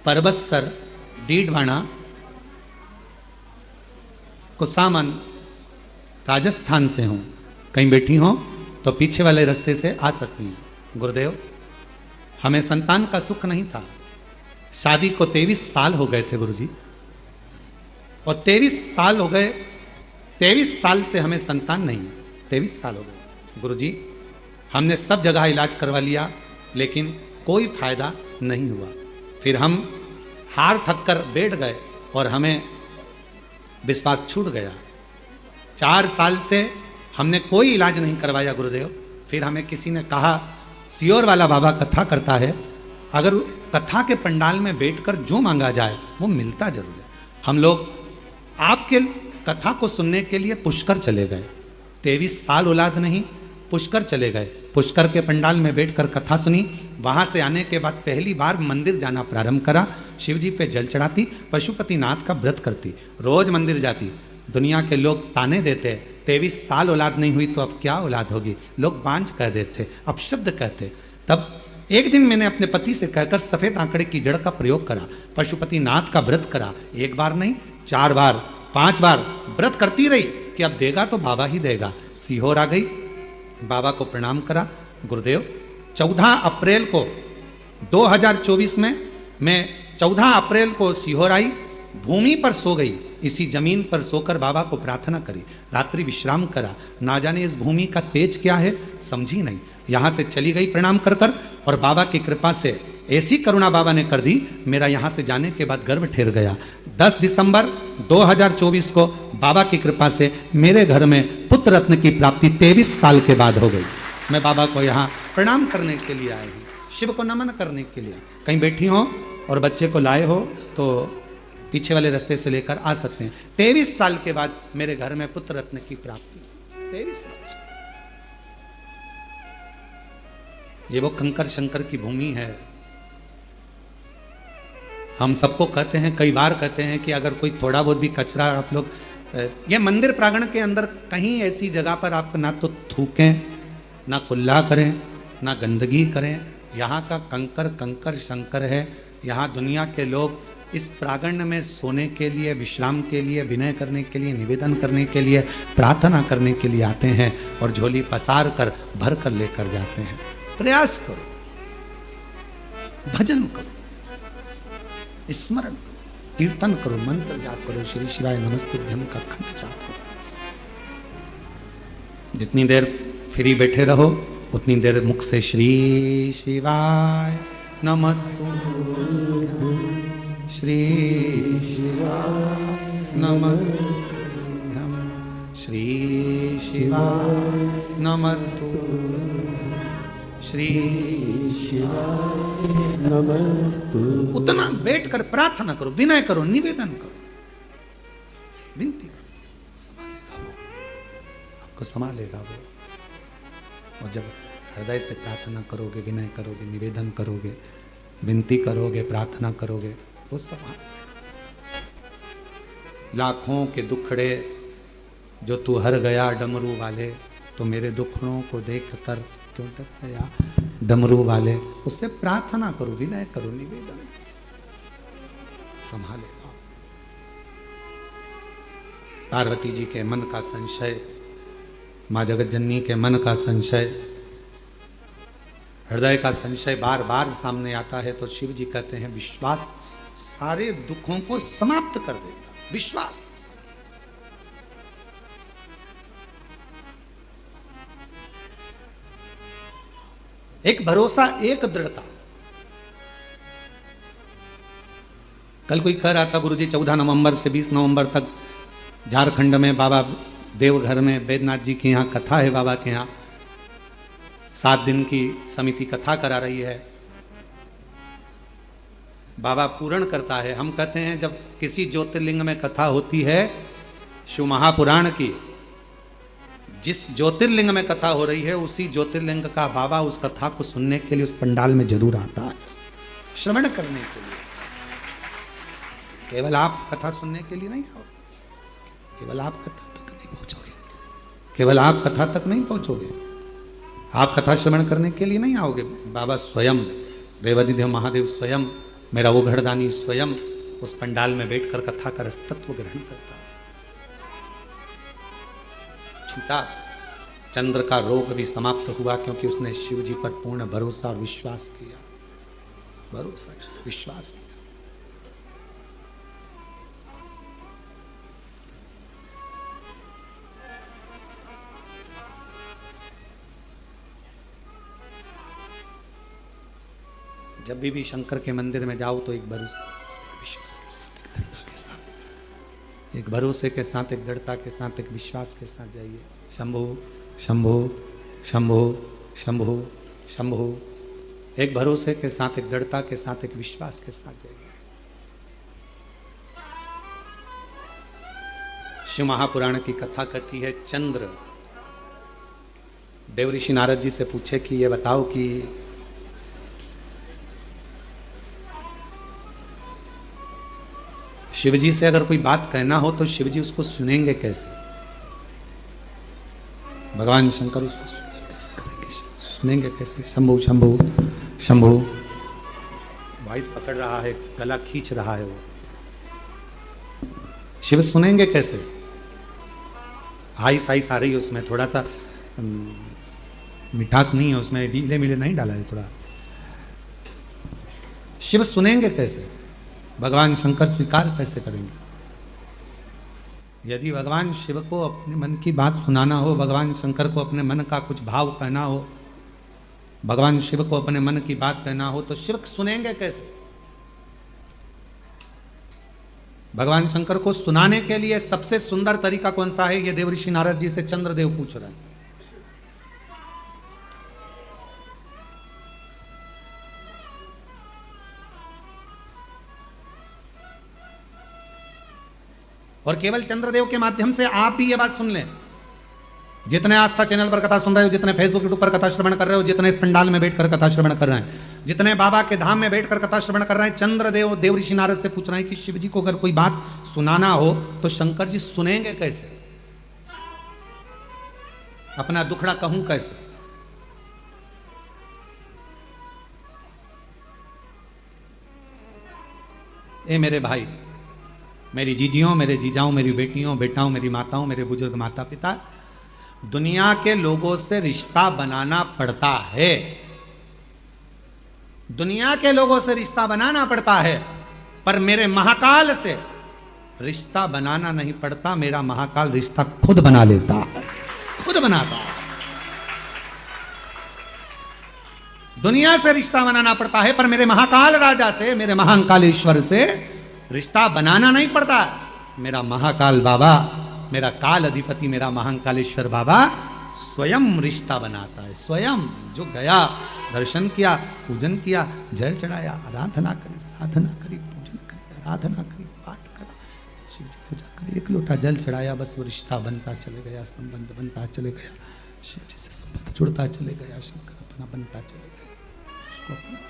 परबतसर, डीडवाना, कुसामन, राजस्थान से हूँ। कहीं बैठी हो तो पीछे वाले रास्ते से आ सकती हैं। गुरुदेव हमें संतान का सुख नहीं था, शादी को 23 साल हो गए थे गुरुजी, और 23 साल हो गए, 23 साल से हमें संतान नहीं, 23 साल हो गए गुरुजी। हमने सब जगह इलाज करवा लिया लेकिन कोई फायदा नहीं हुआ। फिर हम हार थक कर बैठ गए और हमें विश्वास छूट गया। 4 साल से हमने कोई इलाज नहीं करवाया गुरुदेव। फिर हमें किसी ने कहा, सियोर वाला बाबा कथा करता है, अगर कथा के पंडाल में बैठकर जो मांगा जाए वो मिलता जरूर है। हम लोग आपके कथा को सुनने के लिए पुष्कर चले गए, 23 साल औलाद नहीं, पुष्कर चले गए। पुष्कर के पंडाल में बैठकर कथा सुनी। वहां से आने के बाद पहली बार मंदिर जाना प्रारंभ करा। शिव जी पे जल चढ़ाती, पशुपतिनाथ का व्रत करती, रोज मंदिर जाती। दुनिया के लोग ताने देते, 23 साल औलाद नहीं हुई तो अब क्या औलाद होगी, लोग बांझ कह देते, अपशब्द कहते। तब एक दिन मैंने अपने पति से कहकर सफेद आंकड़े की जड़ का प्रयोग करा, पशुपतिनाथ का व्रत करा। एक बार नहीं, 4 बार 5 बार व्रत करती रही कि अब देगा तो बाबा ही देगा। सीहोर आ गई, बाबा को प्रणाम करा। गुरुदेव 14 अप्रैल को 2024 में मैं 14 अप्रैल को सीहोर आई, भूमि पर सो गई, इसी जमीन पर सोकर बाबा को प्रार्थना करी, रात्रि विश्राम करा। ना जाने इस भूमि का तेज क्या है, समझी नहीं। यहाँ से चली गई प्रणाम कर कर, और बाबा की कृपा से ऐसी करुणा बाबा ने कर दी, मेरा यहाँ से जाने के बाद गर्भ ठहर गया। 10 दिसंबर 2024 को बाबा की कृपा से मेरे घर में पुत्र रत्न की प्राप्ति 23 साल के बाद हो गई। मैं बाबा को यहाँ प्रणाम करने के लिए आई हूँ, शिव को नमन करने के लिए। कहीं बैठी हो और बच्चे को लाए हो तो पीछे वाले रास्ते से लेकर आ सकते हैं। 23 साल के बाद मेरे घर में पुत्र रत्न की प्राप्ति, 23 साल से। ये वो कंकर शंकर की भूमि है। हम सबको कहते हैं, कई बार कहते हैं कि अगर कोई थोड़ा बहुत भी कचरा आप लोग, ये मंदिर प्रांगण के अंदर कहीं ऐसी जगह पर आप ना तो थूकें, ना कुल्ला करें, ना गंदगी करें। यहाँ का कंकर कंकर शंकर है। यहाँ दुनिया के लोग इस प्रांगण में सोने के लिए, विश्राम के लिए, विनय करने के लिए, निवेदन करने के लिए, प्रार्थना करने के लिए आते हैं और झोली पसार कर भर कर लेकर जाते हैं। प्रयास करो, भजन करो, स्मरण करो, कीर्तन करो, मंत्र जाप करो, श्री शिवाय नमस्तुभ्यम का खंड जाप करो। जितनी देर फ्री बैठे रहो उतनी देर मुख से श्री शिवाय नमस्तुभ्यम, श्री शिवाय नमस्तुभ्यम, श्री शिवाय नमस्तुभ्यम, श्री शिवाय नमस्तु। उतना बैठकर प्रार्थना करो, विनय करो, निवेदन करो, विनती करो, संभालेगा वो, आपको संभालेगा वो। और जब हृदय से प्रार्थना करोगे, विनय करोगे, निवेदन करोगे, विनती करोगे, प्रार्थना करोगे, वो संभाल। लाखों के दुखड़े जो तू हर गया डमरू वाले, तो मेरे दुखड़ों को देख कर क्यों डर गया डमरू वाले। उससे प्रार्थना करो, विनय करो, निवेदन, संभालेगा। पार्वती जी के मन का संशय, माँ जगत जननी के मन का संशय हृदय का संशय बार बार सामने आता है तो शिव जी कहते हैं विश्वास सारे दुखों को समाप्त कर देगा। विश्वास, एक भरोसा, एक दृढ़ता। कल कोई कह रहा था गुरुजी 14 नवंबर से 20 नवंबर तक झारखंड में बाबा देवघर में बैद्यनाथ जी के यहाँ कथा है। बाबा के यहाँ 7 दिन की समिति कथा करा रही है। बाबा पूर्ण करता है। हम कहते हैं जब किसी ज्योतिर्लिंग में कथा होती है शिव महापुराण की, जिस ज्योतिर्लिंग में कथा हो रही है उसी ज्योतिर्लिंग का बाबा उस कथा को सुनने के लिए उस पंडाल में जरूर आता है, श्रवण करने के लिए। केवल आप कथा सुनने के लिए नहीं आओगे, केवल आप कथा तक नहीं पहुंचोगे, केवल आप कथा तक नहीं पहुंचोगे, आप कथा श्रवण करने के लिए नहीं आओगे। बाबा स्वयं, देवाधिदेव महादेव स्वयं, मेरा वो घरदानी स्वयं उस पंडाल में बैठकर कथा का रसतत्व ग्रहण करता है। छूटा, चंद्र का रोग भी समाप्त हुआ क्योंकि उसने शिव जी पर पूर्ण भरोसा और विश्वास किया। भरोसा, विश्वास किया। जब भी शंकर के मंदिर में जाओ तो एक भरोसे के साथ, एक विश्वास के साथ, एक दृढ़ता के साथ, एक भरोसे के साथ, एक दृढ़ता के साथ, एक विश्वास के साथ जाइए। शंभो शंभो शंभो शंभो शंभो, एक भरोसे के साथ, एक दृढ़ता के साथ, एक विश्वास के साथ जाइए। शिव महापुराण की कथा कहती है चंद्र देव ऋषि नारद जी से पूछे कि ये बताओ कि शिवजी से अगर कोई बात कहना हो तो शिवजी उसको सुनेंगे कैसे? भगवान शंकर उसको कैसे करेंगे, सुनेंगे कैसे? शंभु शंभु शंभु, वॉइस पकड़ रहा है, गला खींच रहा है वो, शिव सुनेंगे कैसे? आइस आइस आ रही है उसमें, थोड़ा सा मिठास नहीं है उसमें, ढीले मिले नहीं डाला है थोड़ा। शिव सुनेंगे कैसे? भगवान शंकर स्वीकार कैसे करेंगे? यदि भगवान शिव को अपने मन की बात सुनाना हो, भगवान शंकर को अपने मन का कुछ भाव कहना हो, भगवान शिव को अपने मन की बात कहना हो तो शिव सुनेंगे कैसे? भगवान शंकर को सुनाने के लिए सबसे सुंदर तरीका कौन सा है? ये देव ऋषि नारद जी से चंद्रदेव पूछ रहे हैं। और केवल चंद्रदेव के माध्यम से आप भी ये बात सुन लें। जितने आस्था चैनल पर कथा सुन रहे हो, जितने फेसबुक यूट्यूब पर कथा श्रवण कर रहे हो, जितने इस पंडाल में बैठकर कथा श्रवण कर रहे हैं, जितने बाबा के धाम में बैठकर कथा श्रवण कर रहे हैं, चंद्रदेव देव ऋषि नारद से पूछ रहे हैं कि शिव जी को अगर कोई बात सुनाना हो तो शंकर जी सुनेंगे कैसे? अपना दुखड़ा कहूं कैसे? ए मेरे भाई, मेरी जीजियों, मेरे जीजाओं, मेरी बेटियों, बेटाओं, मेरी माताओं, मेरे बुजुर्ग माता पिता, दुनिया के लोगों से रिश्ता बनाना पड़ता है। दुनिया के लोगों से रिश्ता बनाना पड़ता है, पर मेरे महाकाल से रिश्ता बनाना नहीं पड़ता। मेरा महाकाल रिश्ता खुद बना लेता है, खुद बनाता है। दुनिया से रिश्ता बनाना पड़ता है, पर मेरे महाकाल राजा से, मेरे महाकालेश्वर से रिश्ता बनाना नहीं पड़ता। मेरा महाकाल बाबा, मेरा काल अधिपति, मेरा महाकालेश्वर बाबा स्वयं रिश्ता बनाता है। स्वयं जो गया, दर्शन किया, पूजन किया, जल चढ़ाया, आराधना करी, साधना करी, पूजन करी, आराधना करी, पाठ करा, शिव जी पूजा करी, एक लोटा जल चढ़ाया, बस वो रिश्ता बनता चले गया, संबंध बनता चले गया, शिव जी से संबंध जुड़ता चले गया, शंकर अपना बनता चले गया, उसको अपना।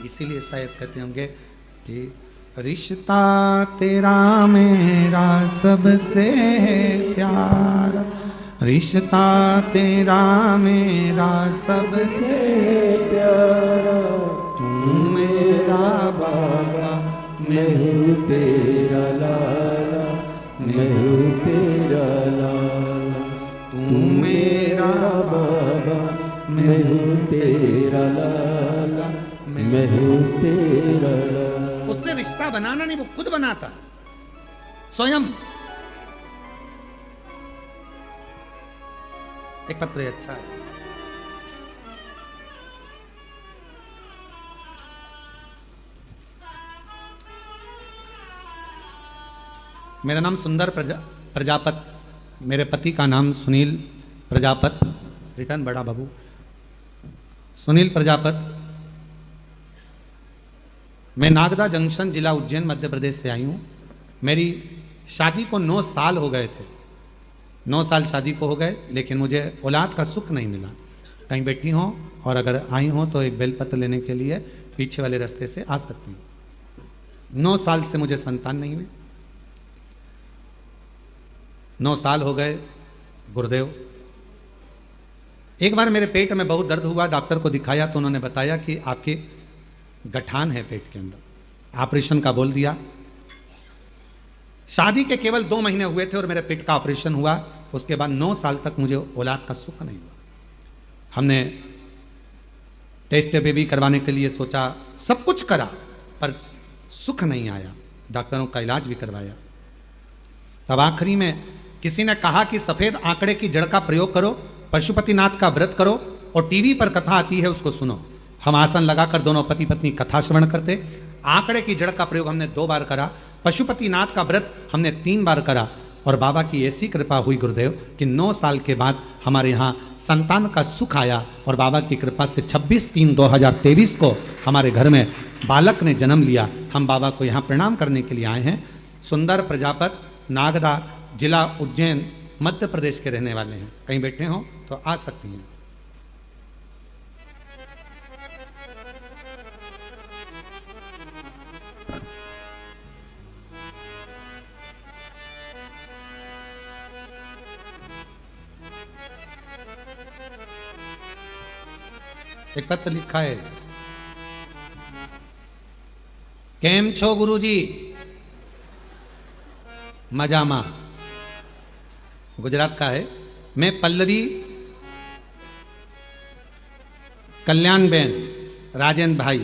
इसीलिए शायद कहते होंगे कि रिश्ता तेरा मेरा सबसे प्यारा, रिश्ता तेरा मेरा सबसे प्यारा, तू मेरा बाबा, मैं हूँ तेरा लाला, मैं हूँ तेरा मैं हूँ तेरा लाला, मैं हूँ तेरा लाला। उससे रिश्ता बनाना नहीं, वो खुद बनाता स्वयं। एक पत्र अच्छा है। मेरा नाम सुंदर प्रजापत, मेरे पति का नाम सुनील प्रजापत, रिटर्न बड़ा बाबू सुनील प्रजापत। मैं नागदा जंक्शन, जिला उज्जैन, मध्य प्रदेश से आई हूँ। मेरी शादी को 9 साल हो गए थे, 9 साल शादी को हो गए, लेकिन मुझे औलाद का सुख नहीं मिला। कहीं बैठी हो और अगर आई हो तो एक बेलपत्र लेने के लिए पीछे वाले रास्ते से आ सकती हूँ। 9 साल से मुझे संतान नहीं हुई। 9 साल हो गए गुरुदेव। एक बार मेरे पेट में बहुत दर्द हुआ, डॉक्टर को दिखाया तो उन्होंने बताया कि आपके गठान है पेट के अंदर, ऑपरेशन का बोल दिया। शादी के केवल 2 महीने हुए थे और मेरे पेट का ऑपरेशन हुआ। उसके बाद 9 साल तक मुझे औलाद का सुख नहीं हुआ। हमने टेस्ट बेबी करवाने के लिए सोचा, सब कुछ करा, पर सुख नहीं आया। डॉक्टरों का इलाज भी करवाया। तब आखिरी में किसी ने कहा कि सफेद आंकड़े की जड़ का प्रयोग करो, पशुपतिनाथ का व्रत करो और टीवी पर कथा आती है उसको सुनो। हम आसन लगाकर दोनों पति पत्नी कथा श्रवण करते। आंकड़े की जड़ का प्रयोग हमने 2 बार करा, पशुपतिनाथ का व्रत हमने 3 बार करा और बाबा की ऐसी कृपा हुई गुरुदेव कि 9 साल के बाद हमारे यहाँ संतान का सुख आया और बाबा की कृपा से 26/3/2023 को हमारे घर में बालक ने जन्म लिया। हम बाबा को यहाँ प्रणाम करने के लिए आए हैं। सुंदर प्रजापत, नागदा, जिला उज्जैन, मध्य प्रदेश के रहने वाले हैं। कहीं बैठे हो तो आ सकती हैं। एक पत्र लिखा है, केम छो गुरुजी? मजामा, गुजरात का है। मैं पल्लवी कल्याण बेन, राजेंद्र भाई,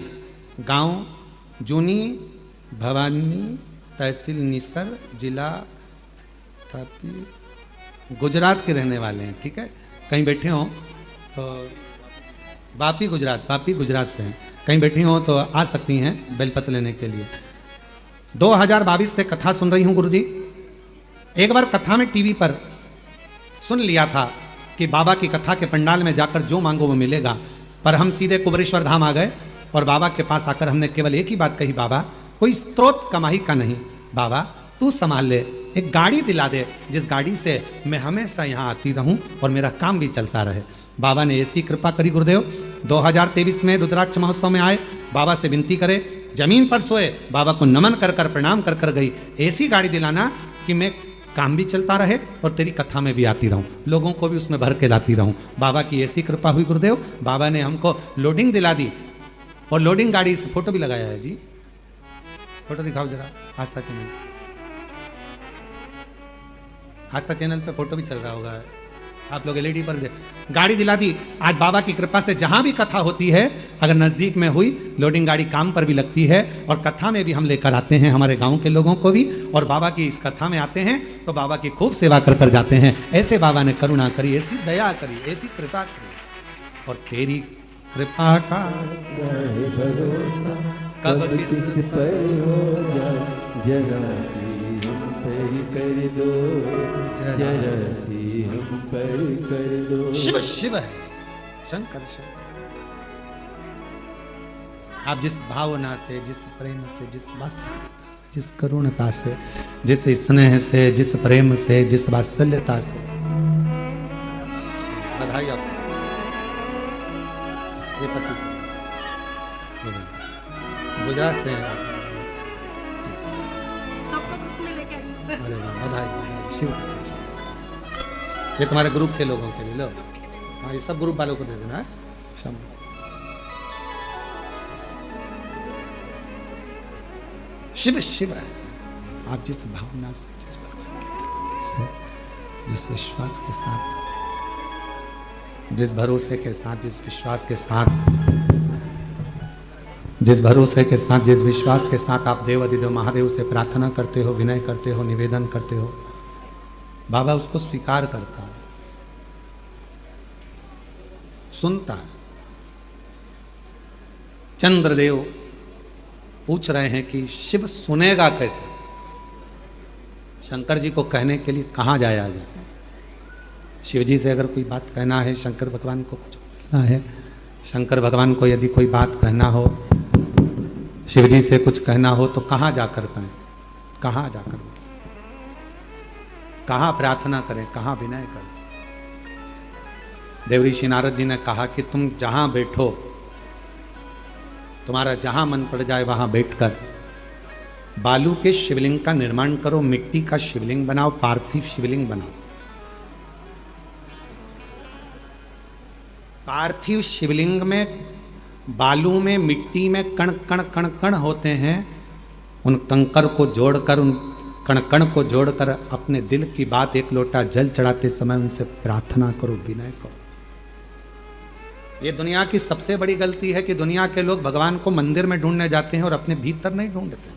गांव जूनी भवानी, तहसील निसर, जिला तापी, गुजरात के रहने वाले हैं। ठीक है, कहीं बैठे हो तो वापी गुजरात से हैं। कहीं बैठी हो तो आ सकती हैं बेलपत्र लेने के लिए। 2022 से कथा सुन रही हूँ गुरुजी। एक बार कथा में टीवी पर सुन लिया था कि बाबा की कथा के पंडाल में जाकर जो मांगो वो मिलेगा, पर हम सीधे कुबरेश्वर धाम आ गए और बाबा के पास आकर हमने केवल एक ही बात कही, बाबा कोई स्त्रोत कमाई का नहीं, बाबा तू संभाल ले, एक गाड़ी दिला दे जिस गाड़ी से मैं हमेशा यहाँ आती रहूँ और मेरा काम भी चलता रहे। बाबा ने ऐसी कृपा करी गुरुदेव। 2023 में रुद्राक्ष महोत्सव में आए, बाबा से विनती करे, जमीन पर सोए, बाबा को नमन कर कर प्रणाम कर कर गई, ऐसी गाड़ी दिलाना कि मैं काम भी चलता रहे और तेरी कथा में भी आती रहूं, लोगों को भी उसमें भर के लाती रहूं। बाबा की ऐसी कृपा हुई गुरुदेव। बाबा ने हमको लोडिंग दिला दी और लोडिंग गाड़ी से फोटो भी लगाया है जी। फोटो दिखाओ जरा। आस्था चैनल, आस्था चैनल पे फोटो भी चल रहा होगा, आप लोग एलईडी पर दे। गाड़ी दिला दी। आज बाबा की कृपा से जहां भी कथा होती है, अगर नजदीक में हुई, लोडिंग गाड़ी काम पर भी लगती है और कथा में भी हम लेकर आते हैं हमारे गांव के लोगों को भी। और बाबा की इस कथा में आते हैं तो बाबा की खूब सेवा कर कर जाते हैं। ऐसे बाबा ने करुणा करी, ऐसी दया करी, ऐसी कृपा करी। और तेरी कृपा का भरोसा कब किस पर हो जाए, जरा सी हम पर कर दो, जरा सी हम पर कर दो। शिव शिव है, शंकर शिव। आप जिस भावना से, जिस प्रेम से, जिस वात्सल्यता से, जिस करुणता से, जिस स्नेह से, जिस प्रेम से, जिस वात्सल्यता से, बधाई आपको। ये पति गुजरात से हैं। अरे वाह, बधाई, शिव। ये तुम्हारे ग्रुप के लोगों के लिए लो। हाँ, ये सब ग्रुप वालों को दे देना है। शिव शिव है। आप जिस भावना से, जिस भगवान के प्रति से, जिस विश्वास के साथ जिस भरोसे के साथ, जिस विश्वास के साथ, जिस भरोसे के साथ, जिस विश्वास के साथ आप देव अधिदेव महादेव से प्रार्थना करते हो, विनय करते हो, निवेदन करते हो, बाबा उसको स्वीकार करता है, सुनता है। चंद्रदेव पूछ रहे हैं कि शिव सुनेगा कैसे? शंकर जी को कहने के लिए कहाँ जाया जाए? शिव जी से अगर कोई बात कहना है, शंकर भगवान को कुछ बोलना है, शंकर भगवान को यदि कोई बात कहना हो, शिव जी से कुछ कहना हो, तो कहाँ जाकर कहें? कहाँ जाकर, कहाँ प्रार्थना करें, कहाँ विनय करें? देवऋषि नारद जी ने कहा कि तुम जहां बैठो, तुम्हारा जहां मन पड़ जाए वहां बैठकर बालू के शिवलिंग का निर्माण करो, मिट्टी का शिवलिंग बनाओ, पार्थिव शिवलिंग बनाओ। पार्थिव शिवलिंग में बालू में, मिट्टी में कण कण कण कण होते हैं। उन कंकर को जोड़कर, उन कण कण को जोड़कर अपने दिल की बात एक लोटा जल चढ़ाते समय उनसे प्रार्थना करो, विनय करो। ये दुनिया की सबसे बड़ी गलती है कि दुनिया के लोग भगवान को मंदिर में ढूंढने जाते हैं और अपने भीतर नहीं ढूंढते।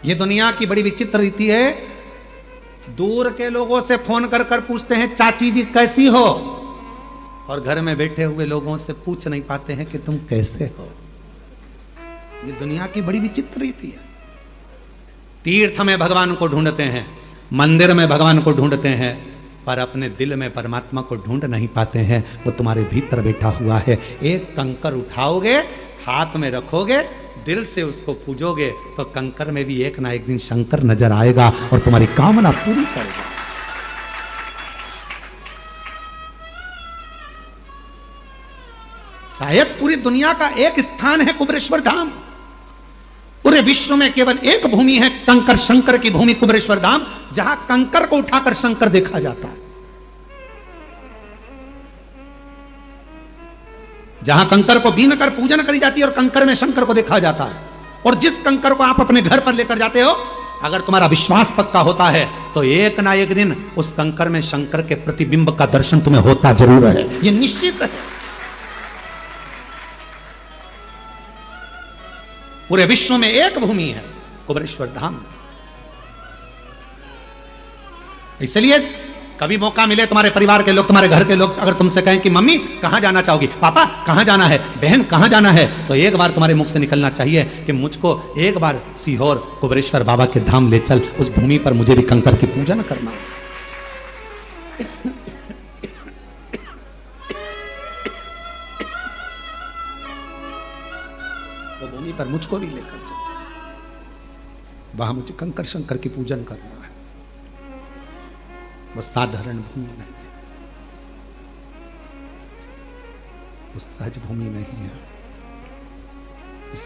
ये दुनिया की बड़ी विचित्र रीति है। दूर के लोगों से फोन कर कर पूछते हैं चाची जी कैसी हो, और घर में बैठे हुए लोगों से पूछ नहीं पाते हैं कि तुम कैसे हो। ये दुनिया की बड़ी विचित्र रीति है। तीर्थ में भगवान को ढूंढते हैं, मंदिर में भगवान को ढूंढते हैं, पर अपने दिल में परमात्मा को ढूंढ नहीं पाते हैं। वो तुम्हारे भीतर बैठा हुआ है। एक कंकर उठाओगे, हाथ में रखोगे, दिल से उसको पूजोगे, तो कंकर में भी एक ना एक दिन शंकर नजर आएगा और तुम्हारी कामना पूरी करेगा। शायद पूरी दुनिया का एक स्थान है कुबेरेश्वर धाम। पूरे विश्व में केवल एक भूमि है, कंकर शंकर की भूमि, कुबेरेश्वर धाम, जहां कंकर को उठाकर शंकर देखा जाता है। जहां कंकर को बीन कर पूजन करी जाती है और कंकर में शंकर को देखा जाता है। और जिस कंकर को आप अपने घर पर लेकर जाते हो, अगर तुम्हारा विश्वास पक्का होता है तो एक ना एक दिन उस कंकर में शंकर के प्रतिबिंब का दर्शन तुम्हें होता जरूर है। यह निश्चित है। पूरे विश्व में एक भूमि है, कुबेरेश्वर धाम। इसलिए कभी मौका मिले, तुम्हारे परिवार के लोग, तुम्हारे घर के लोग अगर तुमसे कहें कि मम्मी कहां जाना चाहोगी, पापा कहां जाना है, बहन कहां जाना है, तो एक बार तुम्हारे मुख से निकलना चाहिए कि मुझको एक बार सीहोर कुबेरेश्वर बाबा के धाम ले चल, उस भूमि पर मुझे भी कंकर की पूजन करना है। वो भूमि पर मुझको भी लेकर चल, वहां मुझे कंकर शंकर की पूजन करना है। वो साधारण भूमि नहीं है, वो सहज भूमि नहीं है। इस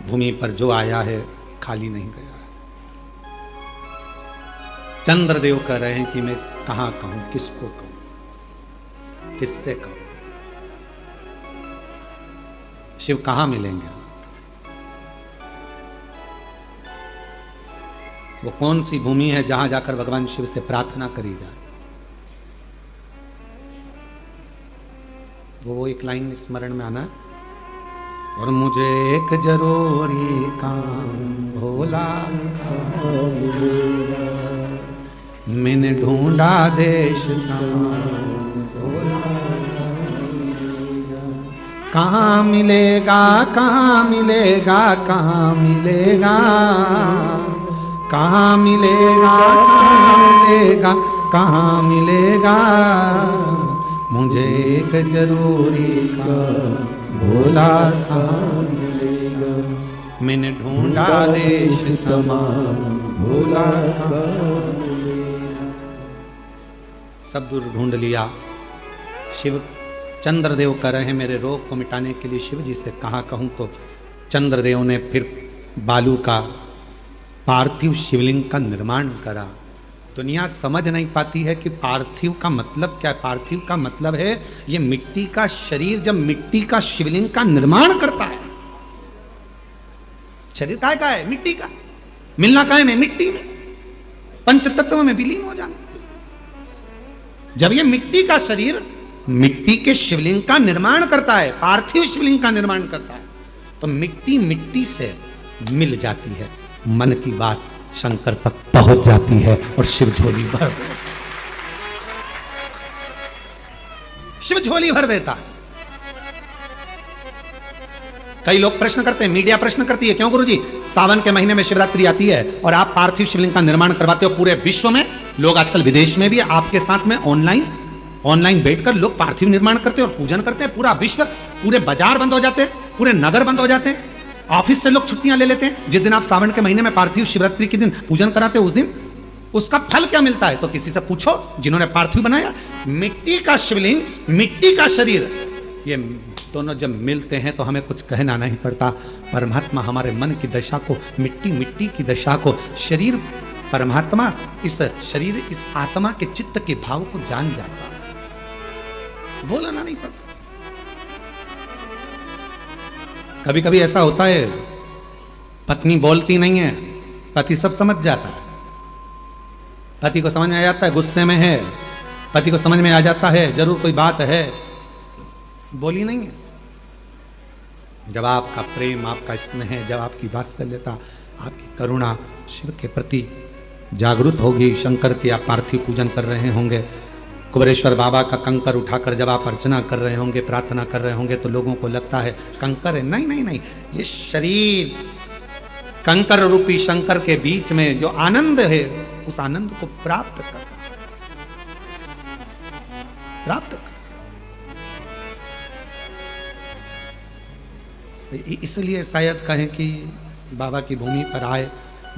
भूमि पर जो आया है खाली नहीं गया है। चंद्रदेव कह रहे हैं कि मैं कहां कहूं, किसको कहूं, किससे कहूं? शिव कहां मिलेंगे? वो कौन सी भूमि है जहां जाकर भगवान शिव से प्रार्थना करी जाए? वो एक लाइन स्मरण में आना है, और मुझे एक जरूरी काम भोला मैंने ढूंढा देश कहाँ मिलेगा, कहाँ मिलेगा, कहाँ मिलेगा, कहाँ मिलेगा, कहाँ मिलेगा, कहाँ मिलेगा, मुझे एक जरूरी काम भोला कहाँ मिलेगा, मैंने ढूंढा देश समान भोला कहाँ मिलेगा। सब दूर ढूंढ लिया। शिव चंद्रदेव कह रहे हैं मेरे रोग को मिटाने के लिए शिव जी से कहाँ कहूँ, तो चंद्रदेव ने फिर बालू का पार्थिव शिवलिंग का निर्माण करा। दुनिया समझ नहीं पाती है कि पार्थिव का मतलब क्या है। पार्थिव का मतलब है ये मिट्टी का शरीर जब मिट्टी का शिवलिंग का निर्माण करता है। शरीर काय का है? मिट्टी का। मिलना काय में? मिट्टी में। पंच तत्व में विलीन हो जाना। जब ये मिट्टी का शरीर मिट्टी के शिवलिंग का निर्माण करता है, पार्थिव शिवलिंग का निर्माण करता है, तो मिट्टी मिट्टी से मिल जाती है, मन की बात शंकर तक पहुंच जाती है और शिव झोली भर देता, शिव झोली भर देता है। कई लोग प्रश्न करते हैं, मीडिया प्रश्न करती है, क्यों गुरुजी सावन के महीने में शिवरात्रि आती है और आप पार्थिव शिवलिंग का निर्माण करवाते हो पूरे विश्व में, लोग आजकल विदेश में भी आपके साथ में ऑनलाइन बैठकर लोग पार्थिव निर्माण करते हैं और पूजन करते हैं, पूरा विश्व, पूरे बाजार बंद हो जाते हैं, पूरे नगर बंद हो जाते हैं, ऑफिस से लोग छुट्टियां ले लेते हैं। जिस दिन आप सावन के महीने में पार्थिव शिवरात्रि के दिन पूजन कराते हो, उस दिन उसका फल क्या मिलता है? तो किसी से पूछो जिन्होंने पार्थिव बनाया। मिट्टी का शिवलिंग, मिट्टी का शरीर, ये दोनों जब मिलते हैं तो हमें कुछ कहना नहीं पड़ता। परमात्मा हमारे मन की दशा को, मिट्टी की दशा को, शरीर परमात्मा इस शरीर, इस आत्मा के चित्त के भाव को जान जाता है, बोलना नहीं पड़ता। कभी कभी ऐसा होता है, पत्नी बोलती नहीं है, पति सब समझ जाता है, पति को समझ में आ जाता है गुस्से में है, पति को समझ में आ जाता है जरूर कोई बात है, बोली नहीं है। जब आपका प्रेम, आपका स्नेह, जब आपकी वात्सल्यता, आपकी करुणा शिव के प्रति जागृत होगी, शंकर के आप पार्थिव पूजन कर रहे होंगे, कुबेरेश्वर बाबा का कंकर उठाकर जब आप अर्चना कर रहे होंगे, प्रार्थना कर रहे होंगे, तो लोगों को लगता है कंकर है। नहीं नहीं नहीं, ये शरीर कंकर रूपी शंकर के बीच में जो आनंद है, उस आनंद को प्राप्त कर, इसलिए शायद कहें कि बाबा की भूमि पर आए,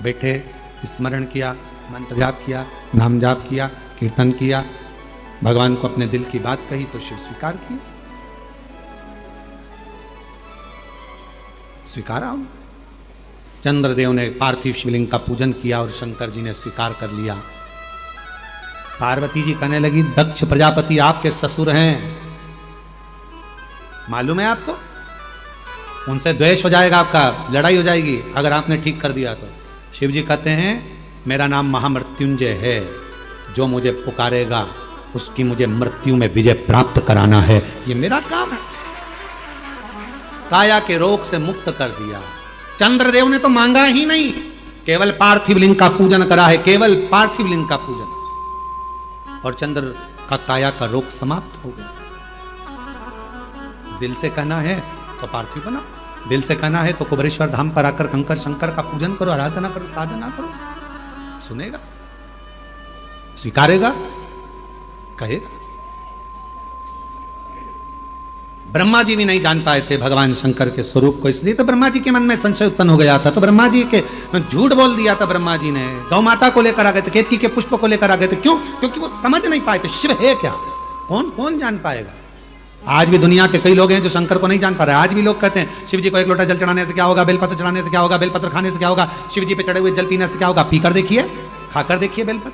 बैठे, स्मरण किया, मंत्र जाप किया, नाम जाप किया, कीर्तन किया, भगवान को अपने दिल की बात कही तो शिव स्वीकार किया, स्वीकारा। चंद्रदेव ने पार्थिव शिवलिंग का पूजन किया और शंकर जी ने स्वीकार कर लिया। पार्वती जी कहने लगी, दक्ष प्रजापति आपके ससुर हैं, मालूम है आपको, उनसे द्वेष हो जाएगा, आपका लड़ाई हो जाएगी अगर आपने ठीक कर दिया तो। शिव जी कहते हैं, मेरा नाम महामृत्युंजय है, जो मुझे पुकारेगा उसकी मुझे मृत्यु में विजय प्राप्त कराना है, ये मेरा काम है। काया के रोग से मुक्त कर दिया। चंद्रदेव ने तो मांगा ही नहीं, केवल पार्थिव लिंग का पूजन करा है, केवल पार्थिव लिंग का पूजन, और चंद्र का काया का रोग समाप्त हो गया। दिल से कहना है तो पार्थिव बना, दिल से कहना है तो कुबेरेश्वर धाम पर आकर कंकर शंकर का पूजन करो, आराधना करो, साधना करो, सुनेगा, स्वीकारेगा, कहेगा। ब्रह्मा जी भी नहीं जान पाए थे भगवान शंकर के स्वरूप को, इसलिए तो ब्रह्मा जी के मन में संशय उत्पन्न हो गया था, तो ब्रह्मा जी के झूठ बोल दिया था। ब्रह्मा जी ने गौ माता को लेकर आ गए थे, केतकी के पुष्प को लेकर आ गए थे, क्यों? क्योंकि वो समझ नहीं पाए थे शिव है क्या, कौन जान पाएगा। आज भी दुनिया के कई लोग हैं जो शंकर को नहीं जान पा रहे। आज भी लोग कहते हैं शिव जी को एक लोटा जल चढ़ाने से क्या होगा, बेलपत्र चढ़ाने से क्या होगा, बेलपत्र खाने से क्या होगा, शिव जी पे चढ़े हुए जल पीने से क्या होगा। पीकर देखिए, खाकर देखिए बेलपत्र,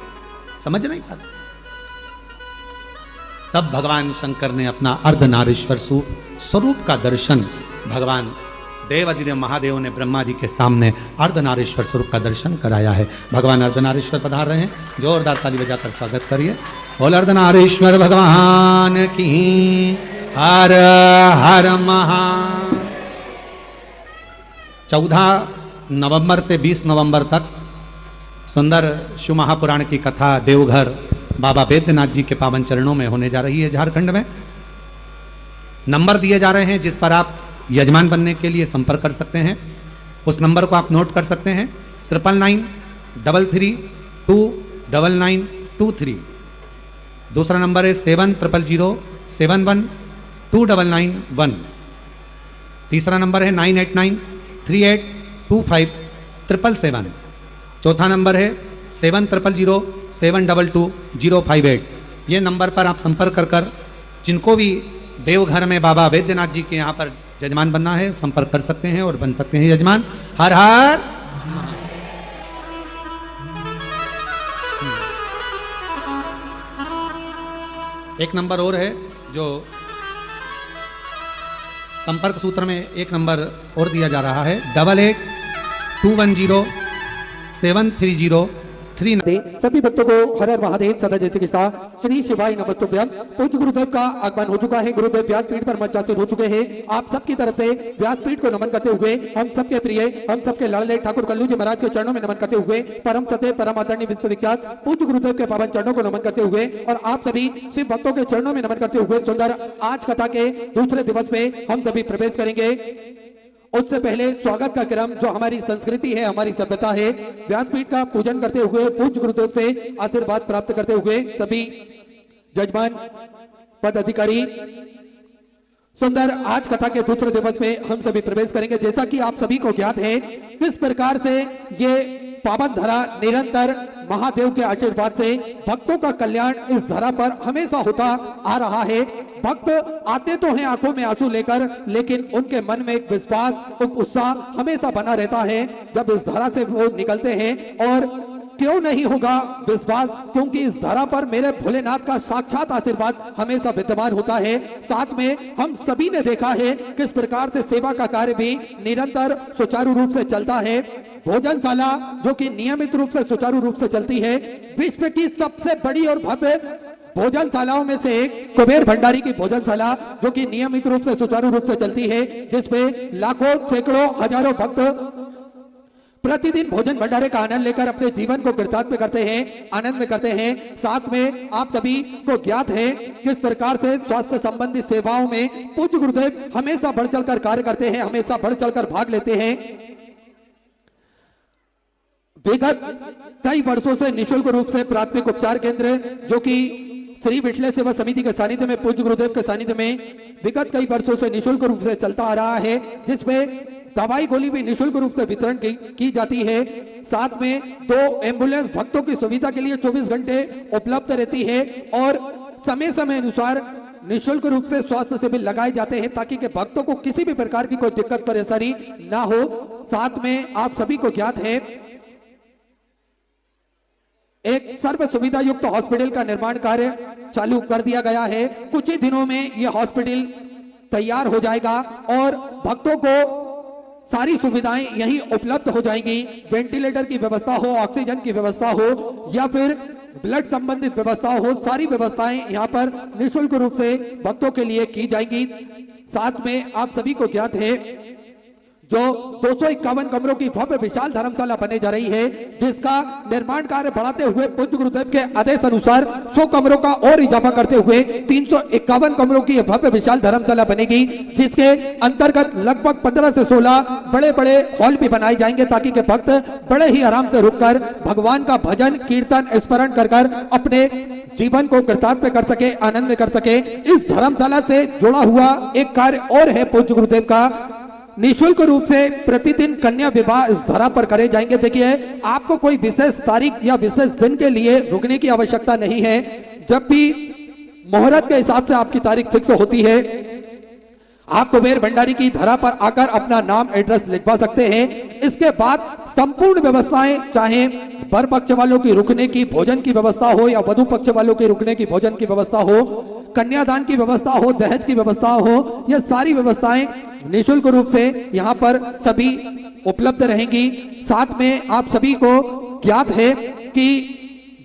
समझ नहीं पाते। तब भगवान शंकर ने अपना अर्धनारीश्वर स्वरूप का दर्शन, भगवान देवाधिदेव महादेव ने ब्रह्मा जी के सामने अर्धनारीश्वर स्वरूप का दर्शन कराया है। भगवान अर्धनारीश्वर पधार रहे हैं, जोरदार ताली बजाकर स्वागत करिए। बोल अर्धनारीश्वर भगवान की हर हर महा। 14 नवंबर से 20 नवंबर तक सुंदर शिव महापुराण की कथा देवघर बाबा बैद्यनाथ जी के पावन चरणों में होने जा रही है। झारखंड में नंबर दिए जा रहे हैं जिस पर आप यजमान बनने के लिए संपर्क कर सकते हैं। उस नंबर को आप नोट कर सकते हैं, 9993329923। दूसरा नंबर है 700710712991। तीसरा नंबर है 9893825777। चौथा नंबर है 7007222058। ये नंबर पर आप संपर्क कर जिनको भी देवघर में बाबा बैद्यनाथ जी के यहाँ पर यजमान बनना है संपर्क कर सकते हैं और बन सकते हैं यजमान। हर हर एक नंबर और है जो संपर्क सूत्र में एक नंबर और दिया जा रहा है, 88210730 3 सभी भक्तों को हर हर महादेव सदा जय श्री कृष्णा श्री शिवाय नमस्तुभ्यम। पूज्य गुरुदेव का आगमन हो चुका है। गुरुदेव व्यासपीठ पर मंचासीन हो चुके हैं। आप सबकी तरफ से व्यासपीठ को नमन करते हुए हम सबके प्रिय हम सबके लाडले ठाकुर कल्लू जी महाराज के चरणों में नमन करते हुए परम सत्य परम आदरणीय विश्वविख्यात पूज्य गुरुदेव के पावन चरणों को नमन करते हुए और आप सभी शिव भक्तों के चरणों में नमन करते हुए सुंदर आज कथा के दूसरे दिवस में हम सभी प्रवेश करेंगे। उससे पहले स्वागत का क्रम जो हमारी संस्कृति है, हमारी सभ्यता है, व्यासपीठ का पूजन करते हुए पूज्य गुरुदेव से आशीर्वाद प्राप्त करते हुए सभी जजमान पद अधिकारी सुंदर आज कथा के दूसरे दिवस में हम सभी प्रवेश करेंगे। जैसा कि आप सभी को ज्ञात है किस प्रकार से ये पावन धरा निरंतर महादेव के आशीर्वाद से भक्तों का कल्याण इस धरा पर हमेशा होता आ रहा है। भक्त आते तो हैं आंखों में आंसू लेकर, लेकिन उनके मन में एक विश्वास, एक उत्साह हमेशा बना रहता है जब इस धरा से वो निकलते हैं। और क्यों नहीं होगा विश्वास, क्योंकि इस धरा पर मेरे भोलेनाथ का साक्षात आशीर्वाद हमेशा विद्यमान होता है। साथ में हम सभी ने देखा है किस प्रकार से सेवा का कार्य भी निरंतर सुचारू रूप से चलता है। भोजनशाला जो कि नियमित रूप से सुचारू रूप से चलती है, विश्व की सबसे बड़ी और भव्य भोजनशालाओं में से एक कुबेर भंडारी की भोजनशाला जो कि नियमित रूप से सुचारू रूप से चलती है, जिसमें लाखों सैकड़ों हजारों भक्त प्रतिदिन भोजन भंडारे का आनंद लेकर अपने जीवन को कृतार्थ करते हैं, आनंद में करते हैं। साथ में आप सभी को ज्ञात है किस प्रकार से स्वास्थ्य संबंधी सेवाओं में पूज्य गुरुदेव हमेशा बढ़ चढ़कर कार्य करते हैं, हमेशा बढ़ चढ़कर भाग लेते हैं। विगत कई वर्षों से निःशुल्क रूप से प्राथमिक उपचार केंद्र जो कि श्री विठले सेवा समिति के सानिध्य में पूज्य गुरुदेव के सानिध्य में विगत कई वर्षों से निःशुल्क रूप से चलता आ रहा है, जिसमें दवाई गोली भी निःशुल्क रूप से वितरण की जाती है। साथ में 2 एम्बुलेंस भक्तों की सुविधा के लिए 24 घंटे उपलब्ध रहती है और समय समय अनुसार निःशुल्क रूप से स्वास्थ्य शिविर लगाए जाते हैं ताकि के भक्तों को किसी भी प्रकार की कोई दिक्कत परेशानी ना हो। साथ में आप सभी को ज्ञात है एक सर्व सुविधा युक्त हॉस्पिटल का निर्माण कार्य चालू कर दिया गया है। कुछ ही दिनों में यह हॉस्पिटल तैयार हो जाएगा और भक्तों को सारी सुविधाएं यहीं उपलब्ध हो जाएंगी। वेंटिलेटर की व्यवस्था हो, ऑक्सीजन की व्यवस्था हो या फिर ब्लड संबंधित व्यवस्था हो, सारी व्यवस्थाएं यहां पर निःशुल्क रूप से भक्तों के लिए की जाएंगी। साथ में आप सभी को ज्ञात है जो 251 कमरों की भव्य विशाल धर्मशाला बने जा रही है, जिसका निर्माण कार्य बढ़ाते हुए पूज्य गुरुदेव के आदेश अनुसार 100 कमरों का और इजाफा करते हुए 351 कमरों की भव्य विशाल धर्मशाला बनेगी, जिसके अंतर्गत लगभग 15 से 16 बड़े बड़े हॉल भी बनाए जाएंगे ताकि के भक्त बड़े ही आराम से रुककर भगवान का भजन कीर्तन स्मरण कर अपने जीवन को कृतार्थ कर सके, आनंद कर सके। इस धर्मशाला से जुड़ा हुआ एक कार्य और है पूज्य गुरुदेव का, निःशुल्क रूप से प्रतिदिन कन्या विवाह इस धरा पर करे जाएंगे। देखिए आपको कोई विशेष तारीख या विशेष दिन के लिए रुकने की आवश्यकता नहीं है। जब भी मुहूर्त के हिसाब से आपकी तारीख फिक्स होती है, आप कुबेर भंडारी की धरा पर आकर अपना नाम एड्रेस लिखवा सकते हैं। इसके बाद संपूर्ण व्यवस्थाएं, चाहे वर पक्ष वालों की रुकने की भोजन की व्यवस्था हो या वधु पक्ष वालों की रुकने की भोजन की व्यवस्था हो, कन्यादान की व्यवस्था हो, दहेज की व्यवस्था हो, यह सारी व्यवस्थाएं निःशुल्क रूप से यहाँ पर सभी उपलब्ध रहेंगी। साथ में आप सभी को ज्ञात है कि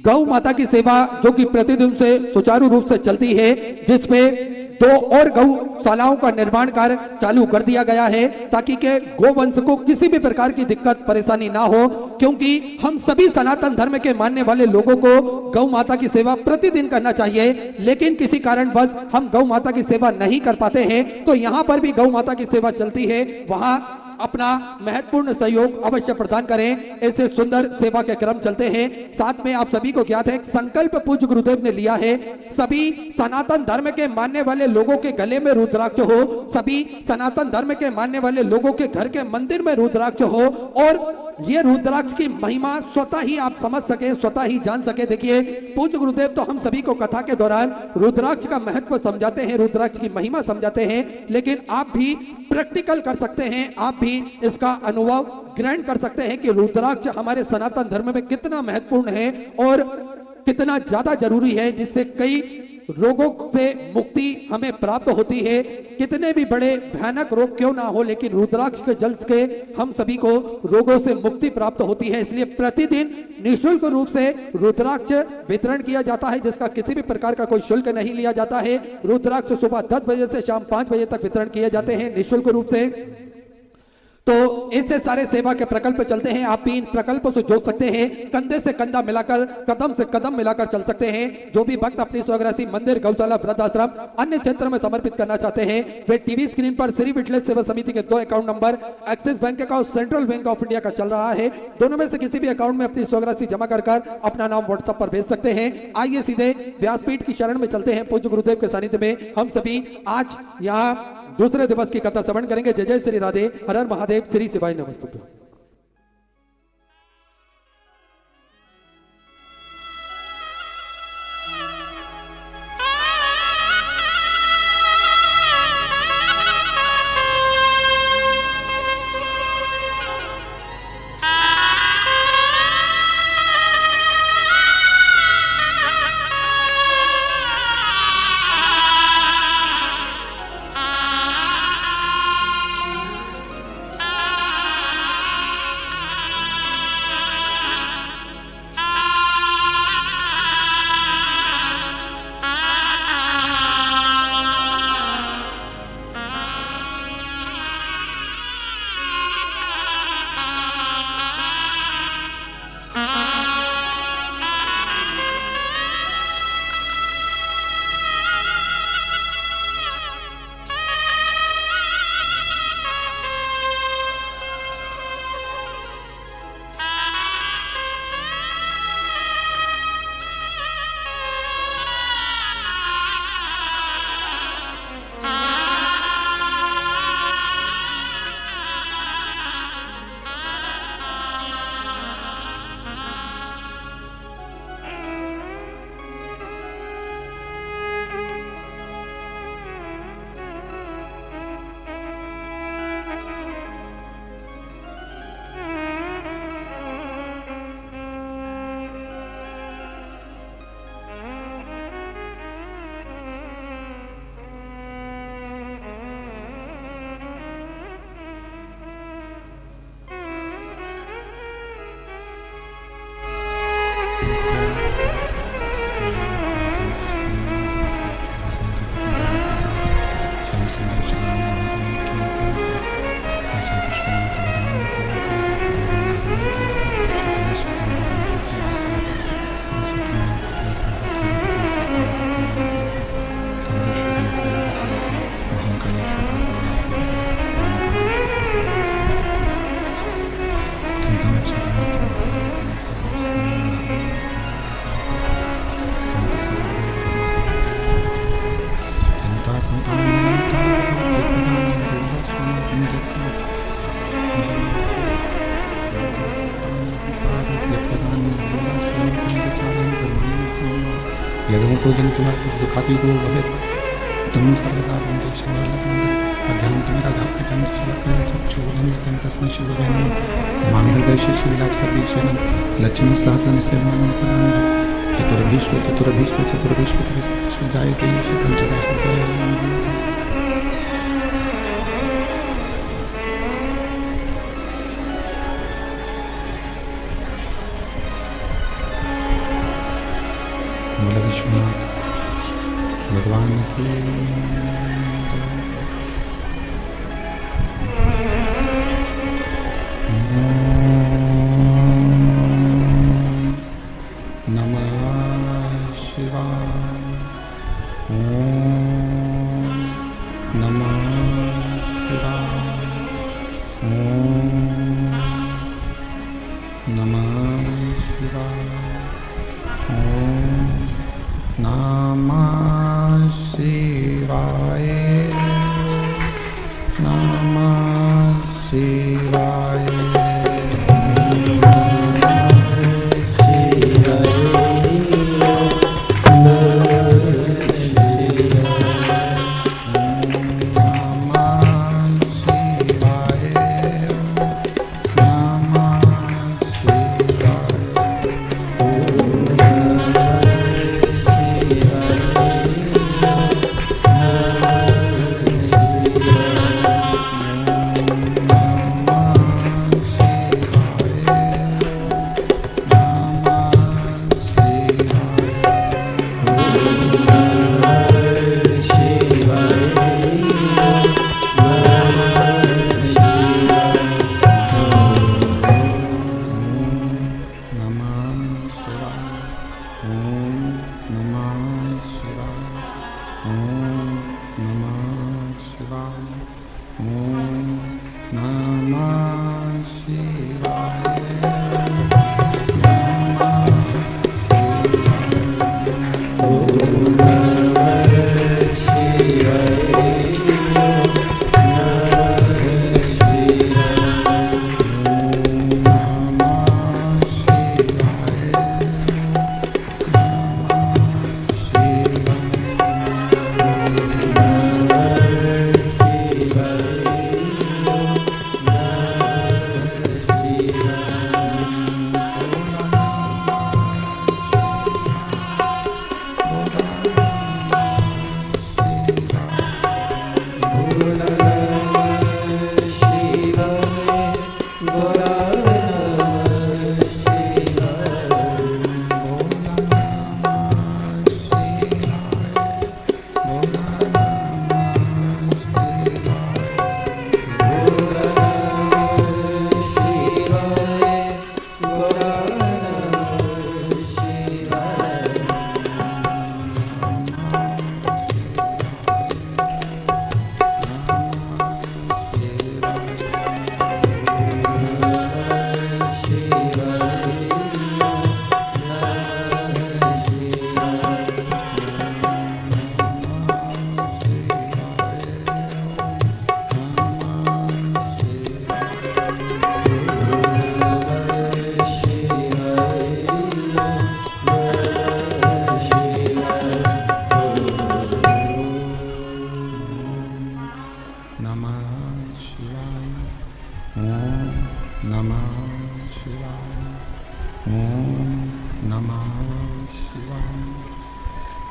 गौ माता की सेवा जो कि प्रतिदिन से सुचारू रूप से चलती है, जिसमें 2 और गौशालाओं का निर्माण कार्य चालू कर दिया गया है ताकि के गोवंश को किसी भी प्रकार की दिक्कत परेशानी ना हो, क्योंकि हम सभी सनातन धर्म के मानने वाले लोगों को गौ माता की सेवा प्रतिदिन करना चाहिए, लेकिन किसी कारणवश हम गौ माता की सेवा नहीं कर पाते हैं। तो यहाँ पर भी गौ माता की सेवा चलती है, वहाँ अपना महत्वपूर्ण सहयोग अवश्य प्रदान करें। ऐसे सुंदर सेवा के क्रम चलते हैं। साथ में आप सभी को ज्ञात है संकल्प पूज्य गुरुदेव ने लिया है, सभी सनातन धर्म के मानने वाले लोगों के गले में रुद्राक्ष हो, सभी सनातन धर्म के मानने वाले लोगों के घर के मंदिर में रुद्राक्ष हो और ये रुद्राक्ष की महिमा स्वतः ही आप समझ सके, स्वतः ही जान सके। देखिए पूज्य गुरुदेव तो हम सभी को कथा के दौरान रुद्राक्ष का महत्व समझाते हैं, रुद्राक्ष की महिमा समझाते हैं, लेकिन आप भी प्रैक्टिकल कर सकते हैं, आप भी इसका अनुभव ग्रहण कर सकते हैं कि रुद्राक्ष हमारे सनातन धर्म में कितना महत्वपूर्ण है और कितना ज्यादा जरूरी है, जिससे कई रोगों से मुक्ति हमें प्राप्त होती है। कितने भी बड़े भयानक रोग क्यों ना हो, लेकिन रुद्राक्ष के जल के हम सभी को रोगों से मुक्ति प्राप्त होती है। इसलिए प्रतिदिन निःशुल्क रूप से रुद्राक्ष वितरण किया जाता है, जिसका किसी भी प्रकार का कोई शुल्क नहीं लिया जाता है। रुद्राक्ष सुबह 10 बजे से शाम 5 बजे तक वितरण किए जाते हैं निःशुल्क रूप से। तो इससे सारे सेवा के प्रकल्प चलते हैं। आप भी इन प्रकल्पों से जुड़ सकते हैं, कंधे से कंधा मिलाकर, कदम से कदम मिलाकर चल सकते हैं। जो भी भक्त अपनी स्वग्रासी मंदिर, गौशाला, वृद्धाश्रम, अन्य क्षेत्र में समर्पित करना चाहते हैं, वे टीवी स्क्रीन पर श्री विठलेश सेवा समिति के 2 अकाउंट नंबर, एक्सिस बैंक का और सेंट्रल बैंक ऑफ इंडिया का चल रहा है। दोनों में से किसी भी अकाउंट में अपनी स्वग्रासी जमा कर अपना नाम व्हाट्सएप पर भेज सकते हैं। आइए सीधे व्यासपीठ की शरण में चलते हैं। पूज्य गुरुदेव के सानिध्य में हम सभी आज यहाँ दूसरे दिवस की कथा श्रवण करेंगे। जय जय श्री राधे, हर हर महादेव, श्री शिवाय नमस्तुभ्यं। यदों दुखाती को वह तुम सर्वदा वंदे अज्ञानतिमिरागास्तं चक्षुरुन्मिलितं तस्मै श्रीगुरवे नमः। मामि हृदये श्रीविलासपतिशयनं लक्ष्मीसहस्रनिर्माणं चतुर्भीष्व जायते पंचदा विश्वनाथ भगवान की नमः शिवाय। ओम नमः शिवाय। ओम नमः शिवाय। ओम नमः शिवाय। नमः शिवाय।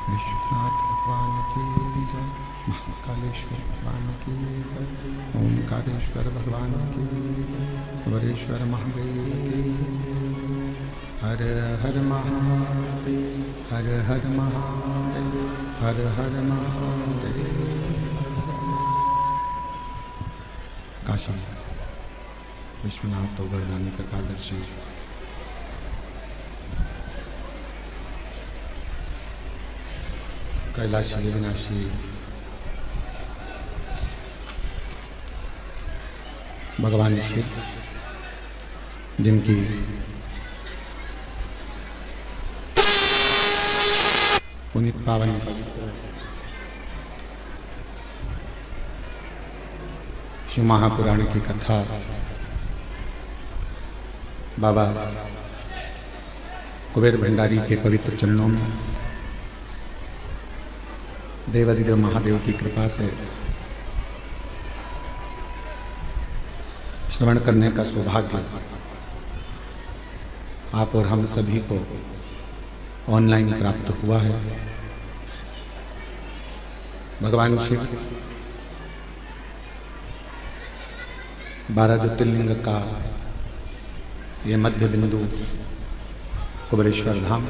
विश्वनाथ भगवान की जय, महाकालेश्वर भगवान की जय, ओंकारेश्वर भगवान की जय, वरेश्वर महादेव की जय। हर हर महादेव, हर हर महादेव, हर हर महादेव। काशी विश्वनाथ गौरदानी प्रकादर्शी कैलाशी अविनाशी भगवान शिव, जिनकी पुनीत पावन शिव महापुराण की कथा बाबा कुबेर भंडारी के पवित्र चरणों में देवाधिदेव महादेव की कृपा से श्रवण करने का सौभाग्य आप और हम सभी को ऑनलाइन प्राप्त हुआ है। भगवान शिव 12 ज्योतिर्लिंग का ये मध्य बिंदु कुबेरेश्वर धाम,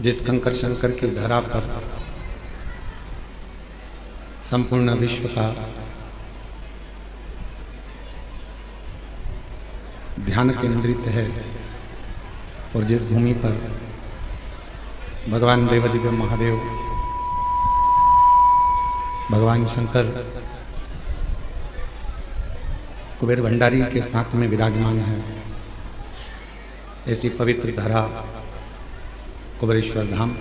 जिस कंकर शंकर की धरा पर संपूर्ण विश्व का ध्यान केंद्रित है और जिस भूमि पर भगवान देवाधिदेव महादेव, भगवान शंकर कुबेर भंडारी के साथ में विराजमान है, ऐसी पवित्र धरा कुबेरेश्वर धाम,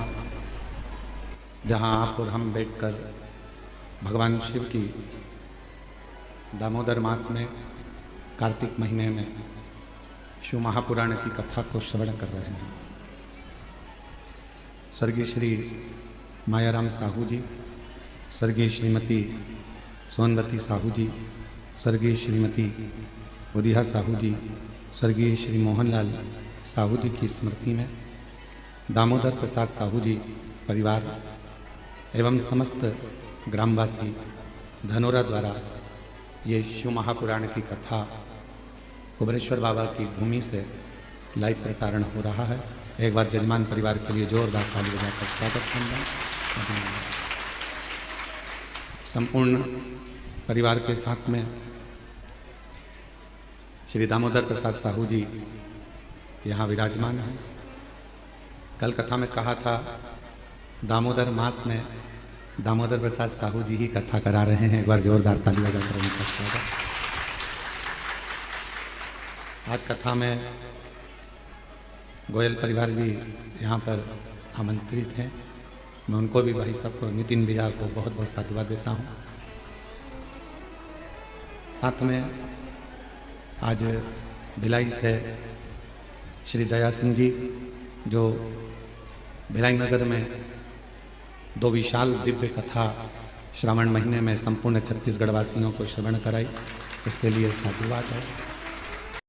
जहाँ आप और हम बैठकर भगवान शिव की दामोदर मास में कार्तिक महीने में शिव महापुराण की कथा को श्रवण कर रहे हैं। स्वर्गीय श्री मायाराम साहू जी, स्वर्गीय श्रीमती सोनवती साहू जी, स्वर्गीय श्रीमती उदिहा साहू जी, स्वर्गीय श्री मोहनलाल साहू जी की स्मृति में दामोदर प्रसाद साहू जी परिवार एवं समस्त ग्रामवासी धनोरा द्वारा ये शिव महापुराण की कथा कुबेरेश्वर बाबा की भूमि से लाइव प्रसारण हो रहा है। एक बार जजमान परिवार के लिए जोरदार ताली बजाकर स्वागत करना। संपूर्ण परिवार के साथ में श्री दामोदर प्रसाद साहू जी यहाँ विराजमान हैं। कल कथा में कहा था दामोदर मास में दामोदर प्रसाद साहू जी ही कथा करा रहे हैं। एक बार जोरदार ताली बजाकर उनका स्वागत। आज कथा में गोयल परिवार भी यहाँ पर आमंत्रित हैं। मैं उनको भी भाई साहब को, नितिन भैया को बहुत बहुत साधुवाद देता हूँ। साथ में आज भिलाई से श्री दया सिंह जी जो भिलाई नगर में 2 विशाल दिव्य कथा श्रावण महीने में संपूर्ण छत्तीसगढ़ वासियों को श्रवण कराई, उसके लिए साधुवाद है।